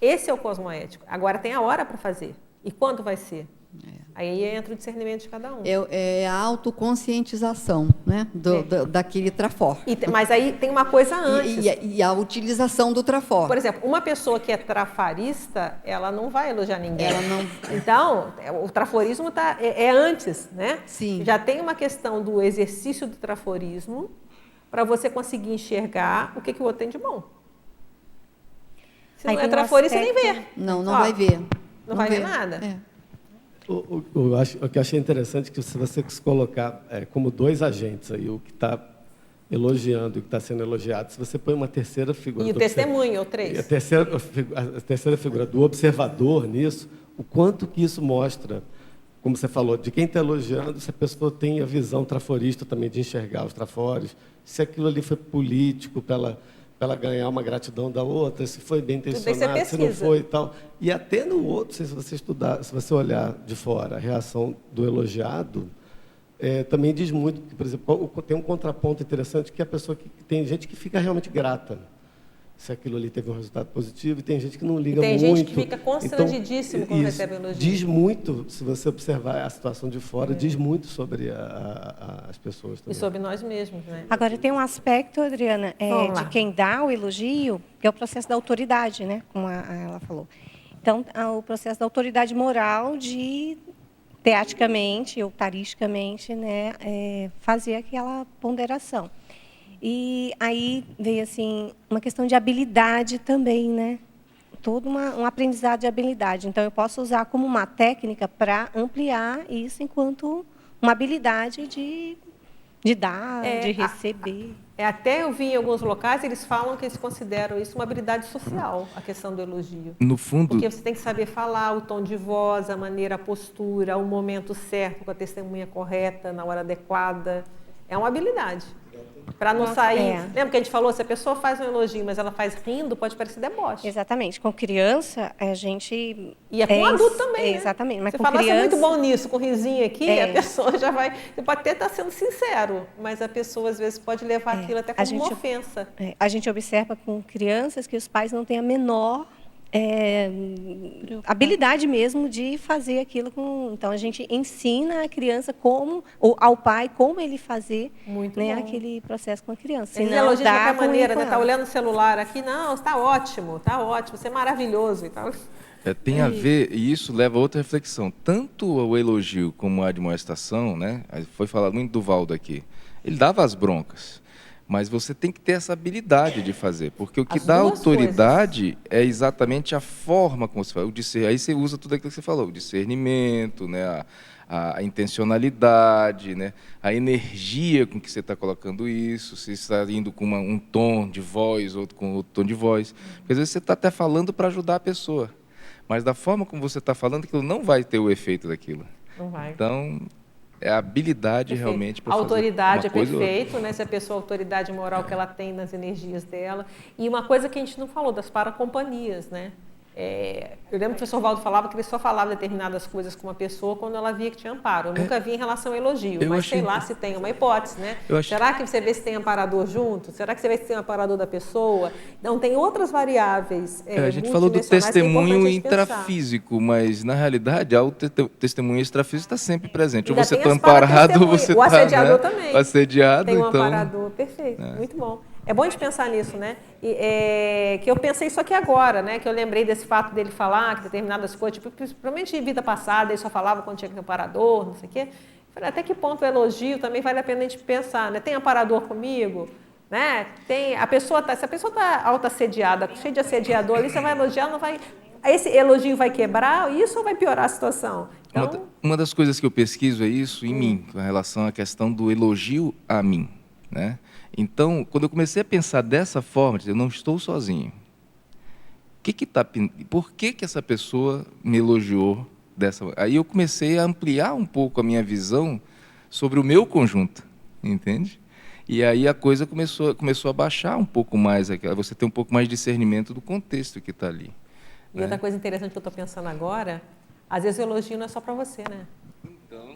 esse é o cosmoético. Agora tem a hora para fazer. E quando vai ser? Aí entra o discernimento de cada um. É a autoconscientização, né? Daquele trafor. Mas aí tem uma coisa antes. E a utilização do trafor. Por exemplo, uma pessoa que é trafarista, ela não vai elogiar ninguém. Ela não... Então, o traforismo é antes, né? Sim. Já tem uma questão do exercício do traforismo para você conseguir enxergar o que o outro tem de bom. Se não é traforista, você nem vê. Não vai ver. Não vai ver nada. O que eu achei interessante é que se você se colocar como dois agentes aí, o que está elogiando e o que está sendo elogiado, se você põe uma terceira figura... E o testemunho, ou três. A terceira figura do observador nisso, o quanto que isso mostra, como você falou, de quem está elogiando, se a pessoa tem a visão traforista também de enxergar os trafores, se aquilo ali foi político para ela ganhar uma gratidão da outra, se foi bem intencionado, se não foi e tal. E até no outro, se você estudar, se você olhar de fora a reação do elogiado, também diz muito, que, por exemplo, tem um contraponto interessante, que a pessoa que tem gente que fica realmente grata se aquilo ali teve um resultado positivo, e tem gente que não liga muito. Tem gente que fica constrangidíssimo quando recebe elogio. Diz muito, se você observar a situação de fora, diz muito sobre as pessoas também. E sobre nós mesmos, né? Agora, tem um aspecto, Adriana, de quem dá o elogio, que é o processo da autoridade, né? Como ela falou. Então, o processo da autoridade moral de, teaticamente, ou taristicamente, né, fazer aquela ponderação. E aí veio assim uma questão de habilidade também, né? Todo um aprendizado de habilidade. Então, eu posso usar como uma técnica para ampliar isso enquanto uma habilidade de dar, de receber. Até eu vi em alguns locais, eles falam que eles consideram isso uma habilidade social, a questão do elogio. No fundo... Porque você tem que saber falar, o tom de voz, a maneira, a postura, o momento certo, com a testemunha correta, na hora adequada. É uma habilidade. Para não sair... Lembra que a gente falou, se a pessoa faz um elogio, mas ela faz rindo, pode parecer deboche. Exatamente. Com criança, a gente... E com adulto também, né? Exatamente. Mas você com fala, criança... você é muito bom nisso, com risinho aqui, a pessoa já vai... Você pode até estar sendo sincero, mas a pessoa, às vezes, pode levar aquilo até como uma ofensa. A gente observa com crianças que os pais não têm a menor habilidade mesmo de fazer aquilo então a gente ensina a criança ou ao pai como ele fazer, né, aquele processo com a criança. Ele elogia de qualquer maneira, né? Tá olhando o celular aqui, não, está ótimo, você é maravilhoso e tal. Tem a ver, e isso leva a outra reflexão, tanto o elogio como a admoestação, né? Foi falado muito do Valdo aqui, ele dava as broncas. Mas você tem que ter essa habilidade de fazer, porque o que dá autoridade é exatamente a forma como você faz. Aí você usa tudo aquilo que você falou, o discernimento, né, a intencionalidade, né, a energia com que você está colocando isso, se está indo com um tom de voz, outro com outro tom de voz. Porque às vezes você está até falando para ajudar a pessoa, mas da forma como você está falando, aquilo não vai ter o efeito daquilo. Não vai. Então, é a habilidade realmente para fazer. A autoridade é perfeito, né? Se a pessoa, a autoridade moral que ela tem nas energias dela. E uma coisa que a gente não falou, das paracompanhias, né? Eu lembro que o professor Valdo falava que ele só falava determinadas coisas com uma pessoa quando ela via que tinha amparo. Eu nunca vi em relação ao elogio, mas sei lá se tem uma hipótese, né? Será que você vê se tem amparador junto? Será que você vê se tem um amparador da pessoa? Não, tem outras variáveis. A gente falou do testemunho intrafísico, mas na realidade o testemunho extrafísico está sempre presente. Ou você está amparado, ou você está... O assediador também. O assediado, tem um amparador, perfeito, muito bom. É bom de pensar nisso, né? Que eu pensei isso aqui agora, né? Que eu lembrei desse fato dele falar que determinadas coisas, tipo, principalmente em vida passada, ele só falava quando tinha que ter um amparador, não sei o quê. Falei, até que ponto o elogio também vale a pena a gente pensar, né? Tem amparador comigo? Né? Se a pessoa está auto-assediada, cheia de assediador, ali você vai elogiar, não vai... Esse elogio vai quebrar isso ou vai piorar a situação? Então... Uma das coisas que eu pesquiso é isso em mim, com relação à questão do elogio a mim, né? Então, quando eu comecei a pensar dessa forma, eu não estou sozinho. Por que essa pessoa me elogiou dessa? Aí eu comecei a ampliar um pouco a minha visão sobre o meu conjunto, entende? E aí a coisa começou a baixar um pouco mais, você tem um pouco mais de discernimento do contexto que está ali. E outra coisa interessante que eu estou pensando agora, às vezes o elogio não é só para você, né? Então,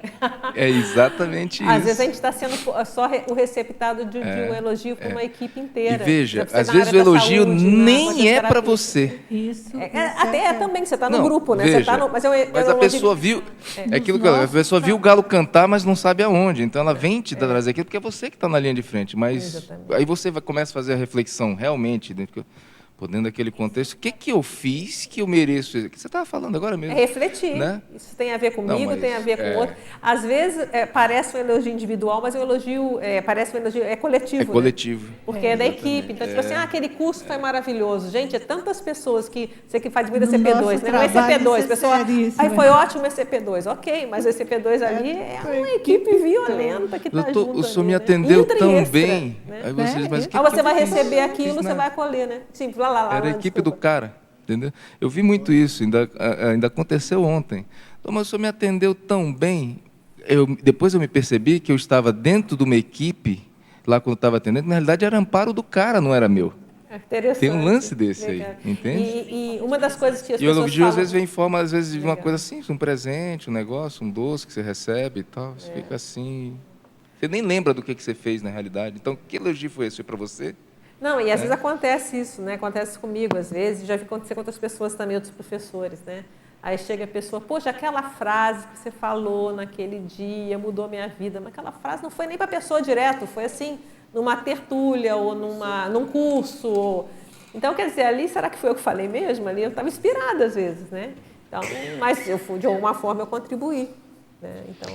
é exatamente isso. Às vezes a gente está sendo só o receptado de um elogio para uma equipe inteira. E veja, às vezes o elogio saúde, nem é para você. Isso. Até também, você está no grupo, né? Veja, você tá mas a pessoa viu... aquilo que a pessoa viu o galo cantar, mas não sabe aonde. Então ela vem te trazer aquilo, porque é você que está na linha de frente. Mas aí você começa a fazer a reflexão realmente dentro daquele contexto, o que eu fiz que eu mereço? O que você estava falando agora mesmo? É refletir. Né? Isso tem a ver comigo, tem a ver com o outro. Às vezes parece um elogio individual, mas o elogio parece um elogio coletivo. É coletivo. Né? Porque é da equipe. Então, tipo assim, aquele curso foi maravilhoso. Gente, é tantas pessoas que você que faz vida CP2, né? Não é CP2, pessoa. Aí foi ótimo o CP2. Ok, mas o CP2 ali é uma equipe violenta que está junto. O senhor me atendeu tão bem. Né? Aí você vai receber aquilo, você vai acolher, né? Simples. Era a equipe do cara, entendeu? Eu vi muito isso, ainda aconteceu ontem. Então, mas o senhor me atendeu tão bem. Depois eu me percebi que eu estava dentro de uma equipe, lá quando eu estava atendendo, na realidade era amparo do cara, não era meu. Interessante. Tem um lance desse aí, entende? E uma das coisas que as pessoas falam... às vezes vem em forma, às vezes, de uma coisa assim, um presente, um negócio, um doce que você recebe e tal, você fica assim... Você nem lembra do que você fez na realidade. Então, que elogio foi esse para você? Não, e às vezes acontece isso, né? Acontece comigo, às vezes, já vi acontecer com outras pessoas também, outros professores, né? Aí chega a pessoa, poxa, aquela frase que você falou naquele dia mudou minha vida, mas aquela frase não foi nem para a pessoa direto, foi assim, numa tertúlia ou num curso. Então, quer dizer, ali, será que foi eu que falei mesmo? Ali eu estava inspirada às vezes, né? Então, mas de alguma forma eu contribuí. Né? Então,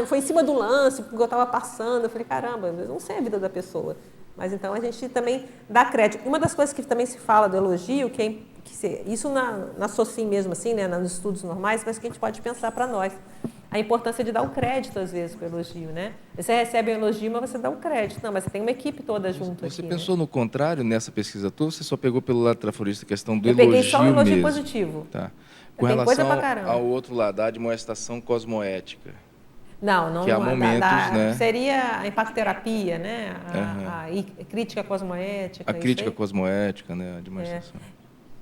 foi em cima do lance, porque eu estava passando, eu falei, caramba, eu não sei a vida da pessoa. Mas então a gente também dá crédito. Uma das coisas que também se fala do elogio, isso na SOCIM mesmo, assim, né, nos estudos normais, mas que a gente pode pensar para nós. A importância de dar o crédito, às vezes, para o elogio. Né? Você recebe um elogio, mas você dá o crédito. Não, mas você tem uma equipe toda junto Você aqui. Você pensou no contrário nessa pesquisa toda, você só pegou pelo lado traforista a questão do elogio mesmo? Eu peguei só o elogio mesmo. positivo. Tá. Com relação ao outro lado, a admoestação cosmoética. Não que há momentos, né? Seria a impactoterapia, né? A crítica cosmoética. A crítica cosmoética, né? A admoestação.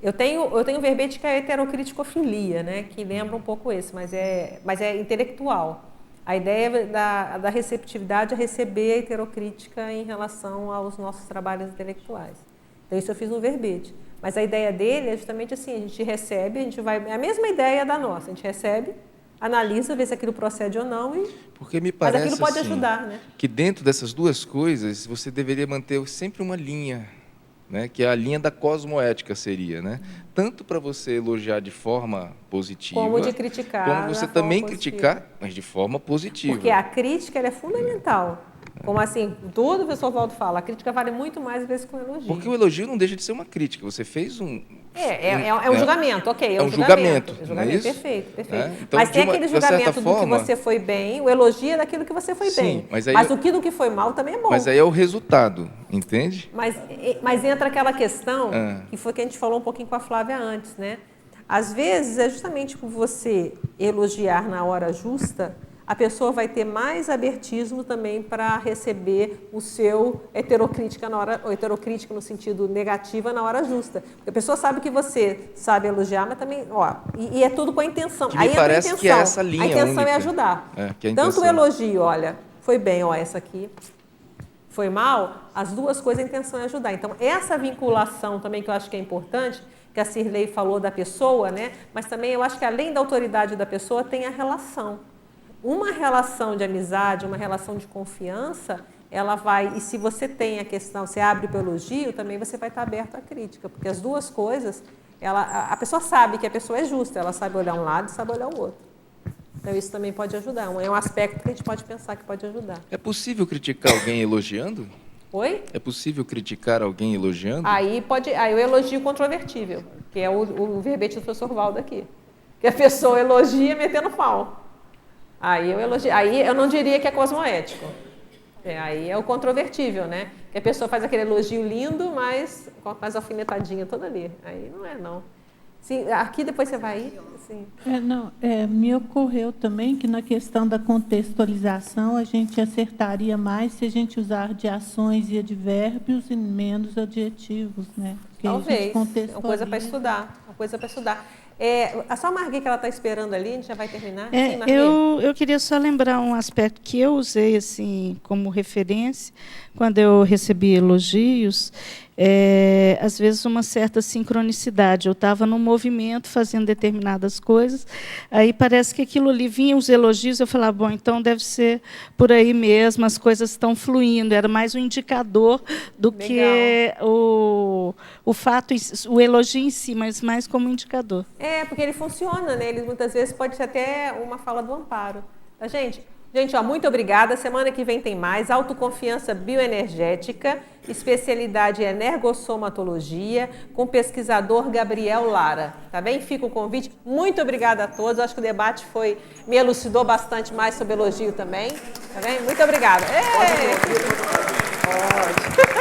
Eu tenho verbete que é heterocriticofilia, né? Que lembra um pouco esse, mas é intelectual. A ideia da receptividade é receber a heterocrítica em relação aos nossos trabalhos intelectuais. Então, isso eu fiz no verbete. Mas a ideia dele é justamente assim, a gente recebe, é a mesma ideia da nossa, a gente recebe, analisa, vê se aquilo procede ou não, porque me parece, mas aquilo pode ajudar, né? Que dentro dessas duas coisas, você deveria manter sempre uma linha, né? Que a linha da cosmoética seria, né? Tanto para você elogiar de forma positiva, como de criticar, como você também criticar, mas de forma positiva. Porque a crítica ela é fundamental. Como assim, tudo o professor Valdo fala, a crítica vale muito mais às vezes que um elogio. Porque o elogio não deixa de ser uma crítica. Você fez um julgamento, ok. É um julgamento. Não é isso? Perfeito. Então, mas tem aquele julgamento do que você foi bem, o elogio é daquilo que você foi bem. Mas o que foi mal também é bom. Mas aí é o resultado, entende? Mas entra aquela questão, que foi que a gente falou um pouquinho com a Flávia antes, né? Às vezes, é justamente por você elogiar na hora justa, a pessoa vai ter mais abertismo também para receber o seu heterocrítica heterocrítica no sentido negativo na hora justa. Porque a pessoa sabe que você sabe elogiar, mas também, e é tudo com a intenção. Que me parece que é essa linha única. A intenção é ajudar. Tanto o elogio, olha, foi bem, essa aqui foi mal, as duas coisas, a intenção é ajudar. Então, essa vinculação também que eu acho que é importante, que a Cirlei falou da pessoa, né? Mas também eu acho que além da autoridade da pessoa, tem a relação. Uma relação de amizade, uma relação de confiança, ela vai, e se você tem a questão, você abre para o elogio, também você vai estar aberto à crítica, porque as duas coisas, a pessoa sabe que a pessoa é justa, ela sabe olhar um lado e sabe olhar o outro. Então isso também pode ajudar, é um aspecto que a gente pode pensar que pode ajudar. É possível criticar alguém elogiando? Oi? É possível criticar alguém elogiando? Aí o elogio controvertível, que é o verbete do professor Valdo aqui, que a pessoa elogia metendo pau. Aí eu não diria que é cosmoético. Aí é o controvertível, né? Que a pessoa faz aquele elogio lindo, mas com a alfinetadinha toda ali. Aí não é, não. Sim, aqui depois você vai ir? Sim. Me ocorreu também que na questão da contextualização a gente acertaria mais se a gente usar de ações e advérbios e menos adjetivos, né? Porque talvez. É uma coisa para estudar. A só Margui que ela está esperando ali, a gente já vai terminar. Sim, eu queria só lembrar um aspecto que eu usei assim como referência quando eu recebi elogios, às vezes uma certa sincronicidade. Eu estava num movimento fazendo determinadas coisas, aí parece que aquilo ali vinha os elogios, eu falava, bom, então deve ser por aí mesmo, as coisas estão fluindo. Era mais um indicador do Legal. Que o fato, o elogio em si, mas mais como indicador. Porque ele funciona, né? Ele muitas vezes pode ser até uma fala do amparo. Tá, gente? Gente, muito obrigada. Semana que vem tem mais. Autoconfiança bioenergética, especialidade em energossomatologia, com o pesquisador Gabriel Lara. Tá bem? Fica o convite. Muito obrigada a todos. Acho que o debate me elucidou bastante mais sobre elogio também. Tá bem? Muito obrigada. Pode.